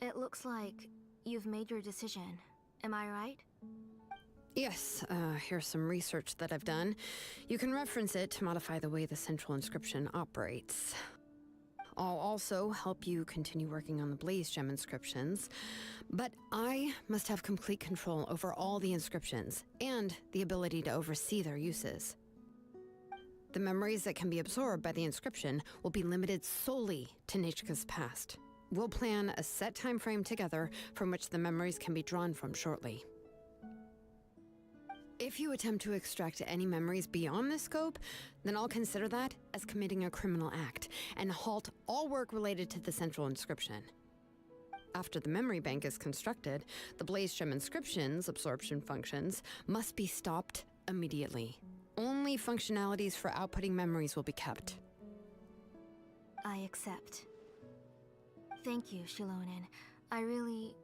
It looks like you've made your decision. Am I right? Yes, here's some research that I've done. You can reference it to modify the way the central inscription operates. I'll also help you continue working on the Blaze Gem inscriptions, but I must have complete control over all the inscriptions and the ability to oversee their uses. The memories that can be absorbed by the inscription will be limited solely to Nechka's past. We'll plan a set time frame together from which the memories can be drawn from shortly. If you attempt to extract any memories beyond this scope, then I'll consider that as committing a criminal act and halt all work related to the central inscription. After the memory bank is constructed, the Blaze Gem inscription's absorption functions must be stopped immediately. Only functionalities for outputting memories will be kept. I accept. Thank you, Xilonen. I really...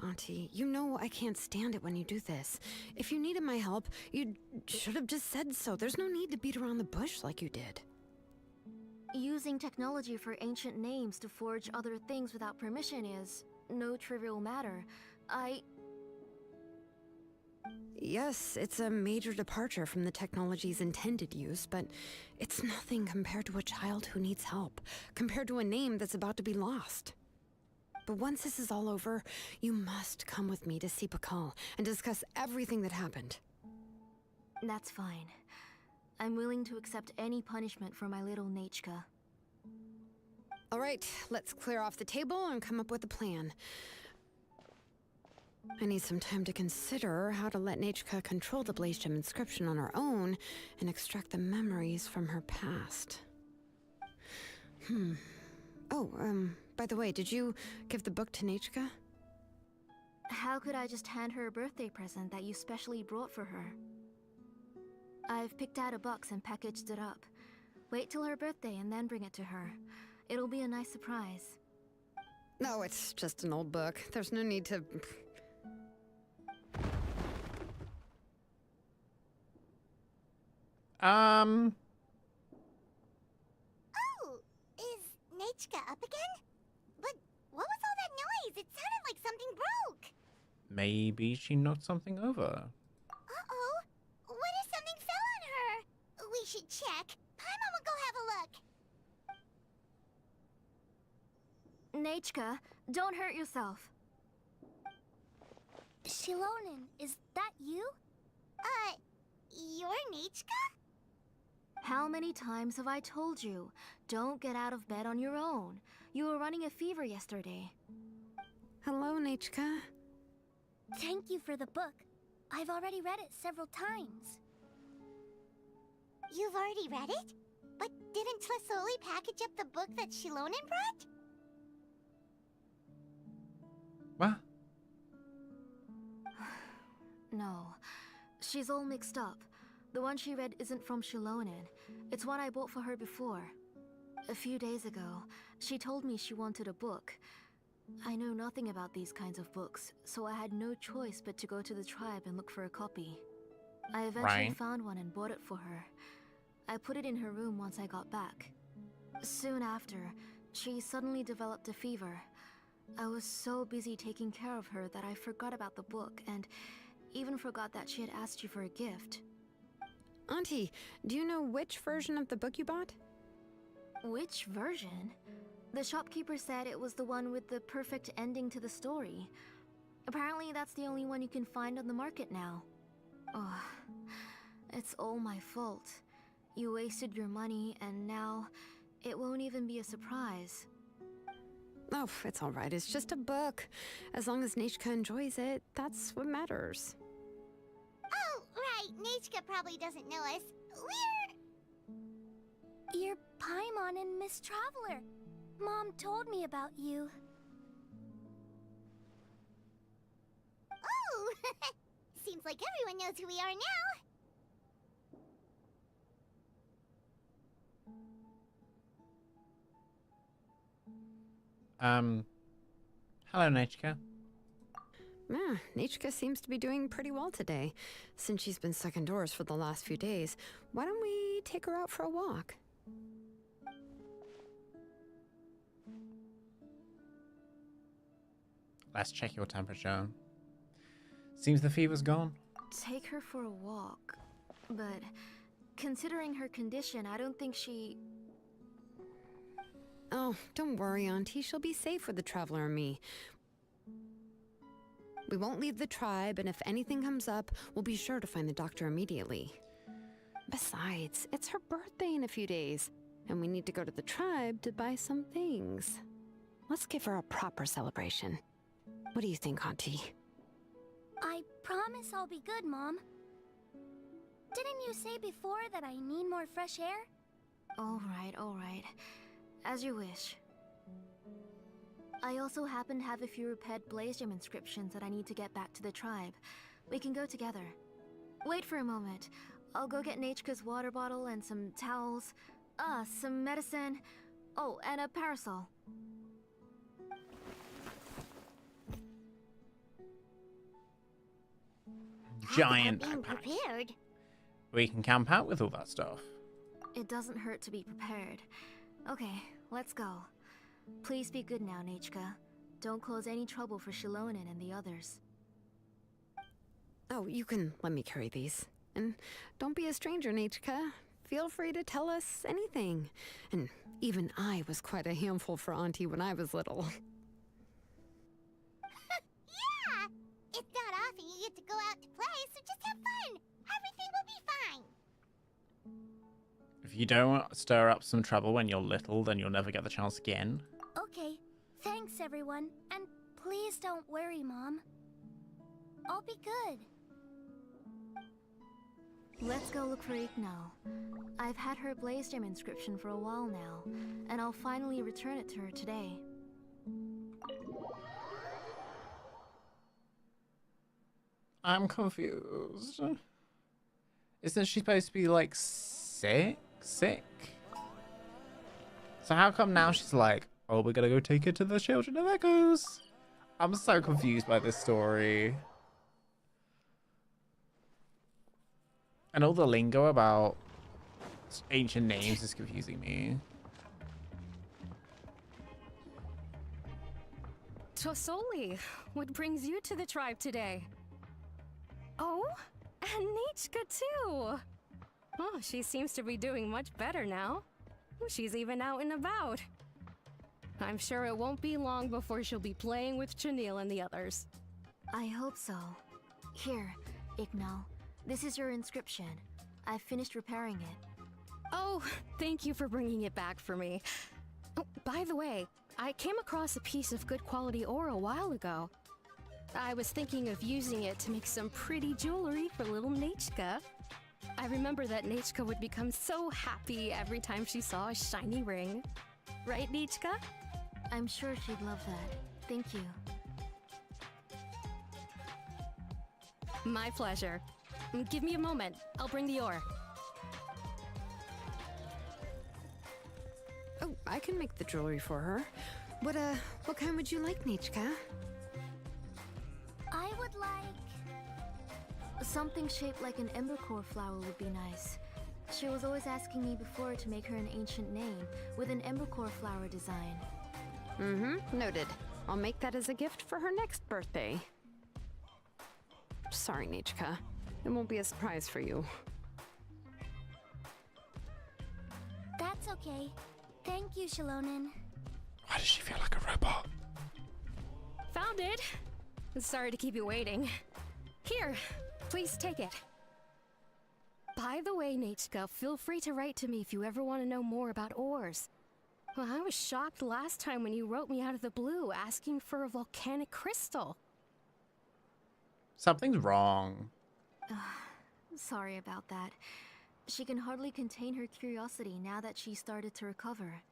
Auntie, you know I can't stand it when you do this. If you needed my help, you should have just said so. There's no need to beat around the bush like you did. Using technology for ancient names to forge other things without permission is no trivial matter. Yes, it's a major departure from the technology's intended use, but it's nothing compared to a child who needs help, compared to a name that's about to be lost. But once this is all over, you must come with me to see Pakal and discuss everything that happened. That's fine. I'm willing to accept any punishment for my little Nechka. All right, let's clear off the table and come up with a plan. I need some time to consider how to let Nechka control the Blaze Gem inscription on her own and extract the memories from her past. Oh, by the way, did you give the book to Nechka? How could I just hand her a birthday present that you specially brought for her? I've picked out a box and packaged it up. Wait till her birthday and then bring it to her. It'll be a nice surprise. No, it's just an old book. There's no need to... Oh, is Nechka up again? But what was all that noise? It sounded like something broke. Maybe she knocked something over. Uh-oh. What if something fell on her? We should check. Paimon will go have a look. Nechka, don't hurt yourself. Xilonen, is that you? You're Nechka? How many times have I told you? Don't get out of bed on your own. You were running a fever yesterday. Hello, Nechka. Thank you for the book. I've already read it several times. You've already read it? But didn't Tlasoli package up the book that Xilonen brought? What? No. She's all mixed up. The one she read isn't from Xilonen. It's one I bought for her before. A few days ago, she told me she wanted a book. I know nothing about these kinds of books, so I had no choice but to go to the tribe and look for a copy. I eventually found one and bought it for her. I put it in her room once I got back. Soon after, she suddenly developed a fever. I was so busy taking care of her that I forgot about the book and even forgot that she had asked you for a gift. Auntie, do you know which version of the book you bought? Which version? The shopkeeper said it was the one with the perfect ending to the story. Apparently that's the only one you can find on the market now. Oh, it's all my fault. You wasted your money and now it won't even be a surprise. Oh, it's all right. It's just a book. As long as Nechka enjoys it, that's what matters. Oh, right. Nechka probably doesn't know us. You're Paimon and Miss Traveler. Mom told me about you. Oh! Seems Seems like everyone knows who we are now. Hello, Nachika. Yeah, Nichka seems to be doing pretty well today. Since she's been stuck indoors for the last few days, why don't we take her out for a walk? Let's check your temperature. Seems the fever's gone. Take her for a walk. But considering her condition, I don't think she... Oh, don't worry, Auntie. She'll be safe with the Traveler and me. We won't leave the tribe, and if anything comes up, we'll be sure to find the doctor immediately. Besides, it's her birthday in a few days, and we need to go to the tribe to buy some things. Let's give her a proper celebration. What do you think, Auntie? I promise I'll be good, Mom. Didn't you say before that I need more fresh air? All right. As you wish. I also happen to have a few repaired Blaze Gem inscriptions that I need to get back to the tribe. We can go together. Wait for a moment. I'll go get Nachka's water bottle and some towels. Some medicine. Oh, and a parasol. Giant being backpack. prepared. We can camp out with all that stuff. It doesn't hurt to be prepared. Okay, let's go. Please be good now, Nachka. Don't cause any trouble for Xilonen and the others. Oh, you can let me carry these. And don't be a stranger, Nachka. Feel free to tell us anything. And even I was quite a handful for Auntie when I was little. Yeah! It's not often you get to go out to play, so just have fun. Everything will be fine. If you don't stir up some trouble when you're little, then you'll never get the chance again. Okay, thanks everyone. And please don't worry, Mom. I'll be good. Let's go look for Ignal. I've had her Blaze Gem inscription for a while now, and I'll finally return it to her today. I'm confused. Isn't she supposed to be like sick? So how come now she's like, oh, we're gonna go take her to the Children of Echoes? I'm so confused by this story. And all the lingo about ancient names is confusing me. Tosoli, what brings you to the tribe today? Oh, and Nichka too. Oh, she seems to be doing much better now. She's even out and about. I'm sure it won't be long before she'll be playing with Chanil and the others. I hope so. Here, Ignal. This is your inscription. I've finished repairing it. Oh, thank you for bringing it back for me. Oh, by the way, I came across a piece of good quality ore a while ago. I was thinking of using it to make some pretty jewelry for little Nachka. I remember that Nachka would become so happy every time she saw a shiny ring. Right, Nachka? I'm sure she'd love that. Thank you. My pleasure. Give me a moment. I'll bring the ore. Oh, I can make the jewelry for her. What kind would you like, Nachka? I would like... Something shaped like an embercore flower would be nice. She was always asking me before to make her an ancient name with an embercore flower design. Noted. I'll make that as a gift for her next birthday. Sorry, Nachka. It won't be a surprise for you. That's okay. Thank you, Xilonen. Why does she feel like a robot? Found it. Sorry to keep you waiting. Here, please take it. By the way, Nachka, feel free to write to me if you ever want to know more about ores. Well, I was shocked last time when you wrote me out of the blue asking for a volcanic crystal. Something's wrong. Sorry about that. She can hardly contain her curiosity now that she started to recover.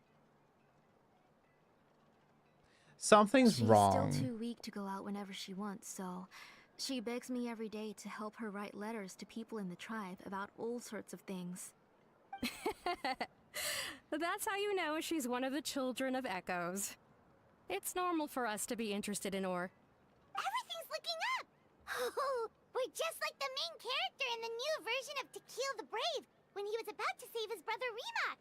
Something's wrong. She's still too weak to go out whenever she wants, so She begs me every day to help her write letters to people in the tribe about all sorts of things. That's how you know she's one of the children of Echoes. It's normal for us to be interested in ore. Everything's looking up! Oh, we're just like the main character in the new version of Tequil the Brave, when he was about to save his brother Remak.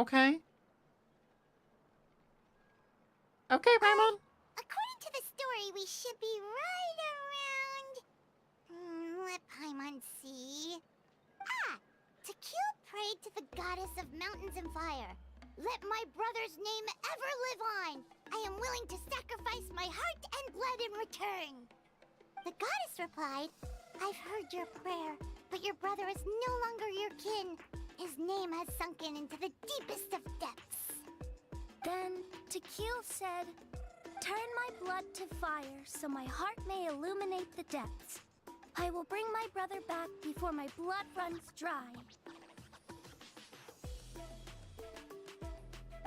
Okay. Okay, Paimon. According to the story, we should be right around... let Paimon see... Ah! Tequil prayed to the goddess of mountains and fire. Let my brother's name ever live on! I am willing to sacrifice my heart and blood in return! The goddess replied, I've heard your prayer, but your brother is no longer your kin. His name has sunken into the deepest of depths. Then Tequil said, turn my blood to fire so my heart may illuminate the depths. I will bring my brother back before my blood runs dry.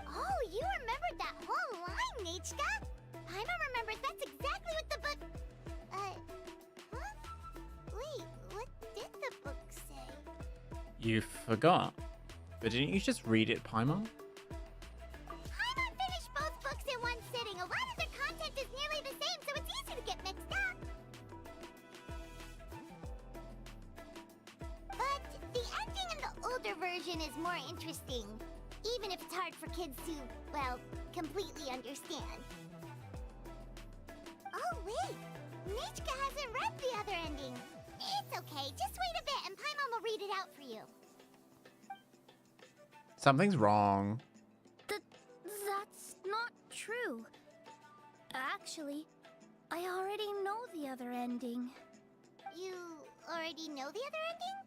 Oh, you remembered that whole line, Nechka? Paimon remembers that's exactly what the book... huh? Wait, what did the book say? You forgot. But didn't you just read it, Paimon? Paimon finished both books in one sitting. A lot of their content is nearly the same, so it's easy to get mixed up. But the ending in the older version is more interesting. Even if it's hard for kids to, well, completely understand. Oh, wait! Nechka hasn't read the other ending. It's okay, just wait a bit and Paimon will read it out for you. Something's wrong. That's not true. Actually, I already know the other ending. You already know the other ending?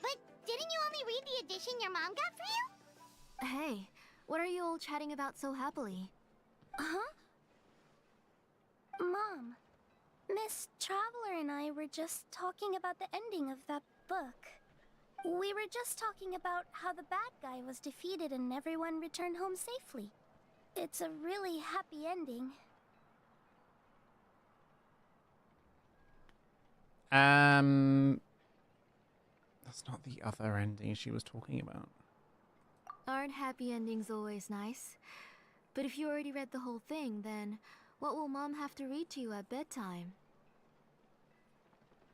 But didn't you only read the edition your mom got for you? Hey, what are you all chatting about so happily? Huh? Mom, Miss Traveler and I were just talking about the ending of that book. We were just talking about how the bad guy was defeated and everyone returned home safely. It's a really happy ending. That's not the other ending she was talking about. Aren't happy endings always nice? But if you already read the whole thing, then what will Mom have to read to you at bedtime?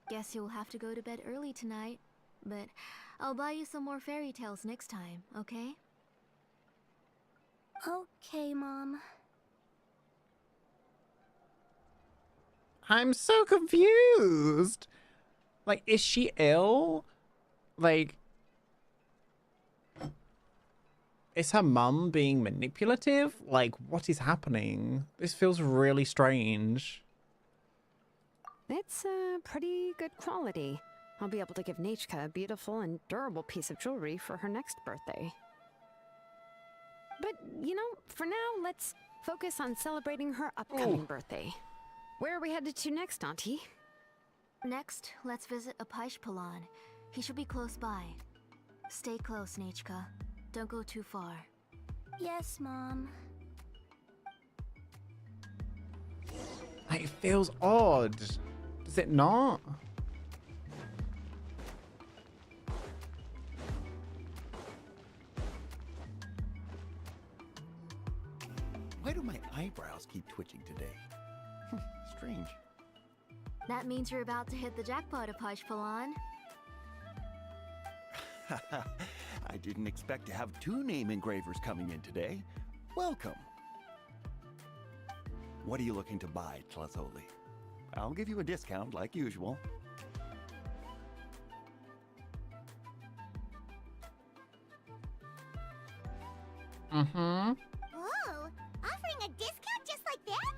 Guess you'll have to go to bed early tonight, but I'll buy you some more fairy tales next time, okay? Okay, Mom. I'm so confused. Like, is she ill? Like, is her mum being manipulative? Like, what is happening? This feels really strange. It's a pretty good quality. I'll be able to give Nechka a beautiful and durable piece of jewelry for her next birthday. But, you know, for now, let's focus on celebrating her upcoming birthday. Where are we headed to next, Auntie? Next, let's visit Apaish-Palan. He should be close by. Stay close, Nechka. Don't go too far. Yes, Mom. Like, it feels odd. Does it not? Why do my eyebrows keep twitching today? Strange. That means you're about to hit the jackpot, Apaish-Palan. I didn't expect to have 2 name engravers coming in today. Welcome. What are you looking to buy, Tlazoli? I'll give you a discount like usual. Whoa! Offering a discount just like that?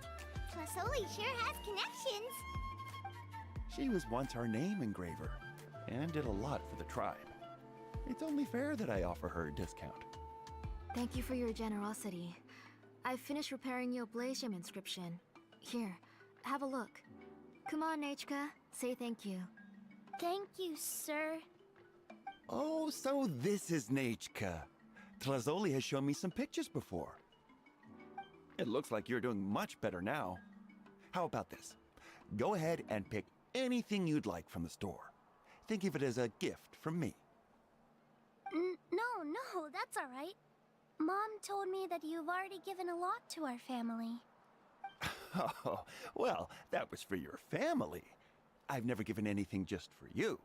Tlazoli sure has connections. She was once our name engraver and did a lot for the tribe. It's only fair that I offer her a discount. Thank you for your generosity. I've finished repairing your Blasium inscription. Here, have a look. Come on, Nechka. Say thank you. Thank you, sir. Oh, so this is Nechka. Tlazoli has shown me some pictures before. It looks like you're doing much better now. How about this? Go ahead and pick anything you'd like from the store. Think of it as a gift from me. No, that's all right. Mom told me that you've already given a lot to our family. Oh, well, that was for your family. I've never given anything just for you.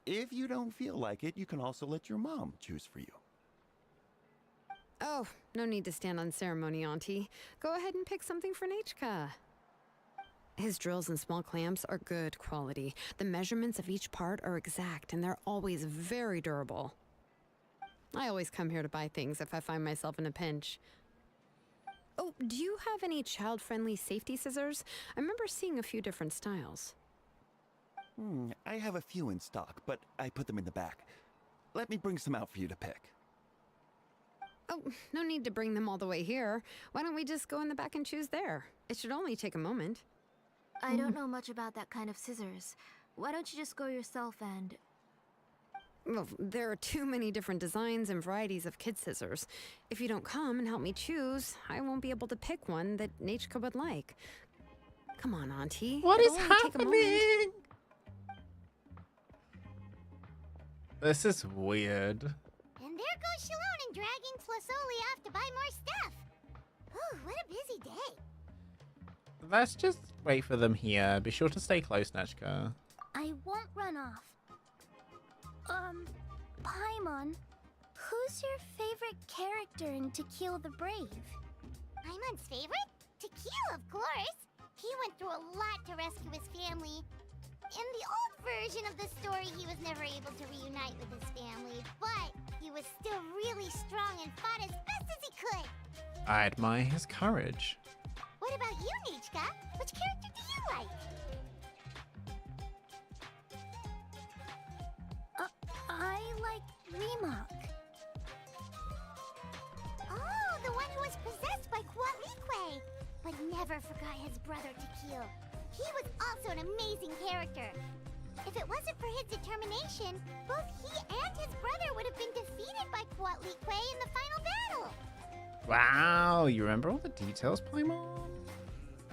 If you don't feel like it, you can also let your mom choose for you. Oh, no need to stand on ceremony, Auntie. Go ahead and pick something for Nechka. His drills and small clamps are good quality. The measurements of each part are exact, and they're always very durable. I always come here to buy things if I find myself in a pinch. Oh, do you have any child-friendly safety scissors? I remember seeing a few different styles. I have a few in stock, but I put them in the back. Let me bring some out for you to pick. Oh, no need to bring them all the way here. Why don't we just go in the back and choose there? It should only take a moment. I don't know much about that kind of scissors. Why don't you just go yourself and... Well, there are too many different designs and varieties of kid scissors. If you don't come and help me choose, I won't be able to pick one that Nechka would like. Come on, Auntie. What It'll is only take a moment. happening? This is weird. And there goes Xilonen dragging Tlasoli off to buy more stuff. Ooh, what a busy day. Let's just wait for them here. Be sure to stay close, Nechka. I won't run off. Paimon, who's your favorite character in To Kill the Brave? Paimon's favorite? Tequila, of course. He went through a lot to rescue his family. In the old version of the story, he was never able to reunite with his family, but he was still really strong and fought as best as he could. I admire his courage. What about you, Nechka? Which character do you like? I like Remak. Oh, the one who was possessed by Quatlique, but never forgot his brother Tequila. He was also an amazing character. If it wasn't for his determination, both he and his brother would have been defeated by Quatlique in the final battle. Wow, you remember all the details, Paimon?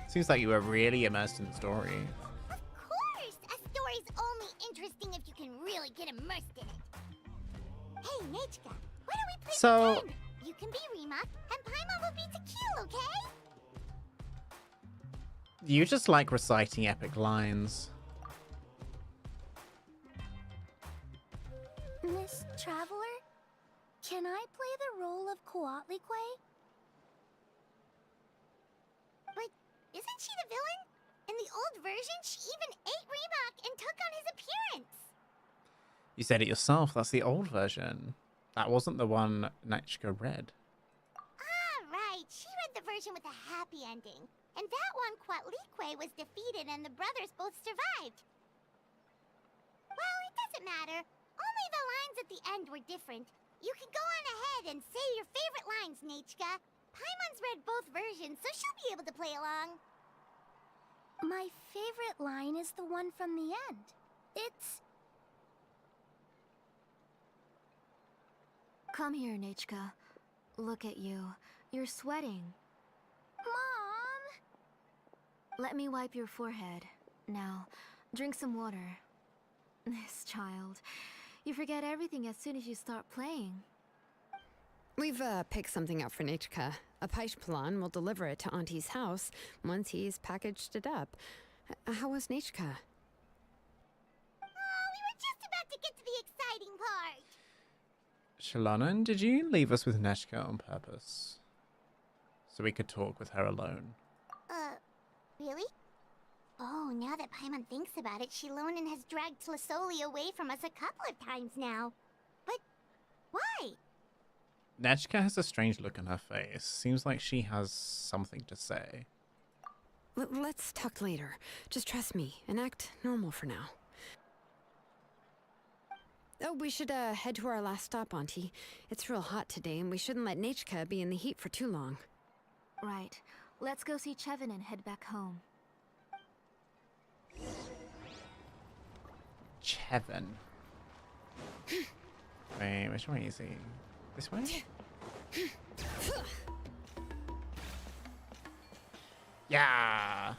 Seems like you were really immersed in the story. Of course! A story's only interesting if you can really get immersed in it. Hey, Nechka, why don't we play pretend? You can be Remak, and Paimon will be Tequila, okay? You just like reciting epic lines. Miss Traveler, can I play the role of Quatlique? But isn't she the villain? In the old version, she even ate Remak and took on his appearance. You said it yourself, that's the old version. That wasn't the one Nechka read. Ah, right. She read the version with a happy ending. And that one, Quatlique was defeated and the brothers both survived. Well, it doesn't matter. Only the lines at the end were different. You can go on ahead and say your favorite lines, Nechka. Paimon's read both versions, so she'll be able to play along. My favorite line is the one from the end. It's... Come here, Nechka. Look at you. You're sweating. Mom! Let me wipe your forehead. Now, drink some water. This child. You forget everything as soon as you start playing. We've picked something out for Nechka. A Paishpalan will deliver it to Auntie's house once he's packaged it up. How was Nechka? Oh, we were just about to get to the exciting part. Xilonen, did you leave us with Nechka on purpose? So we could talk with her alone? Really? Oh, now that Paimon thinks about it, Xilonen has dragged Tlasoli away from us a couple of times now. But why? Nechka has a strange look on her face. Seems like she has something to say. Let's talk later. Just trust me and act normal for now. Oh, we should head to our last stop, Auntie. It's real hot today, and we shouldn't let Nechka be in the heat for too long. Right. Let's go see Chevin and head back home. Chevin. Wait, which way is he? This way? Yeah.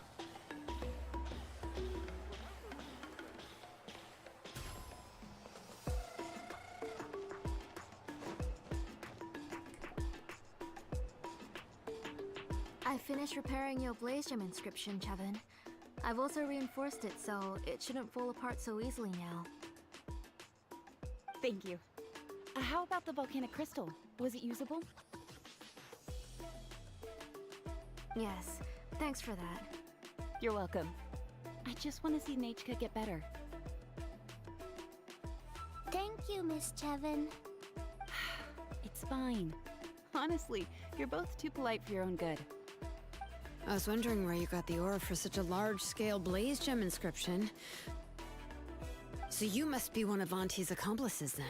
I finished repairing your blaze gem inscription, Chevin. I've also reinforced it so it shouldn't fall apart so easily now. Thank you. How about the volcanic crystal? Was it usable? Yes, thanks for that. You're welcome. I just want to see Nachka get better. Thank you, Miss Chevin. It's fine. Honestly, you're both too polite for your own good. I was wondering where you got the aura for such a large-scale blaze gem inscription. So you must be one of Auntie's accomplices, then.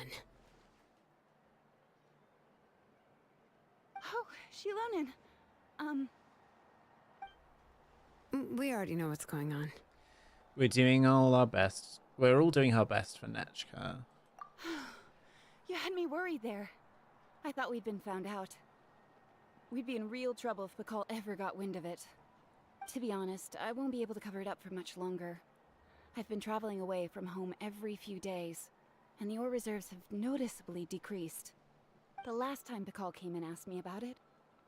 Oh, Xilonen. We already know what's going on. We're doing all our best. We're all doing our best for Nechka. You had me worried there. I thought we'd been found out. We'd be in real trouble if Bakal ever got wind of it. To be honest, I won't be able to cover it up for much longer. I've been traveling away from home every few days, and the ore reserves have noticeably decreased. The last time Bakal came and asked me about it,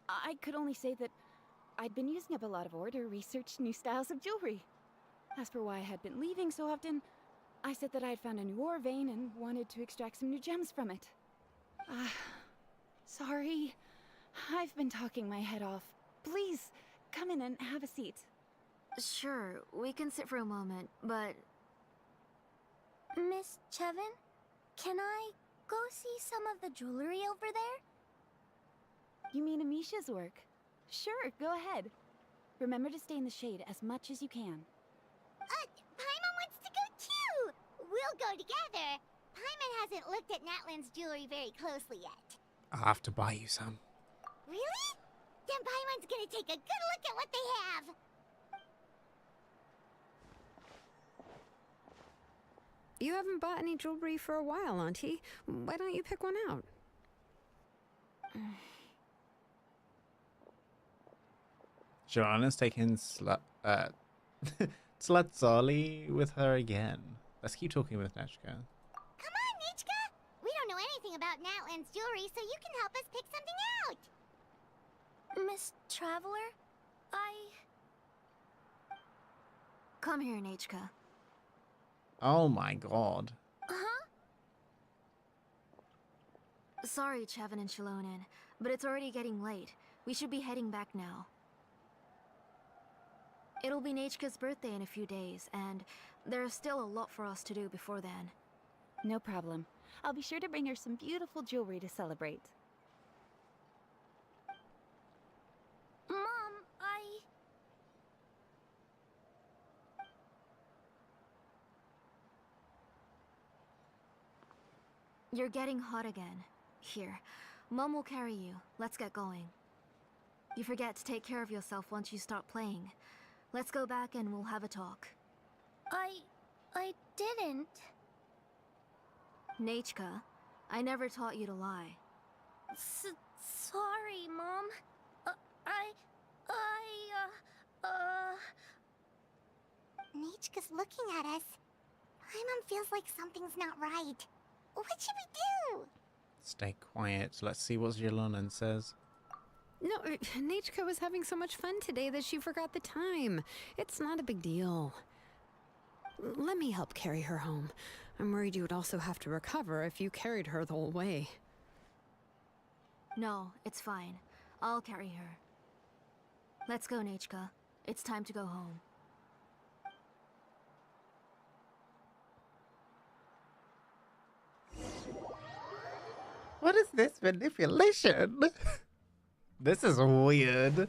I could only say that I'd been using up a lot of ore to research new styles of jewelry. As for why I had been leaving so often, I said that I had found a new ore vein and wanted to extract some new gems from it. Sorry. I've been talking my head off. Please, come in and have a seat. Sure, we can sit for a moment, but... Miss Chevin, can I go see some of the jewelry over there? You mean Amisha's work? Sure, go ahead. Remember to stay in the shade as much as you can. Paimon wants to go too! We'll go together. Paimon hasn't looked at Natlan's jewelry very closely yet. I'll have to buy you some. Really? Then Paimon's gonna take a good look at what they have. You haven't bought any jewelry for a while, Auntie. Why don't you pick one out? Joanna's taking Slutzali with her again. Let's keep talking with Nechka. Come on, Nichka! We don't know anything about Natlan's jewelry, so you can help us pick something out. Miss Traveler, Come here, Nachka. Oh my god. Huh? Sorry, Chevin and Xilonen, but it's already getting late. We should be heading back now. It'll be Nachka's birthday in a few days, and there's still a lot for us to do before then. No problem. I'll be sure to bring her some beautiful jewelry to celebrate. Mom, You're getting hot again. Here, Mom will carry you. Let's get going. You forget to take care of yourself once you start playing. Let's go back and we'll have a talk. I didn't. Nachka, I never taught you to lie. Sorry, Mom. Nichka's looking at us. Paimon feels like something's not right. What should we do? Stay quiet. Let's see what Xilonen says. No, Nachka was having so much fun today that she forgot the time. It's not a big deal. Let me help carry her home. I'm worried you would also have to recover if you carried her the whole way. No, it's fine. I'll carry her. Let's go, Nachka. It's time to go home. What is this manipulation? This is weird.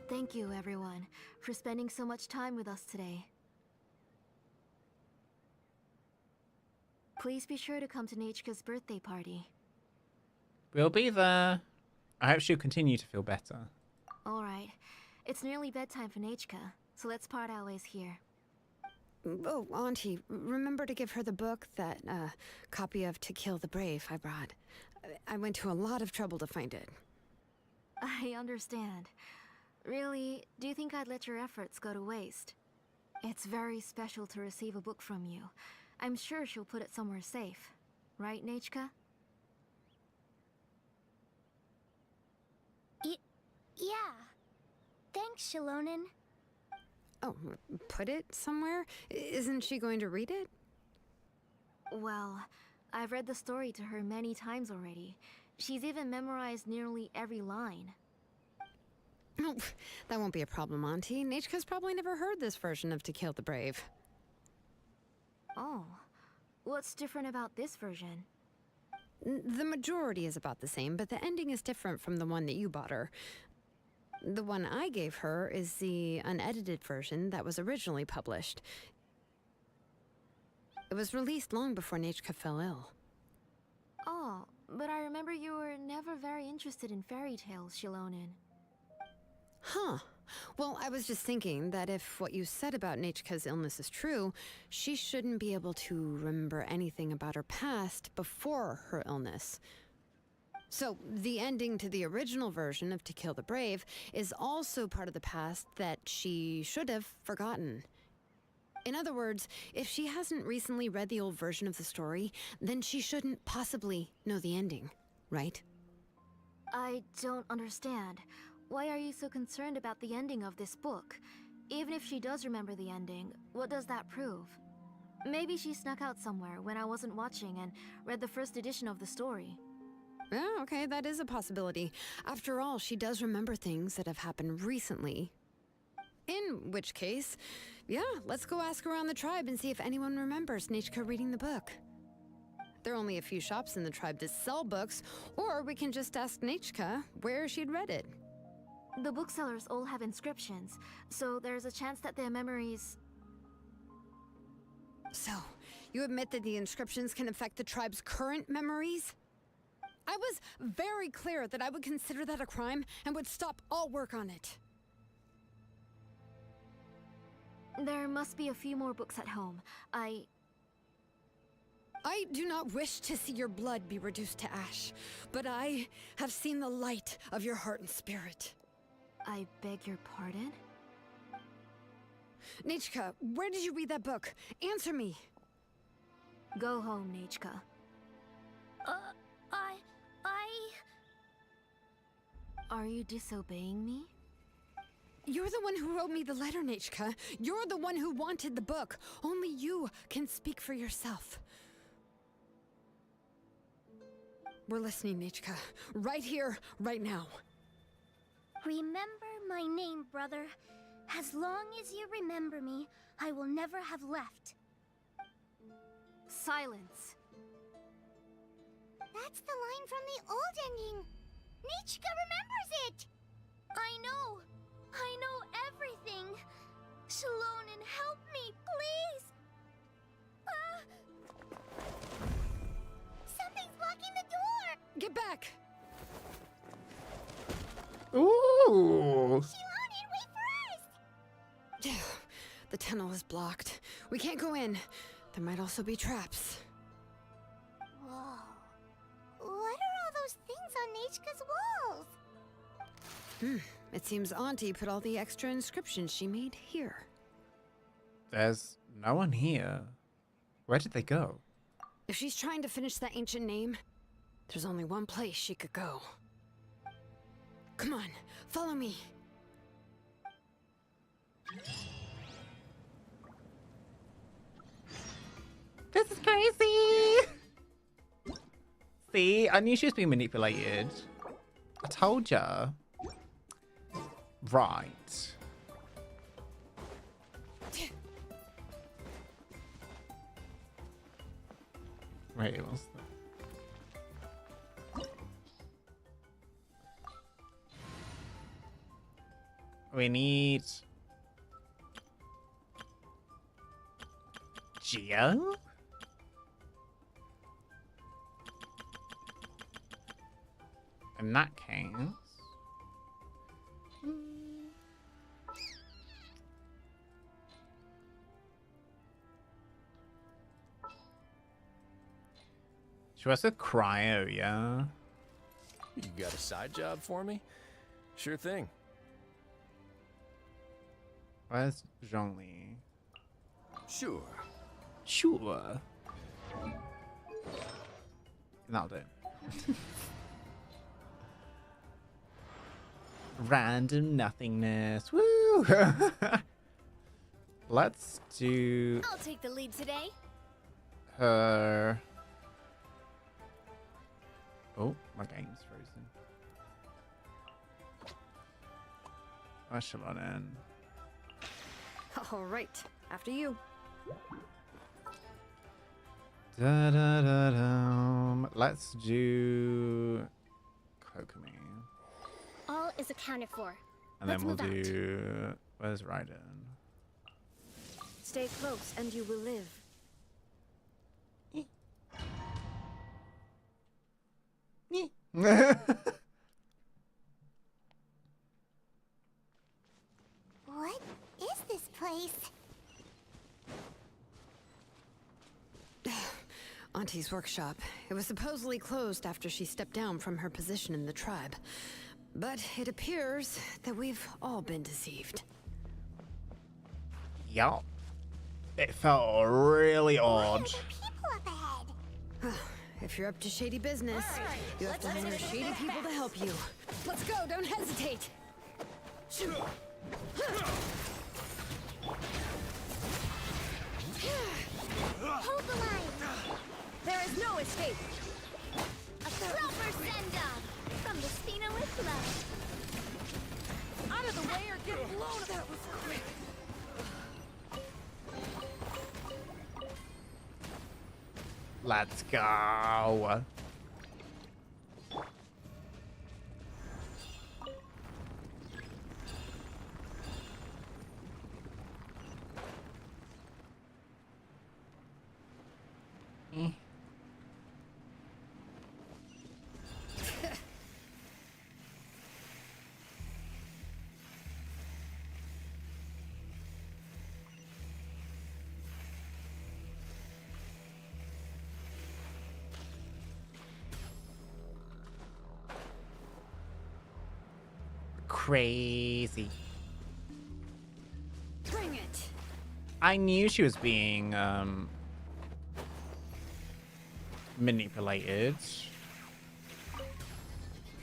Thank you, everyone, for spending so much time with us today. Please be sure to come to Nachka's birthday party. We'll be there. I hope she'll continue to feel better. Alright. It's nearly bedtime for Nachka, so let's part our ways here. Oh, Auntie, remember to give her the book, that copy of To Kill the Brave I brought. I went to a lot of trouble to find it. I understand. Really, do you think I'd let your efforts go to waste? It's very special to receive a book from you. I'm sure she'll put it somewhere safe. Right, Nachka? Yeah. Thanks, Xilonen. Oh, put it somewhere? Isn't she going to read it? Well, I've read the story to her many times already. She's even memorized nearly every line. Oh, that won't be a problem, Auntie. Nachka's probably never heard this version of To Kill the Brave. Oh. What's different about this version? The majority is about the same, but the ending is different from the one that you bought her. The one I gave her is the unedited version that was originally published. It was released long before Nachka fell ill. Oh, but I remember you were never very interested in fairy tales, Xilonen. Huh. Well, I was just thinking that if what you said about Nachka's illness is true, she shouldn't be able to remember anything about her past before her illness. So, the ending to the original version of To Kill the Brave is also part of the past that she should have forgotten. In other words, if she hasn't recently read the old version of the story, then she shouldn't possibly know the ending, right? I don't understand. Why are you so concerned about the ending of this book? Even if she does remember the ending, what does that prove? Maybe she snuck out somewhere when I wasn't watching and read the first edition of the story. Yeah, okay, that is a possibility. After all, she does remember things that have happened recently. In which case, yeah, let's go ask around the tribe and see if anyone remembers Nachka reading the book. There are only a few shops in the tribe that sell books, or we can just ask Nachka where she'd read it. The booksellers all have inscriptions, so there's a chance that their memories... So, you admit that the inscriptions can affect the tribe's current memories? I was very clear that I would consider that a crime and would stop all work on it. There must be a few more books at home. I do not wish to see your blood be reduced to ash, but I have seen the light of your heart and spirit. I beg your pardon? Nachka, where did you read that book? Answer me! Go home, Nachka. Are you disobeying me? You're the one who wrote me the letter, Nachka. You're the one who wanted the book. Only you can speak for yourself. We're listening, Nachka. Right here, right now. Remember my name, brother. As long as you remember me, I will never have left. Silence. That's the line from the old ending. Nachka remembers it! I know everything. Xilonen, help me, please! Something's blocking the door! Get back! Ooh! Xilonen, wait for us! The tunnel is blocked. We can't go in. There might also be traps. Whoa. What are all those things on Nachka's walls? It seems Auntie put all the extra inscriptions she made here. There's no one here. Where did they go? If she's trying to finish that ancient name, there's only one place she could go. Come on, follow me. This is crazy! See, I knew she was being manipulated. I told ya. Right. Wait, what's that? We need... Geo? In that case... She was a cryo, yeah. You got a side job for me? Sure thing. Where's Zhongli? Sure. Sure. That'll do. Random nothingness. Woo! Let's do I'll take the lead today. her. Oh, my game's frozen. Xilonen. All right, after you. Da, da, da, da. Let's do Kokomi. All is accounted for. And then we'll do. Where's Raiden? Stay close and you will live. What is this place? Auntie's workshop. It was supposedly closed after she stepped down from her position in the tribe. But it appears that we've all been deceived. Yup. It felt really odd. If you're up to shady business, you have to hire shady people to help you. Let's go, don't hesitate. Hold the line. There is no escape. A proper send-off from the Spina with love. Out of the way or get blown. That was quick. Let's go. Crazy. Bring it. I knew she was being manipulated.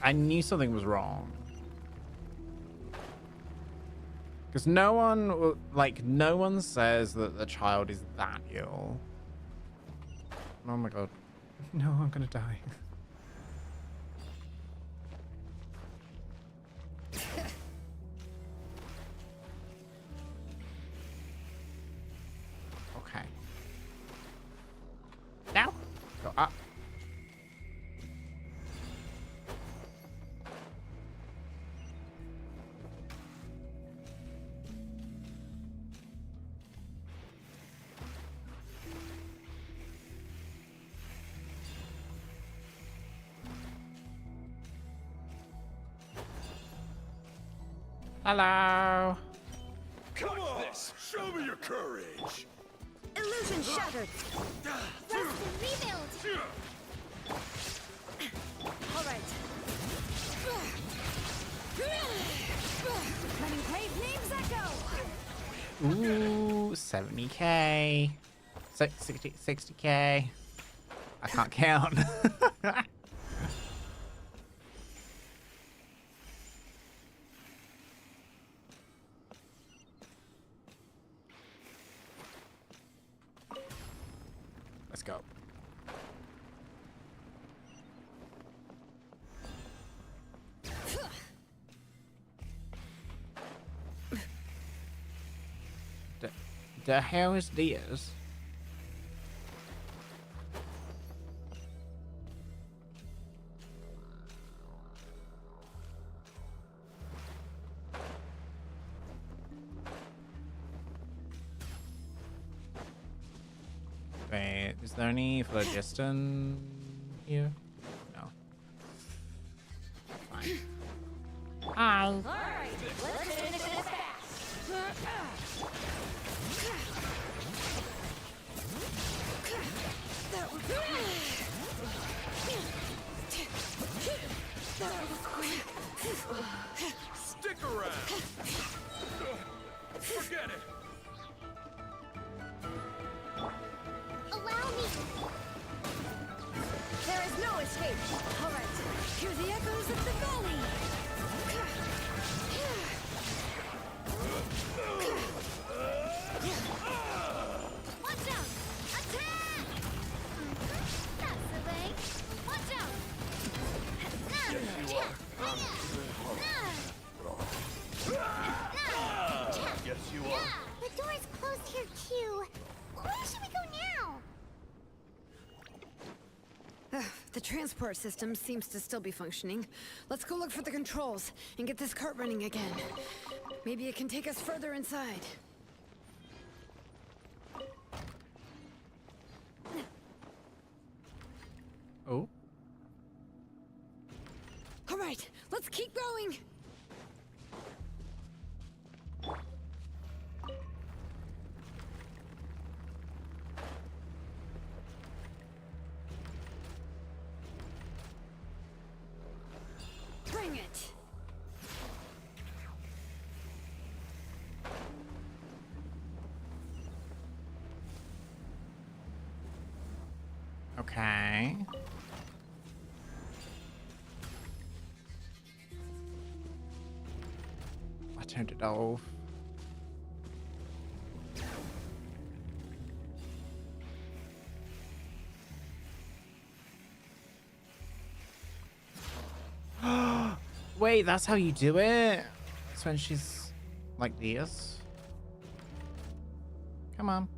I knew something was wrong. Because no one says that the child is that ill. Oh my god. No, I'm gonna die. Okay. Now, go up. Hello. Come on, show me your courage. Illusion shattered. Rest and rebuild. All right. Letting brave names echo. Ooh, 70k. 60k. I can't count. Let's go. The hell is this? Wait, is there any phlogiston here? No. Fine. Hi. All right, let's finish this fast. No escape! Alright, hear the echoes of the valley! Watch out! Attack! That's the way. Watch out! Yes, you are. The door is closed here too. Where should we go now? The transport system seems to still be functioning. Let's go look for the controls and get this cart running again. Maybe it can take us further inside. Oh. All right, let's keep going. Bring it. Okay. I turned it off. Wait, that's how you do it? It's when she's like this. Come on.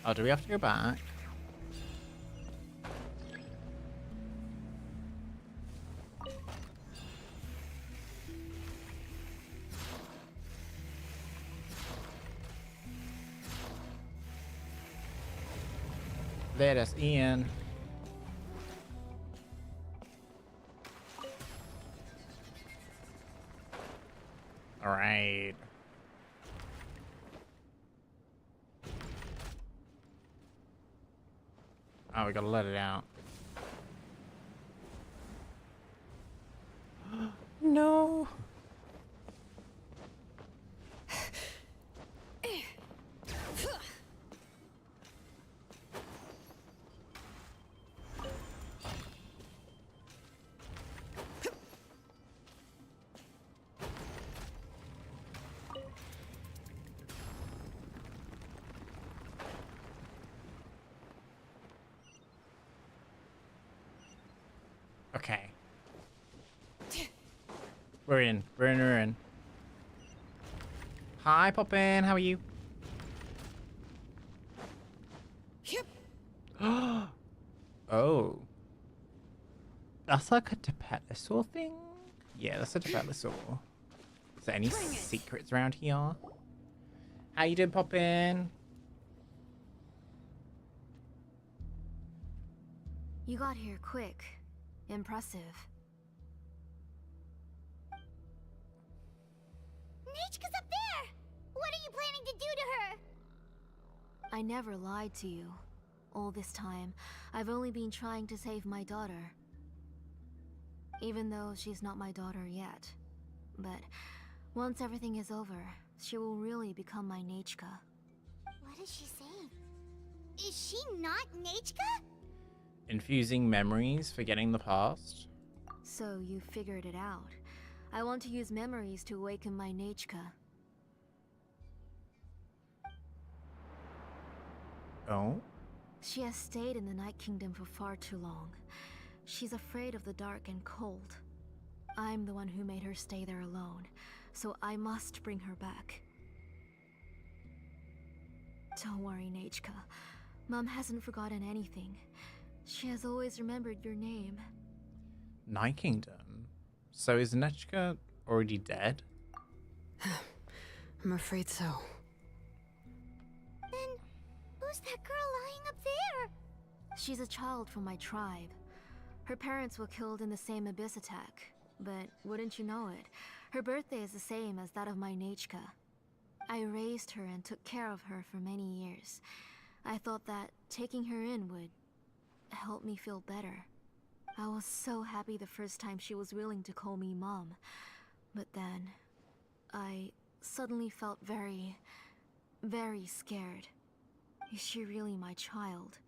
Oh, do we have to go back? Let us in. All right. Oh, we gotta let it out. No. Okay. We're in. We're in. Hi, Poppin. How are you? Yep. Oh. That's like a Tapetosaur thing? Yeah, that's a Tapetosaur. Is there any secrets around here? How you doing, Poppin? You got here quick. Impressive. Nechka's up there! What are you planning to do to her? I never lied to you. All this time, I've only been trying to save my daughter. Even though she's not my daughter yet. But once everything is over, she will really become my Nechka. What is she saying? Is she not Nechka? Infusing memories, forgetting the past. So you figured it out. I want to use memories to awaken my Nechka. Oh? She has stayed in the Night Kingdom for far too long. She's afraid of the dark and cold. I'm the one who made her stay there alone, so I must bring her back. Don't worry, Nechka. Mom hasn't forgotten anything. She has always remembered your name. Night Kingdom? So is Nechka already dead? I'm afraid so. Then, who's that girl lying up there? She's a child from my tribe. Her parents were killed in the same abyss attack. But wouldn't you know it, her birthday is the same as that of my Nechka. I raised her and took care of her for many years. I thought that taking her in would help me feel better. I was so happy the first time she was willing to call me Mom. But then, I suddenly felt very, very scared. Is she really my child?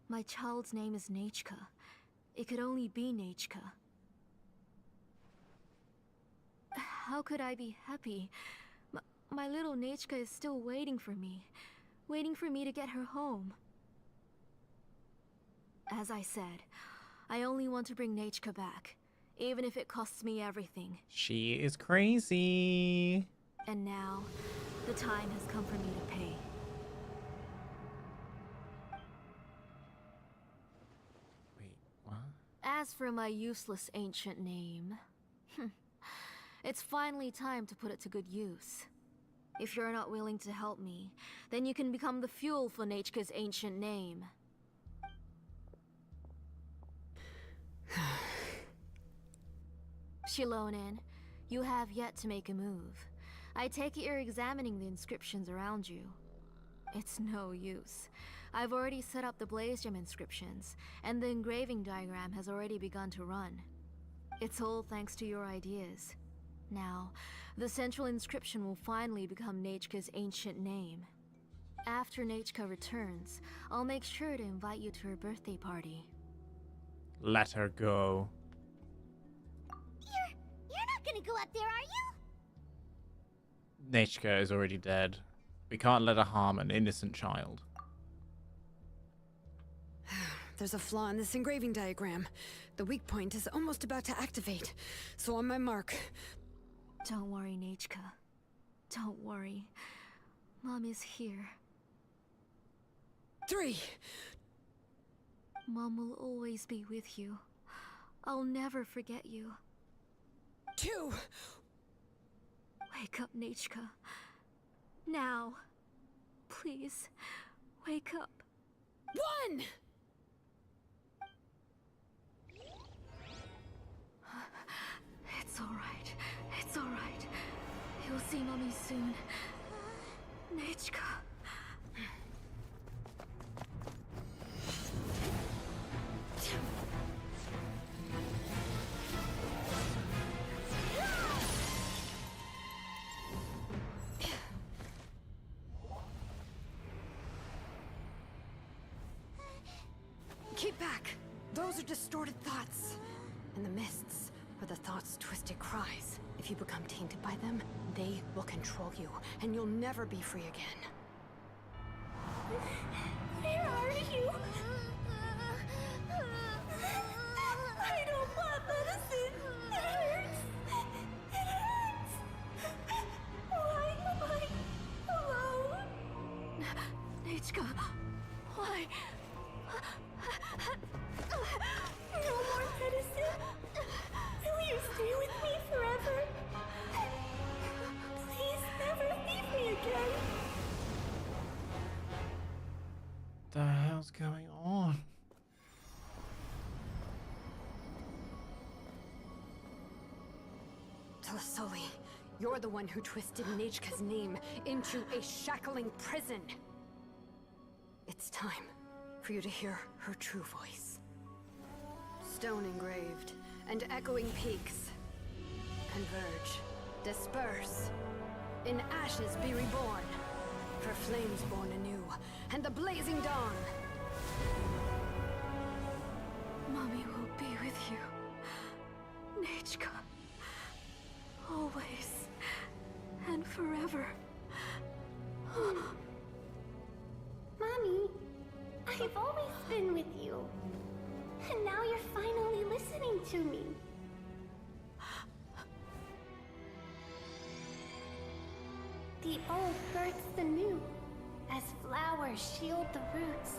My child's name is Nechka. It could only be Nechka. How could I be happy? My little Nechka is still waiting for me to get her home. As I said, I only want to bring Nechka back, even if it costs me everything. She is crazy. And now, the time has come for me to pay. Wait, what? As for my useless ancient name, it's finally time to put it to good use. If you're not willing to help me, then you can become the fuel for Nechka's ancient name. Xilonen, you have yet to make a move. I take it you're examining the inscriptions around you. It's no use. I've already set up the blaze gem inscriptions, and the engraving diagram has already begun to run. It's all thanks to your ideas. Now, the central inscription will finally become Nechka's ancient name. After Nechka returns, I'll make sure to invite you to her birthday party. Let her go. You're not gonna go up there, are you? Nechka is already dead. We can't let her harm an innocent child. There's a flaw in this engraving diagram. The weak point is almost about to activate. So on my mark. Don't worry, Nechka. Don't worry. Mom is here. 3. Mom will always be with you. I'll never forget you. 2. Wake up, Nechka. Now. Please, wake up. 1! It's alright. It's alright. You'll see Mommy soon. Nechka. Keep back! Those are distorted thoughts. In the mists are the thoughts' twisted cries. If you become tainted by them, they will control you, and you'll never be free again. Where are you? I don't want medicine. It hurts. It hurts. Why am I alone? Nechka, why? No more medicine. Will you stay with me forever? Please never leave me again. The hell's going on? Tlasoli, you're the one who twisted Nechka's name into a shackling prison. It's time for you to hear her true voice. Stone engraved and echoing peaks. Converge, disperse. In ashes be reborn. For flames born anew, and the blazing dawn. Mommy will be with you. Nechka. Always. And forever. Mommy, I've always been with you. And now you're finally listening to me. The old births the new, as flowers shield the roots,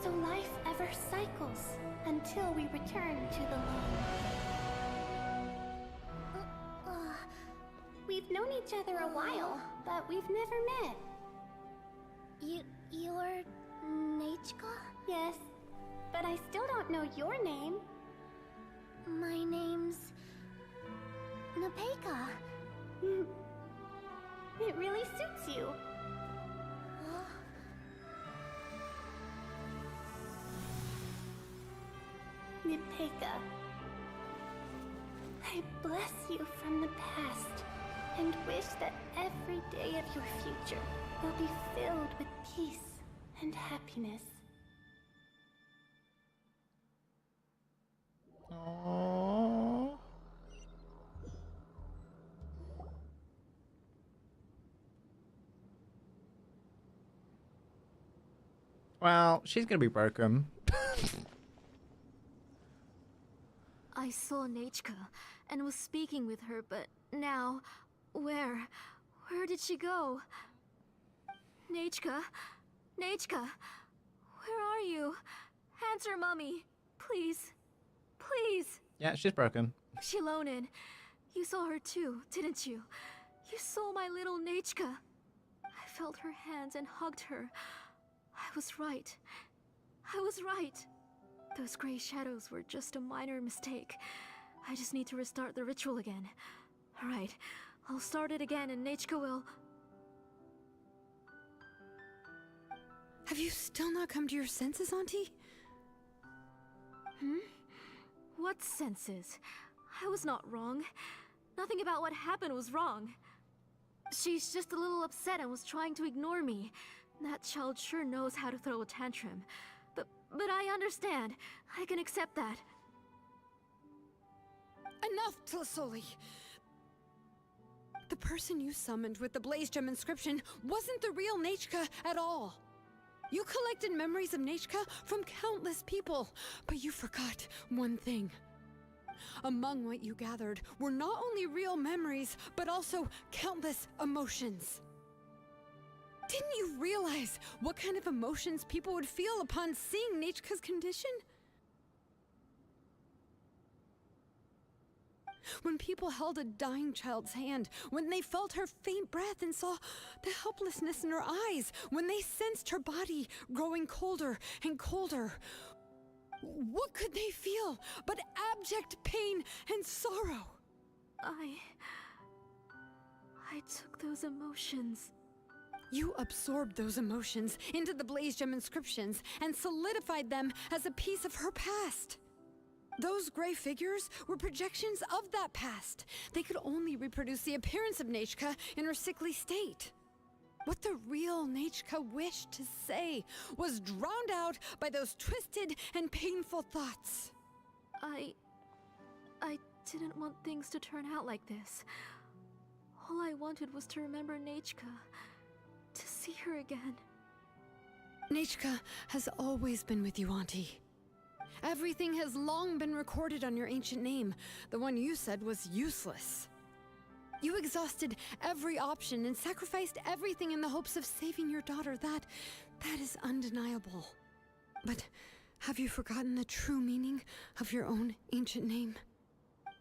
so life ever cycles until we return to the loam. We've known each other a while, but we've never met. You're Nechka? Yes, but I still don't know your name. My name's Nepeka. It really suits you. Nepeka, I bless you from the past and wish that every day of your future will be filled with peace and happiness. Aww. Well, she's gonna be broken. I saw Nechka and was speaking with her, but now, where did she go? Nechka? Nechka? Where are you? Answer, Mummy. Please. Please. Yeah, she's broken. Xilonen, you saw her too, didn't you? You saw my little Nechka. I felt her hands and hugged her. I was right. I was right. Those gray shadows were just a minor mistake. I just need to restart the ritual again. Alright, I'll start it again and Nechka will... Have you still not come to your senses, Auntie? What senses? I was not wrong. Nothing about what happened was wrong. She's just a little upset and was trying to ignore me. That child sure knows how to throw a tantrum. But I understand. I can accept that. Enough, Tlasoli! The person you summoned with the Blaze Gem inscription wasn't the real Nechka at all. You collected memories of Nechka from countless people, but you forgot one thing. Among what you gathered were not only real memories, but also countless emotions. Didn't you realize what kind of emotions people would feel upon seeing Nechka's condition? When people held a dying child's hand, when they felt her faint breath and saw the helplessness in her eyes, when they sensed her body growing colder and colder, what could they feel but abject pain and sorrow? I took those emotions. You absorbed those emotions into the Blaze Gem inscriptions and solidified them as a piece of her past. Those gray figures were projections of that past. They could only reproduce the appearance of Nechka in her sickly state. What the real Nechka wished to say was drowned out by those twisted and painful thoughts. I didn't want things to turn out like this. All I wanted was to remember Nechka, to see her again. Nechka has always been with you, Auntie. Everything has long been recorded on your ancient name. The one you said was useless. You exhausted every option and sacrificed everything in the hopes of saving your daughter. That is undeniable. But have you forgotten the true meaning of your own ancient name?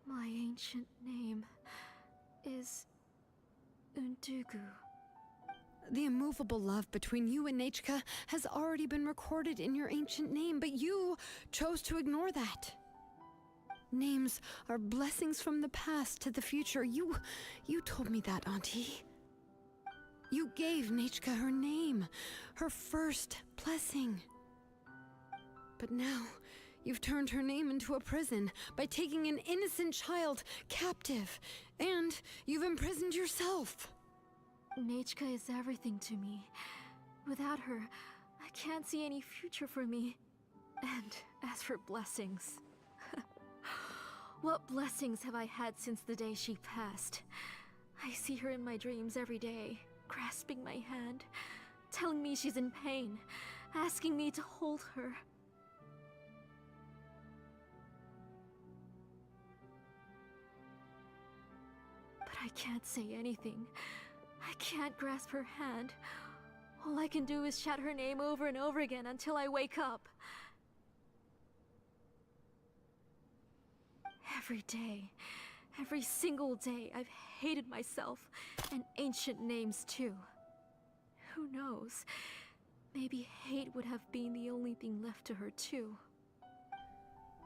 My ancient name is Undugu. The immovable love between you and Nechka has already been recorded in your ancient name, but you chose to ignore that. Names are blessings from the past to the future. You told me that, Auntie. You gave Nechka her name, her first blessing. But now, you've turned her name into a prison by taking an innocent child captive, and you've imprisoned yourself. Nechka is everything to me. Without her, I can't see any future for me. And as for blessings... What blessings have I had since the day she passed? I see her in my dreams every day, grasping my hand, telling me she's in pain, asking me to hold her. But I can't say anything. I can't grasp her hand. All I can do is shout her name over and over again until I wake up. Every day, every single day, I've hated myself, and ancient names too. Who knows? Maybe hate would have been the only thing left to her too.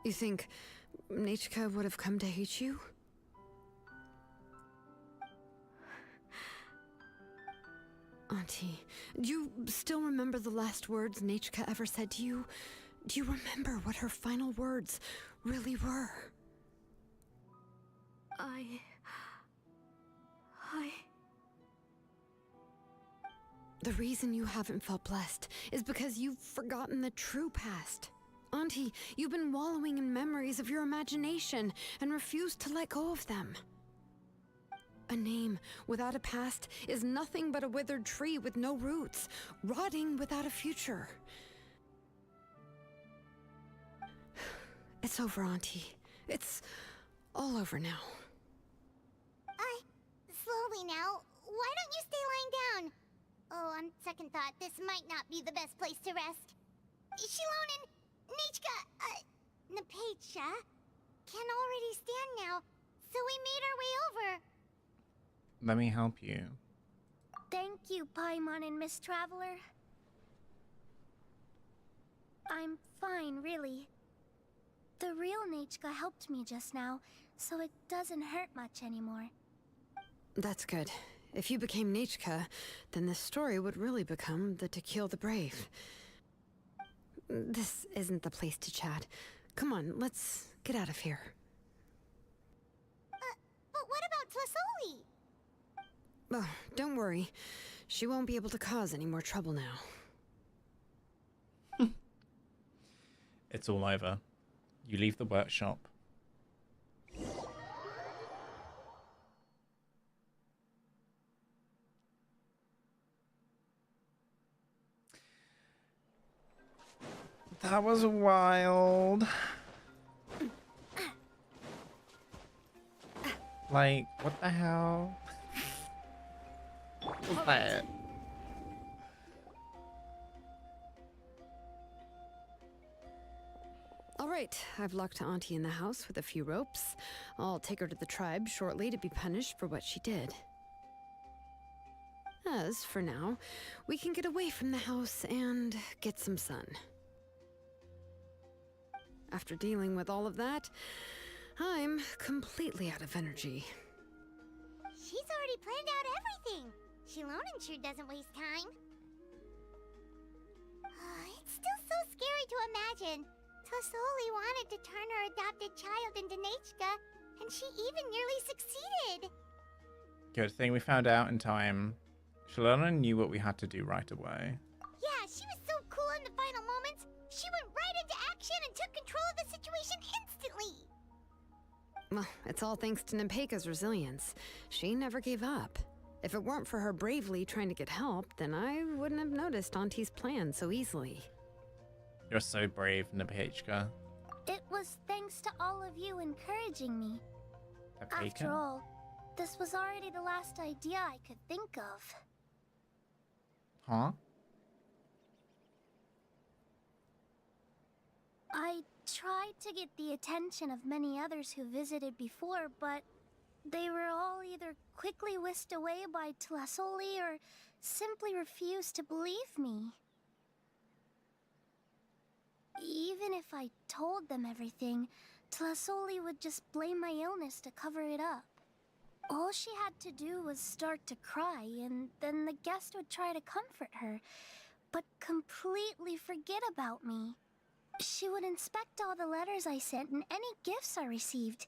You think Nechka would have come to hate you? Auntie, do you still remember the last words Nechka ever said to you? Do you remember what her final words really were? I The reason you haven't felt blessed is because you've forgotten the true past. Auntie, you've been wallowing in memories of your imagination and refused to let go of them. A name without a past is nothing but a withered tree with no roots, rotting without a future. It's over, Auntie. It's all over now. Slowly now. Why don't you stay lying down? Oh, on second thought, this might not be the best place to rest. Xilonen, Nichka, Nepetja can already stand now, so we made our way over. Let me help you. Thank you, Paimon and Miss Traveler. I'm fine, really. The real Nichka helped me just now, so it doesn't hurt much anymore. That's good. If you became Nichka, then this story would really become the To Kill the Brave. This isn't the place to chat. Come on, let's get out of here. But what about Tlasoli? Oh, don't worry. She won't be able to cause any more trouble now. It's all over. You leave the workshop. That was wild. Like, what the hell? What was that? All right, I've locked Auntie in the house with a few ropes. I'll take her to the tribe shortly to be punished for what she did. As for now, we can get away from the house and get some sun. After dealing with all of that, I'm completely out of energy. She's already planned out everything. Xilonen sure doesn't waste time. It's still so scary to imagine. Tlasoli wanted to turn her adopted child into Nichka, and she even nearly succeeded. Good thing we found out in time. Xilonen knew what we had to do right away. Yeah, she was so cool in the final moments. She went right into action and took control of the situation instantly. Well, it's all thanks to Nepeka's resilience. She never gave up. If it weren't for her bravely trying to get help, then I wouldn't have noticed Auntie's plan so easily. You're so brave, Nepetja. It was thanks to all of you encouraging me. Nepeka? After all, this was already the last idea I could think of. Huh? I tried to get the attention of many others who visited before, but they were all either quickly whisked away by Tlasoli or simply refused to believe me. Even if I told them everything, Tlasoli would just blame my illness to cover it up. All she had to do was start to cry, and then the guest would try to comfort her, but completely forget about me. She would inspect all the letters I sent and any gifts I received.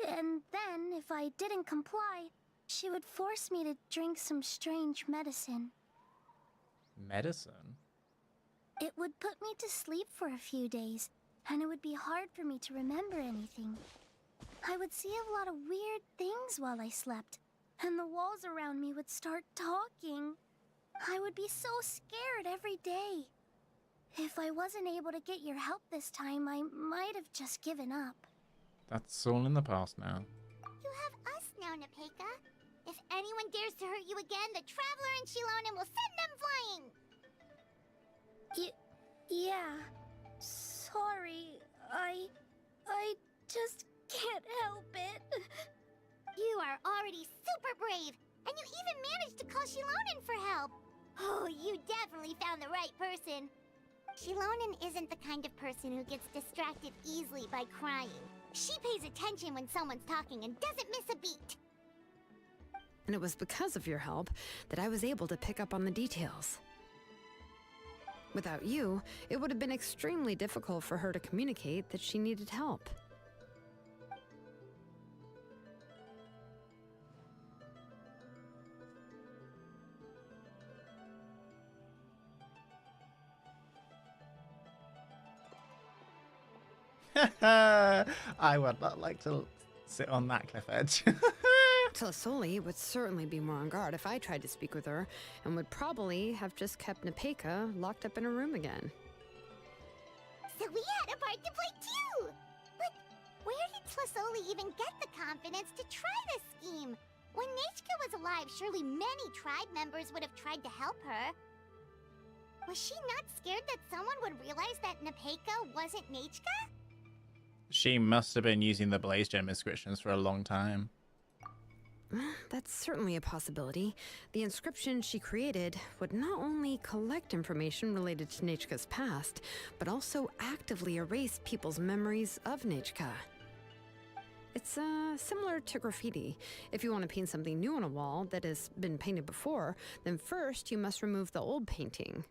And then, if I didn't comply, she would force me to drink some strange medicine. Medicine? It would put me to sleep for a few days, and it would be hard for me to remember anything. I would see a lot of weird things while I slept, and the walls around me would start talking. I would be so scared every day. If I wasn't able to get your help this time, I might have just given up. That's all in the past now. You have us now, Nepeka. If anyone dares to hurt you again, the Traveler and Xilonen will send them flying! Yeah. Sorry, I just can't help it. You are already super brave, and you even managed to call Xilonen for help. Oh, you definitely found the right person. Xilonen isn't the kind of person who gets distracted easily by crying. She pays attention when someone's talking and doesn't miss a beat. And it was because of your help that I was able to pick up on the details. Without you, it would have been extremely difficult for her to communicate that she needed help. I would not like to sit on that cliff edge. Tlasoli would certainly be more on guard if I tried to speak with her, and would probably have just kept Nepeka locked up in a room again. So we had a part to play too! But where did Tlasoli even get the confidence to try this scheme? When Nechka was alive, surely many tribe members would have tried to help her. Was she not scared that someone would realize that Nepeka wasn't Nechka? She must have been using the Blaze Gem inscriptions for a long time. That's certainly a possibility. The inscription she created would not only collect information related to Nechka's past, but also actively erase people's memories of Nechka. It's similar to graffiti. If you want to paint something new on a wall that has been painted before, then first you must remove the old painting.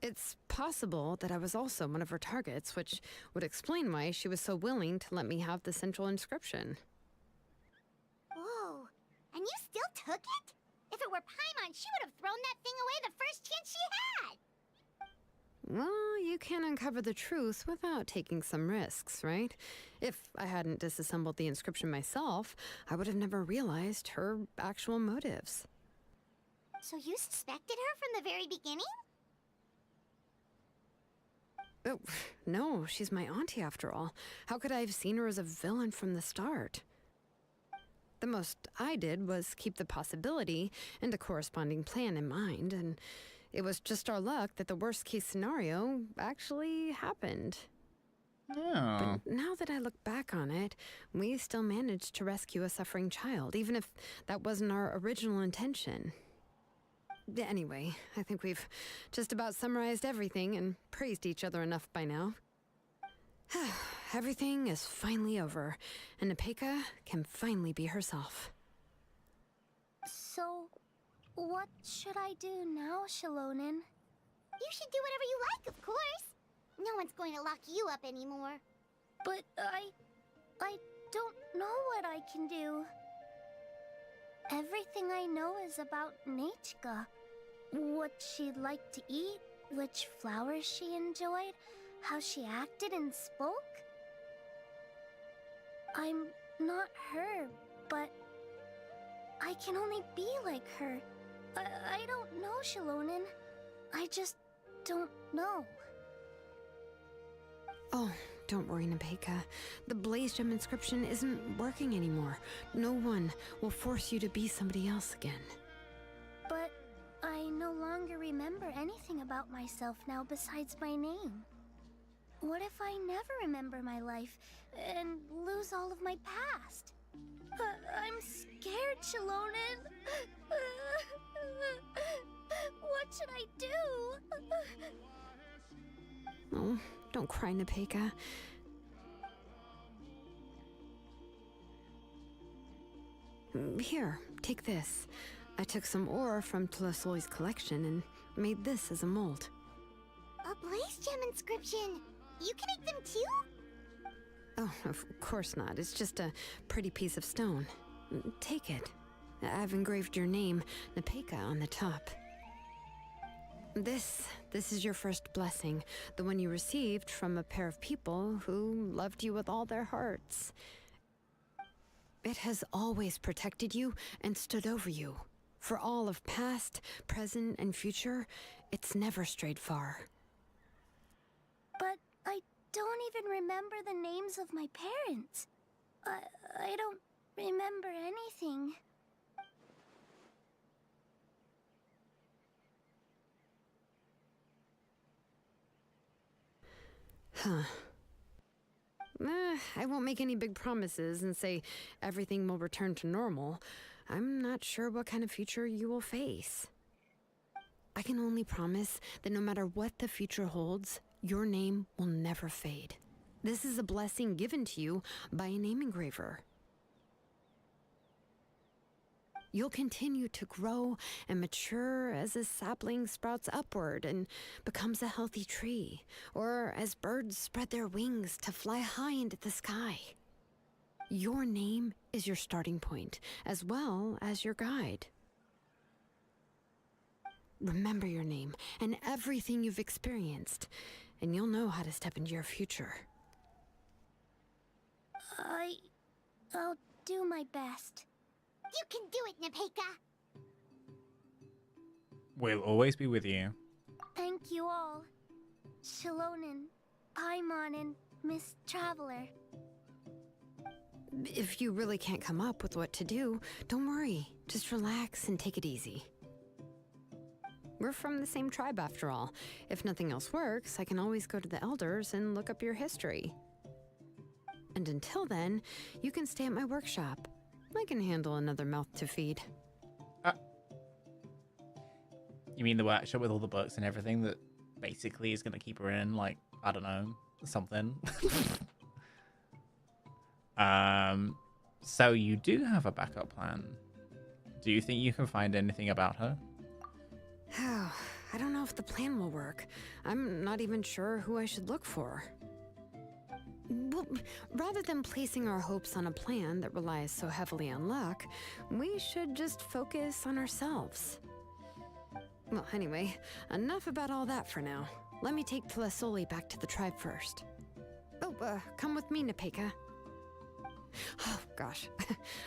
It's possible that I was also one of her targets, which would explain why she was so willing to let me have the central inscription. Whoa, and you still took it? If it were Paimon, she would have thrown that thing away the first chance she had! Well, you can't uncover the truth without taking some risks, right? If I hadn't disassembled the inscription myself, I would have never realized her actual motives. So you suspected her from the very beginning? Oh, no, she's my auntie after all. How could I have seen her as a villain from the start? The most I did was keep the possibility and a corresponding plan in mind, and it was just our luck that the worst case scenario actually happened. Oh. But now that I look back on it, we still managed to rescue a suffering child, even if that wasn't our original intention. Anyway, I think we've just about summarized everything and praised each other enough by now. Everything is finally over, and Nepeka can finally be herself. So, what should I do now, Xilonen? You should do whatever you like, of course. No one's going to lock you up anymore. But I don't know what I can do. Everything I know is about Nechka. What she liked to eat, which flowers she enjoyed, how she acted and spoke. I'm not her, but I can only be like her. I don't know, Xilonen. I just don't know. Oh, don't worry, Nepeka. The Blaze Gem inscription isn't working anymore. No one will force you to be somebody else again. But I no longer remember anything about myself now besides my name. What if I never remember my life and lose all of my past? I'm scared, Xilonen. What should I do? Oh, don't cry, Nepeka. Here, take this. I took some ore from Tlasoli's collection and made this as a mold. A Blaze Gem inscription! You can make them too? Oh, of course not. It's just a pretty piece of stone. Take it. I've engraved your name, Nepeka, on the top. This is your first blessing, the one you received from a pair of people who loved you with all their hearts. It has always protected you and stood over you. For all of past, present, and future, it's never strayed far. But I don't even remember the names of my parents. I don't remember anything. Huh. I won't make any big promises and say everything will return to normal. I'm not sure what kind of future you will face. I can only promise that no matter what the future holds, your name will never fade. This is a blessing given to you by a name engraver. You'll continue to grow and mature as a sapling sprouts upward and becomes a healthy tree, or as birds spread their wings to fly high into the sky. Your name is your starting point, as well as your guide. Remember your name and everything you've experienced, and you'll know how to step into your future. I'll do my best. You can do it, Nepeka. We'll always be with you. Thank you all. Xilonen, Paimon, and Miss Traveler. If you really can't come up with what to do, don't worry. Just relax and take it easy. We're from the same tribe after all. If nothing else works, I can always go to the elders and look up your history. And until then, you can stay at my workshop. I can handle another mouth to feed. You mean the workshop with all the books and everything that basically is going to keep her in, like, I don't know, something? So you do have a backup plan. Do you think you can find anything about her? I don't know if the plan will work. I'm not even sure who I should look for. Well, rather than placing our hopes on a plan that relies so heavily on luck, we should just focus on ourselves. Well, anyway, enough about all that for now. Let me take Plasoli back to the tribe first. Oh, come with me, Nepeka. Oh, gosh.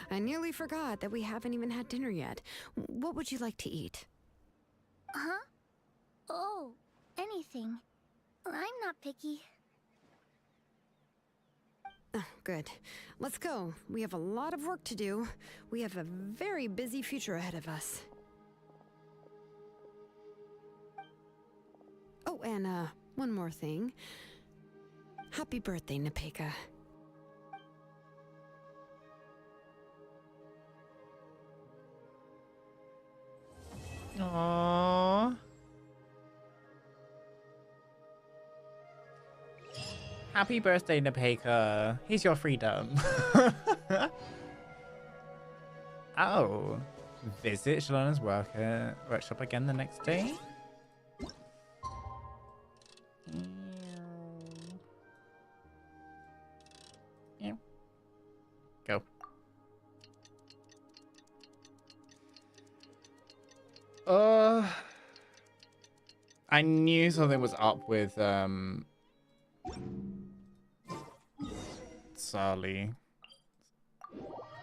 I nearly forgot that we haven't even had dinner yet. What would you like to eat? Huh? Oh, anything. I'm not picky. Oh, good. Let's go. We have a lot of work to do. We have a very busy future ahead of us. Oh, and one more thing. Happy birthday, Nepeka. Aww. Happy birthday, Nepeka. Here's your freedom. Oh. Visit Xilonen's workshop again the next day? Yeah. Go. I knew something was up with Sally.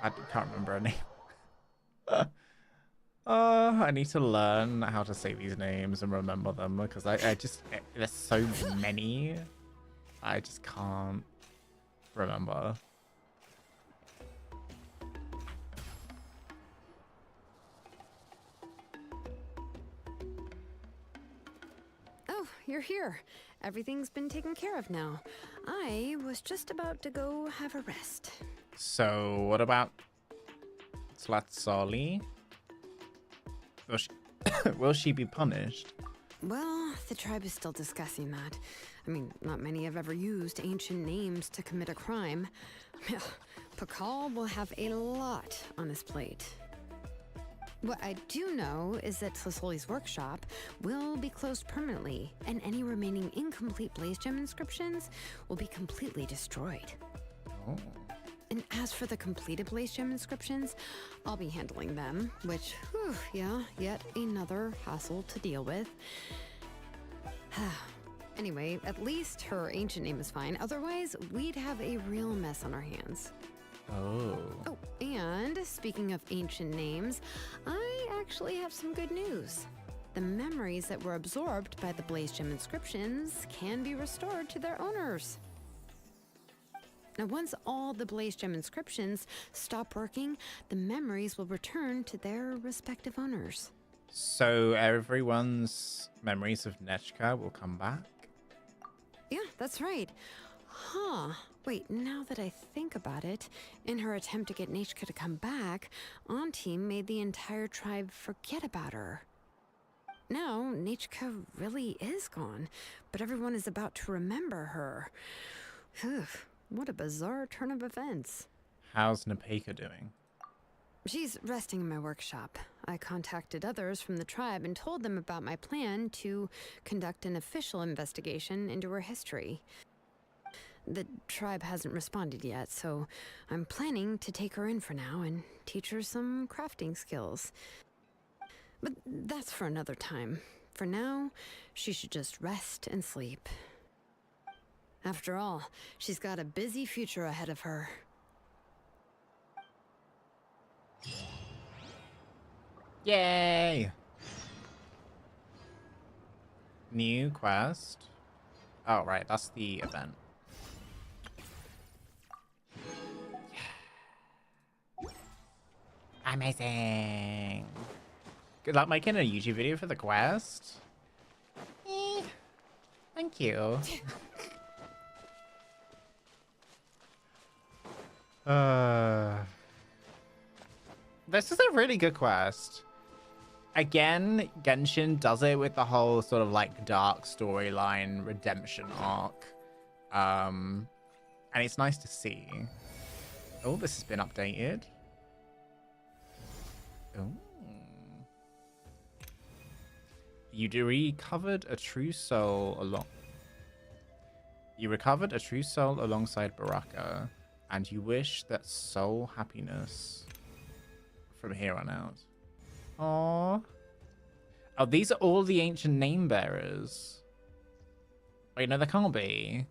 I can't remember her name. I need to learn how to say these names and remember them because I just there's so many. I just can't remember. Oh, you're here. Everything's been taken care of now. I was just about to go have a rest. So, what about Tlatzali? Will she be punished? Well, the tribe is still discussing that. I mean, not many have ever used ancient names to commit a crime. Pakal will have a lot on his plate. What I do know is that Tlasoli's workshop will be closed permanently, and any remaining incomplete Blaze Gem inscriptions will be completely destroyed. Oh. And as for the completed Blaze Gem inscriptions, I'll be handling them, which, whew, yeah, yet another hassle to deal with. Anyway, at least her ancient name is fine. Otherwise, we'd have a real mess on our hands. Oh. Oh, and speaking of ancient names, I actually have some good news. The memories that were absorbed by the Blaze Gem inscriptions can be restored to their owners. Now, once all the Blaze Gem inscriptions stop working, the memories will return to their respective owners. So everyone's memories of Nechka will come back? Yeah, that's right. Huh. Wait, now that I think about it, in her attempt to get Nechka to come back, Auntie made the entire tribe forget about her. Now, Nechka really is gone, but everyone is about to remember her. Phew, what a bizarre turn of events. How's Nepeka doing? She's resting in my workshop. I contacted others from the tribe and told them about my plan to conduct an official investigation into her history. The tribe hasn't responded yet, so I'm planning to take her in for now and teach her some crafting skills. But that's for another time. For now, she should just rest and sleep. After all, she's got a busy future ahead of her. Yay! New quest. Oh, right. That's the event. Yeah. Amazing. Good luck making a YouTube video for the quest. Thank you. This is a really good quest. Again, Genshin does it with the whole sort of like dark storyline redemption arc. And it's nice to see. Oh, this has been updated. Oh. You recovered a true soul alongside Baraka, and you wish that soul happiness from here on out. Aww. Oh, these are all the ancient name bearers. Wait, no, there can't be.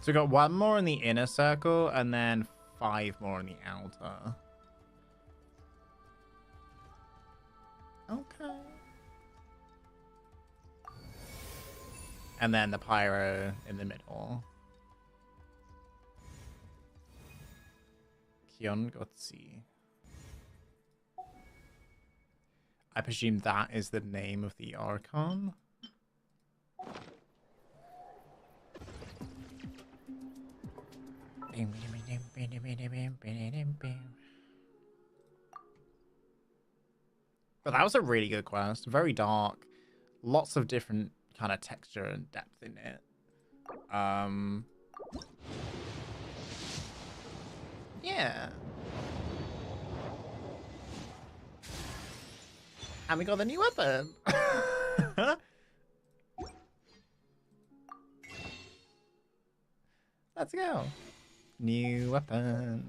So we got 1 more in the inner circle and then 5 more in the outer. Okay. And then the pyro in the middle. Kyongotsi. I presume that is the name of the Archon. But that was a really good quest. Very dark. Lots of different kind of texture and depth in it. Yeah. And we got the new weapon. Let's go. New weapon.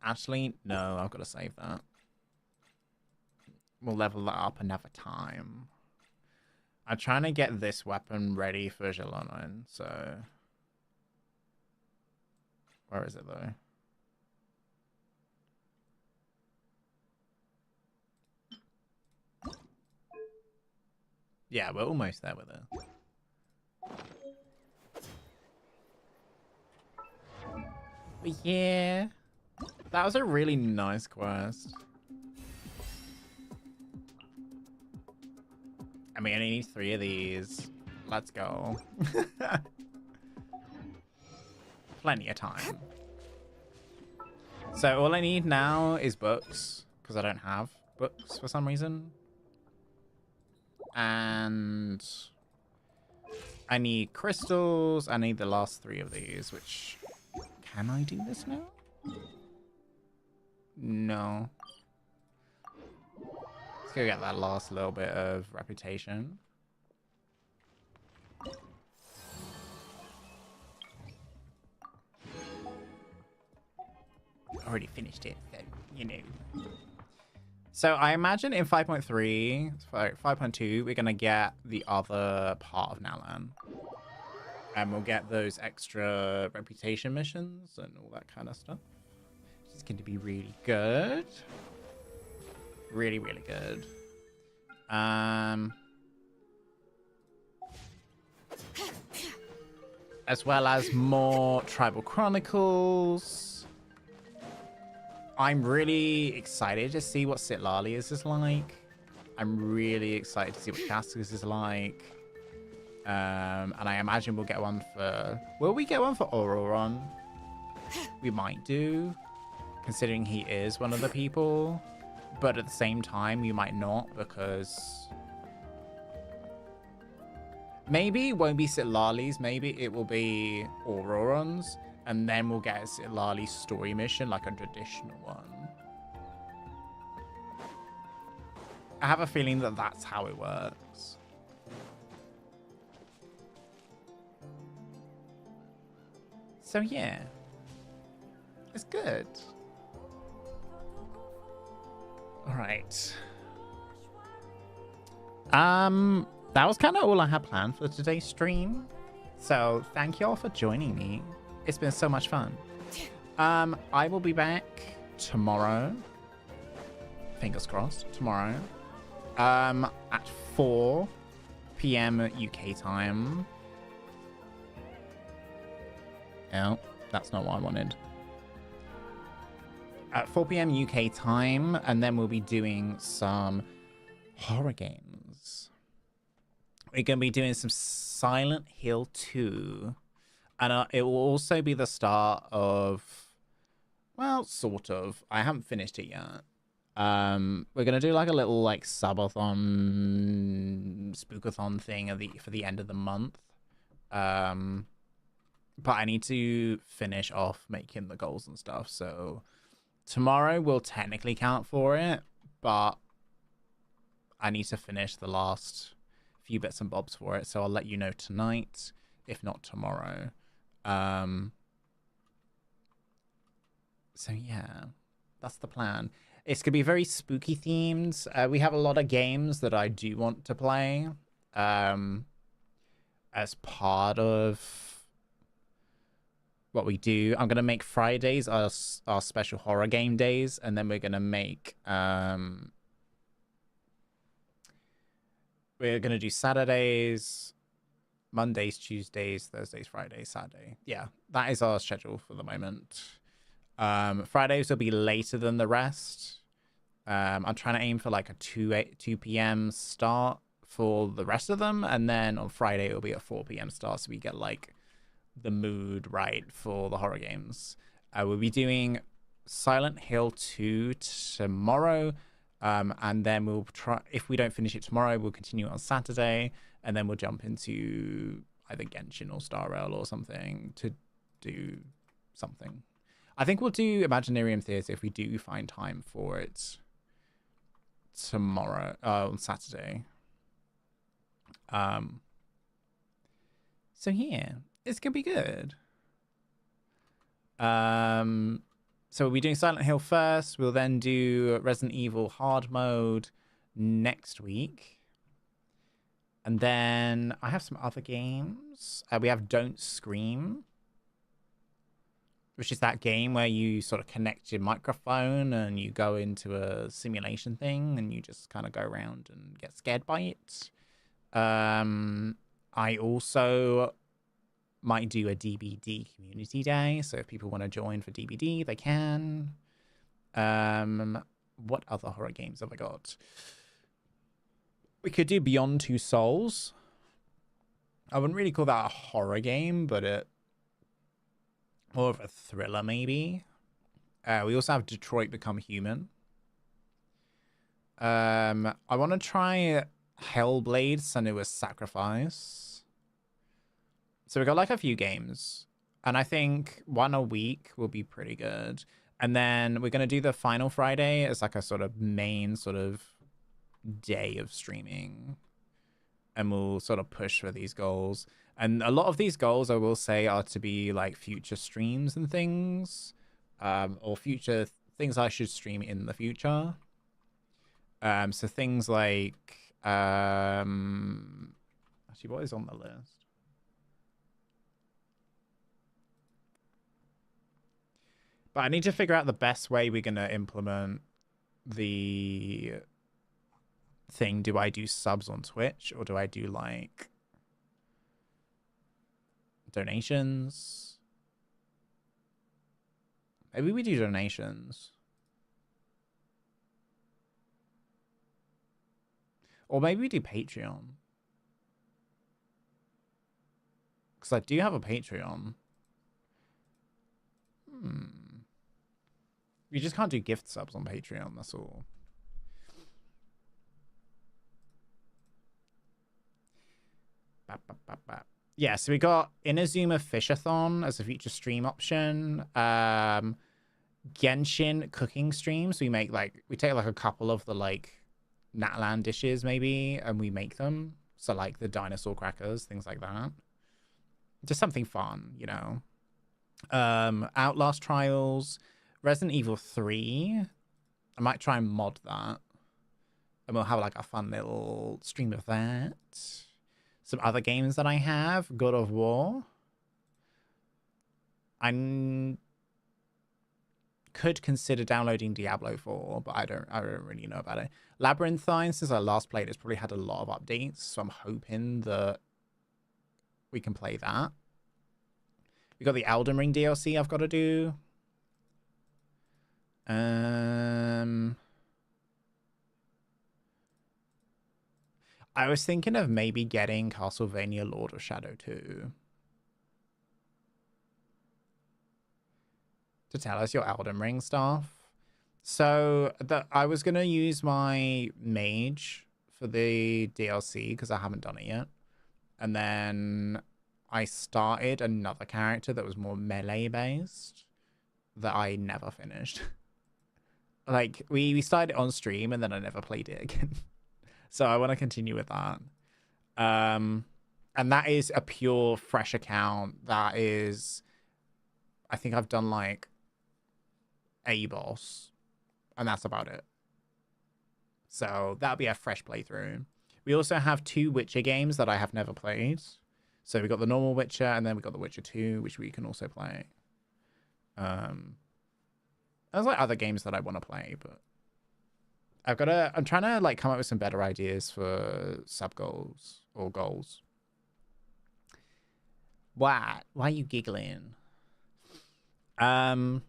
Actually, no, I've got to save that. We'll level that up another time. I'm trying to get this weapon ready for Xilonen, so... Where is it, though? Yeah, we're almost there with it. But yeah, that was a really nice quest. I mean, I need 3 of these. Let's go. Plenty of time. So all I need now is books, because I don't have books for some reason. And I need crystals. I need the last 3 of these, which... Can I do this now? No. Let's go get that last little bit of reputation. Already finished it, so, you know. So I imagine in 5.3, 5.2, we're going to get the other part of Natlan. And we'll get those extra reputation missions and all that kind of stuff. It's going to be really good. Really, really good. As well as more Tribal Chronicles. I'm really excited to see what Sitlalius is like. I'm really excited to see what Castus is like. And I imagine we'll get one for... Will we get one for Auroron? We might do, considering he is one of the people. But at the same time, we might not, because... Maybe it won't be Sitlali's, maybe it will be Auroron's. And then we'll get a Silali story mission, like a traditional one. I have a feeling that that's how it works. So yeah, it's good. All right. That was kind of all I had planned for today's stream. So thank you all for joining me. It's been so much fun. I will be back tomorrow. Fingers crossed, tomorrow. At 4 p.m. UK time. Oh, that's not what I wanted. At 4 p.m. UK time, and then we'll be doing some horror games. We're going to be doing some Silent Hill 2. And it will also be the start of, well, sort of. I haven't finished it yet. We're going to do like a little like subathon, spookathon thing for the end of the month. But I need to finish off making the goals and stuff. So tomorrow will technically count for it, but I need to finish the last few bits and bobs for it. So I'll let you know tonight, if not tomorrow. So yeah, that's the plan. It's going to be very spooky themed. We have a lot of games that I do want to play as part of what we do. I'm going to make Fridays our special horror game days, and then we're going to make we're going to do Saturdays, Mondays, Tuesdays, Thursdays, Fridays, Saturday. Yeah, that is our schedule for the moment. Fridays will be later than the rest. I'm trying to aim for like a 2 p.m. start for the rest of them, and then on Friday it'll be a 4 p.m. start, so we get like the mood right for the horror games. We'll be doing Silent Hill 2 tomorrow, and then we'll try, if we don't finish it tomorrow, we'll continue on Saturday, and then we'll jump into either Genshin or Star Rail or something to do something. I think we'll do Imaginarium Theatre if we do find time for it tomorrow, on Saturday. So yeah, it's gonna be good. So we'll be doing Silent Hill first. We'll then do Resident Evil hard mode next week. And then I have some other games. We have Don't Scream, which is that game where you sort of connect your microphone and you go into a simulation thing and you just kind of go around and get scared by it. I also might do a DBD community day, so if people want to join for DBD, they can. What other horror games have I got? We could do Beyond Two Souls. I wouldn't really call that a horror game, but it more of a thriller, maybe. We also have Detroit Become Human. I want to try Hellblade: Senua's Sacrifice. So we got like a few games, and I think one a week will be pretty good. And then we're gonna do the final Friday as like a sort of main sort of day of streaming, and we'll sort of push for these goals. And a lot of these goals, I will say, are to be like future streams and things, or future things I should stream in the future. So things like, actually, what is on the list? But I need to figure out the best way we're going to implement the thing. Do I do subs on Twitch, or do I do like donations? Maybe we do donations. Or maybe we do Patreon. Because I do have a Patreon. You just can't do gift subs on Patreon, that's all. Yeah, so we got Inazuma Fishathon as a future stream option. Genshin cooking streams. We take like a couple of the like natlan dishes maybe, and we make them. So like the dinosaur crackers, things like that. Just something fun, you know. Outlast Trials, Resident Evil 3. I might try and mod that. And we'll have like a fun little stream of that. Some other games that I have. God of War. I could consider downloading Diablo 4, but I don't really know about it. Labyrinthine, since I last played, it's probably had a lot of updates, so I'm hoping that we can play that. We got the Elden Ring DLC I've got to do. I was thinking of maybe getting Castlevania Lord of Shadow 2. To tell us your Elden Ring stuff. So I was going to use my mage for the DLC because I haven't done it yet. And then I started another character that was more melee based that I never finished. Like we started it on stream and then I never played it again. So I want to continue with that. And that is a pure fresh account. That is, I think I've done like a boss and that's about it. So that'll be a fresh playthrough. We also have 2 Witcher games that I have never played. So we got the normal Witcher and then we got the Witcher 2, which we can also play. There's like other games that I want to play, but I'm trying to like come up with some better ideas for sub goals or goals. Why are you giggling? And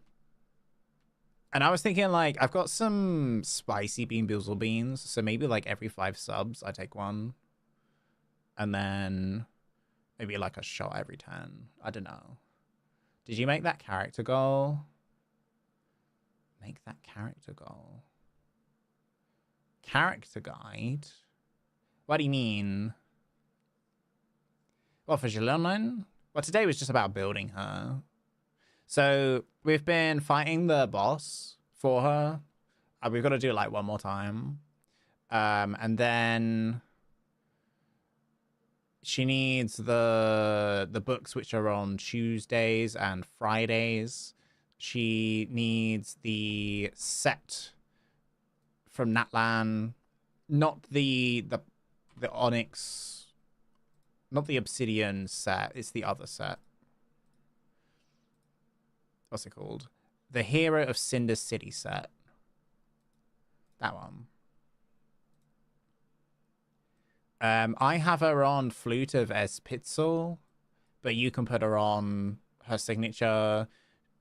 I was thinking like I've got some spicy bean boozle beans, so maybe like every 5 subs I take one, and then maybe like a shot every 10. I don't know. Did you make that character goal? Make that character goal. Character guide? What do you mean? Well, for Xilonen? Well, today was just about building her. So we've been fighting the boss for her. We've got to do it like one more time. And then she needs the books which are on Tuesdays and Fridays. She needs the set from Natlan, not the Onyx, not the Obsidian set. It's the other set. What's it called? The Hero of Cinder City set. That one. I have her on Flute of Espitzel, but you can put her on her signature.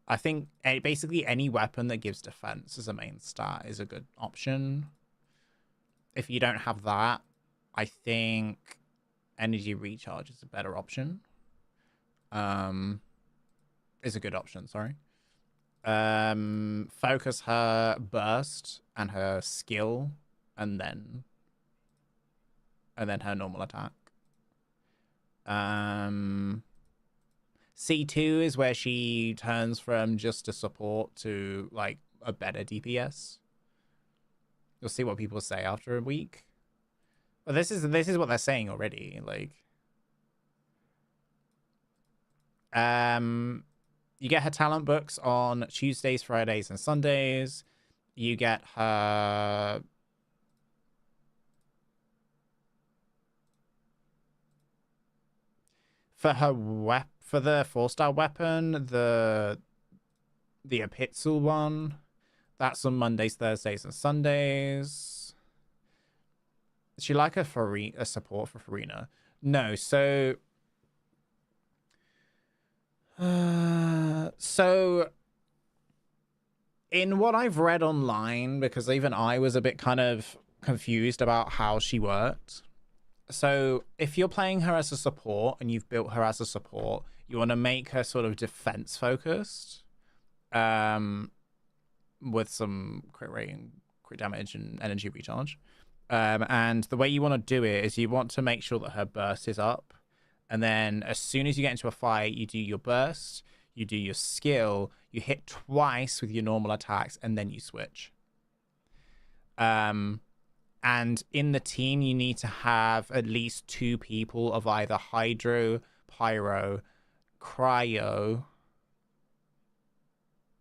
I think basically any weapon that gives defense as a main stat is a good option. If you don't have that, I think energy recharge is a better option. Is a good option, sorry. Focus her burst and her skill, and then her normal attack. C2 is where she turns from just a support to like a better DPS. You'll see what people say after a week. But this is what they're saying already. Like, you get her talent books on Tuesdays, Fridays, and Sundays. You get her for the 4-star weapon, the Epitzel one. That's on Mondays, Thursdays, and Sundays. Is she like a support for Farina? No, so in what I've read online, because even I was a bit kind of confused about how she worked. So if you're playing her as a support and you've built her as a support, you want to make her sort of defense focused, with some crit rate and crit damage and energy recharge. And the way you want to do it is you want to make sure that her burst is up And then as soon as you get into a fight, you do your burst, you do your skill, you hit twice with your normal attacks, and then you switch. And in the team, you need to have at least 2 people of either hydro, pyro, cryo,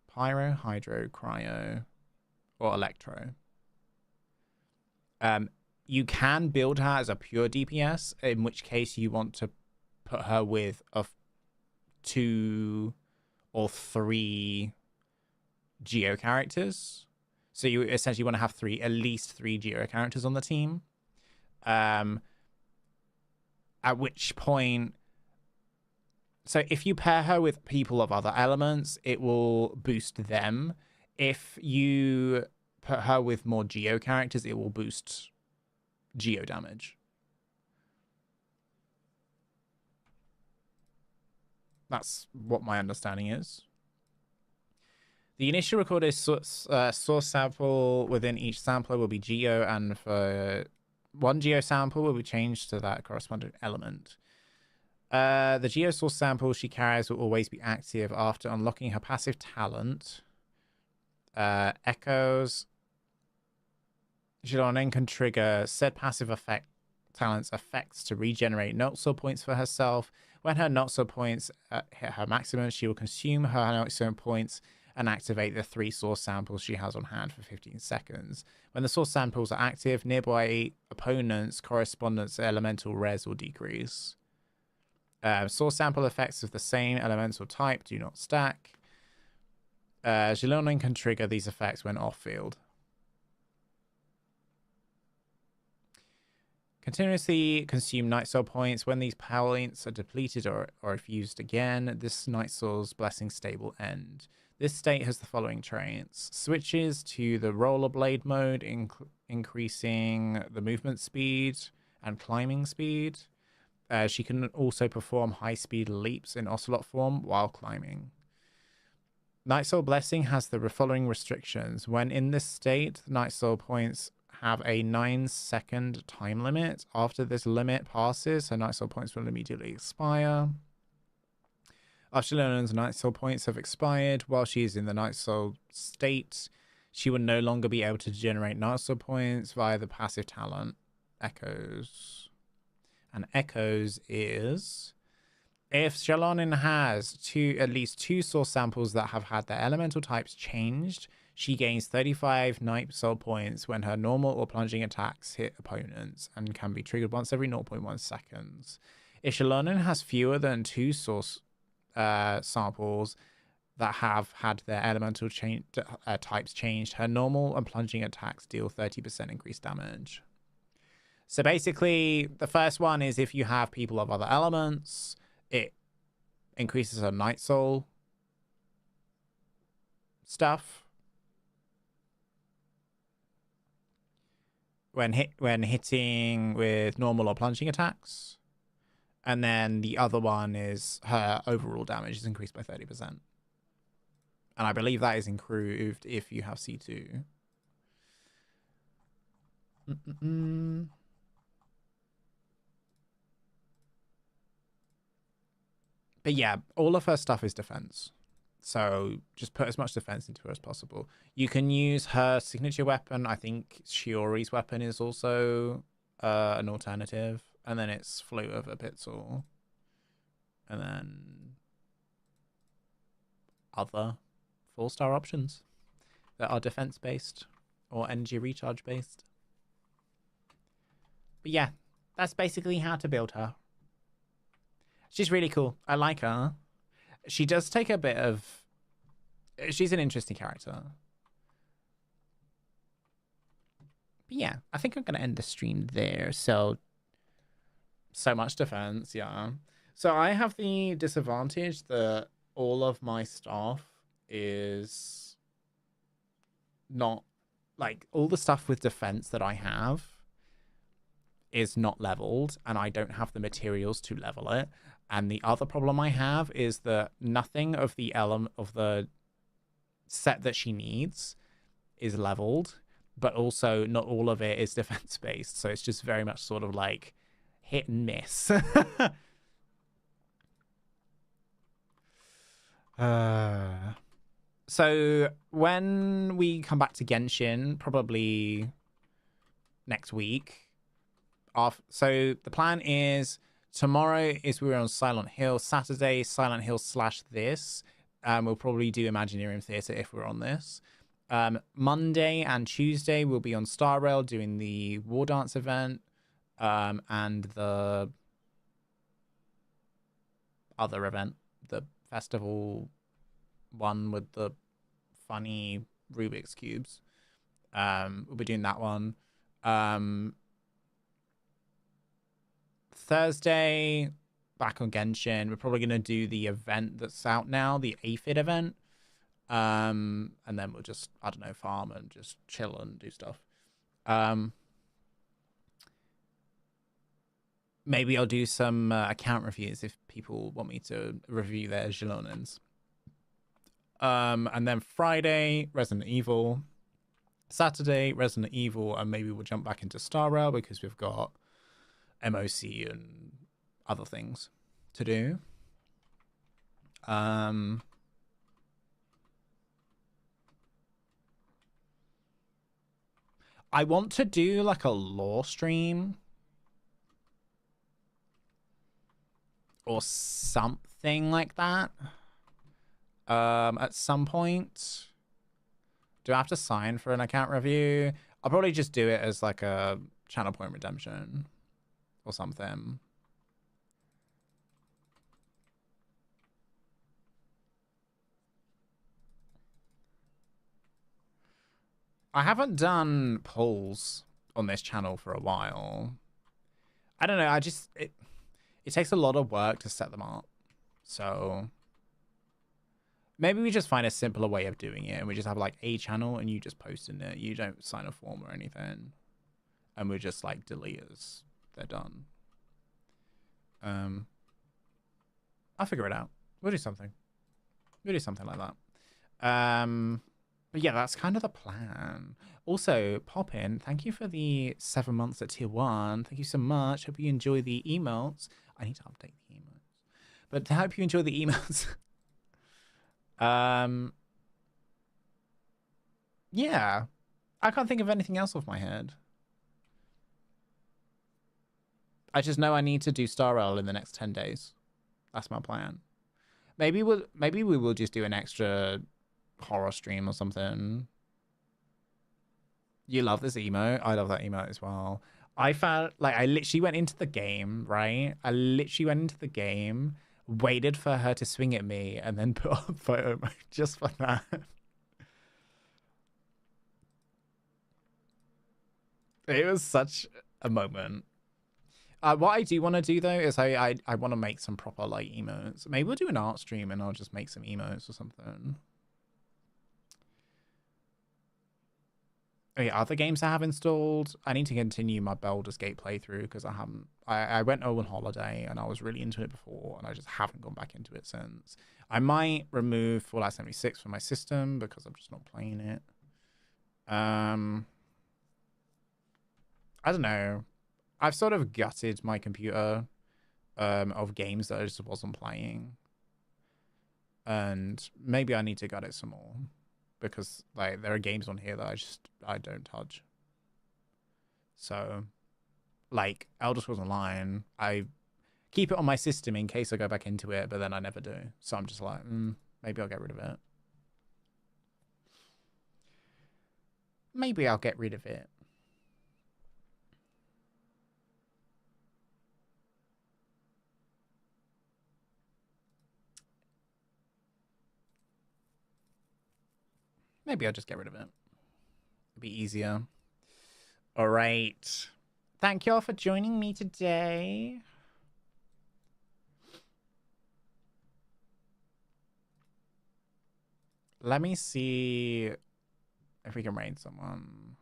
hydro, cryo, or electro. You can build her as a pure DPS, in which case you want to put her with 2 or 3 Geo characters. So you essentially want to have at least 3 Geo characters on the team. At which point, so if you pair her with people of other elements, it will boost them. If you put her with more Geo characters, it will boost Geo damage. That's what my understanding is. The initial recorded source sample within each sampler will be Geo, and for 1 Geo sample will be changed to that corresponding element. The Geo source sample she carries will always be active after unlocking her passive talent. Echoes. Xilonen can trigger said passive talent's effects to regenerate Noxel points for herself. When her Noxel points hit her maximum, she will consume her Noxel points and activate the 3 source samples she has on hand for 15 seconds. When the source samples are active, nearby opponents' correspondence elemental res will decrease. Source sample effects of the same elemental type do not stack. Xilonen can trigger these effects when off-field. Continuously consume Night Soul points. When these points are depleted or if used again, this Night Soul's blessing state will end. This state has the following traits. Switches to the rollerblade mode, increasing the movement speed and climbing speed. She can also perform high-speed leaps in Ocelot form while climbing. Night Soul Blessing has the following restrictions. When in this state, Night Soul points have a 9-second time limit. After this limit passes, her Night Soul points will immediately expire. After Xilonen's Night Soul points have expired, while she is in the Night Soul state, she will no longer be able to generate Night Soul points via the passive talent Echoes. And Echoes is... if Xilonen has at least 2 source samples that have had their elemental types changed, she gains 35 Night Soul points when her normal or plunging attacks hit opponents and can be triggered once every 0.1 seconds. If Xilonen has fewer than 2 source samples that have had their elemental types changed, her normal and plunging attacks deal 30% increased damage. So basically, the first one is if you have people of other elements, it increases her Night Soul stuff. When hitting with normal or plunging attacks. And then the other one is her overall damage is increased by 30%. And I believe that is improved if you have C2. But yeah, all of her stuff is defense. So just put as much defense into her as possible. You can use her signature weapon. I think Shiori's weapon is also an alternative. And then it's Flute of a Pitzel. And then other 4-star options that are defense-based or energy recharge-based. But yeah, that's basically how to build her. She's really cool. I like her. She does take a bit of... she's an interesting character. But yeah, I think I'm going to end the stream there. So much defense, yeah. So I have the disadvantage that all of my stuff is not... like, all the stuff with defense that I have is not leveled, and I don't have the materials to level it. And the other problem I have is that nothing of the element of the set that she needs is leveled, but also not all of it is defense based. So it's just very much sort of like hit and miss. So when we come back to Genshin, probably next week. So the plan is tomorrow is we're on Silent Hill. Saturday, Silent Hill / this. We'll probably do Imaginarium Theatre if we're on this. Monday and Tuesday we'll be on Star Rail doing the War Dance event and the other event, the festival one with the funny Rubik's cubes. We'll be doing that one. Thursday, back on Genshin. We're probably going to do the event that's out now, the Aphid event. And then we'll just, I don't know, farm and just chill and do stuff. Maybe I'll do some account reviews if people want me to review their Xilonens. And then Friday, Resident Evil. Saturday, Resident Evil, and maybe we'll jump back into Star Rail because we've got MOC and other things to do. I want to do like a lore stream or something like that at some point. Do I have to sign for an account review? I'll probably just do it as like a channel point redemption or something. I haven't done polls on this channel for a while. I don't know. It takes a lot of work to set them up. So maybe we just find a simpler way of doing it and we just have like a channel and you just post in it. You don't sign a form or anything. And we just like delete as they're done. I'll figure it out. We'll do something. We'll do something like that. But yeah, that's kind of the plan. Also, Poppin, thank you for the 7 months at tier 1. Thank you so much. Hope you enjoy the emotes. I need to update the emotes. But I hope you enjoy the emotes. Yeah. I can't think of anything else off my head. I just know I need to do Star Rail in the next 10 days. That's my plan. Maybe we will just do an extra horror stream or something. You love this emote? I love that emote as well. I found, like, I literally went into the game, right? I literally went into the game, waited for her to swing at me, and then put up photo mode just for that. It was such a moment. What I do want to do, though, is I want to make some proper, like, emotes. Maybe we'll do an art stream and I'll just make some emotes or something. Oh, yeah, other games I have installed. I need to continue my Baldur's Gate playthrough because I haven't. I went on holiday and I was really into it before and I just haven't gone back into it since. I might remove Fallout 76 from my system because I'm just not playing it. I don't know. I've sort of gutted my computer of games that I just wasn't playing. And maybe I need to gut it some more. Because like there are games on here that I don't touch. So like Elder Scrolls Online, I keep it on my system in case I go back into it, but then I never do. So I'm just like, maybe I'll get rid of it. Maybe I'll get rid of it. Maybe I'll just get rid of it. It'll be easier. All right. Thank you all for joining me today. Let me see if we can raid someone.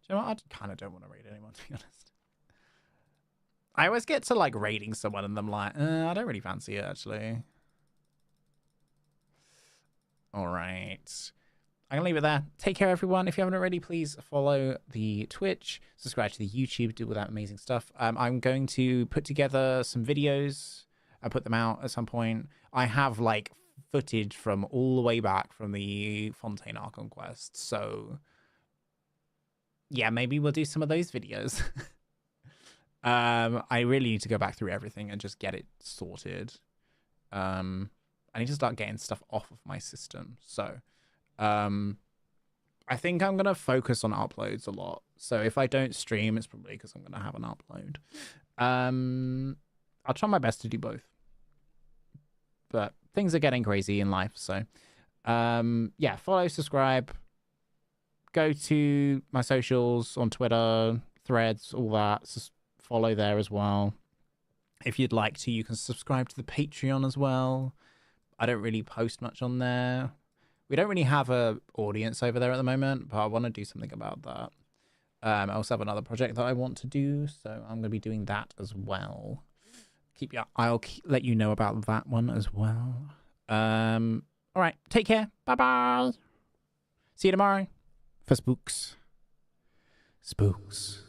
You know what? I kind of don't want to raid anyone, to be honest. I always get to, like, raiding someone and I'm like, I don't really fancy it, actually. All right. I'm going to leave it there. Take care, everyone. If you haven't already, please follow the Twitch, subscribe to the YouTube, do all that amazing stuff. I'm going to put together some videos. I'll put them out at some point. I have, like, footage from all the way back from the Fontaine Archon quest. So, yeah, maybe we'll do some of those videos. I really need to go back through everything and just get it sorted. I need to start getting stuff off of my system. So, I think I'm going to focus on uploads a lot. So if I don't stream, it's probably because I'm going to have an upload. I'll try my best to do both. But things are getting crazy in life. So, yeah, follow, subscribe. Go to my socials on Twitter, Threads, all that. Just follow there as well. If you'd like to, you can subscribe to the Patreon as well. I don't really post much on there. We don't really have a audience over there at the moment, but I want to do something about that. I also have another project that I want to do, so I'm going to be doing that as well. I'll let you know about that one as well. All right, take care. Bye-bye. See you tomorrow for Spooks. Spooks.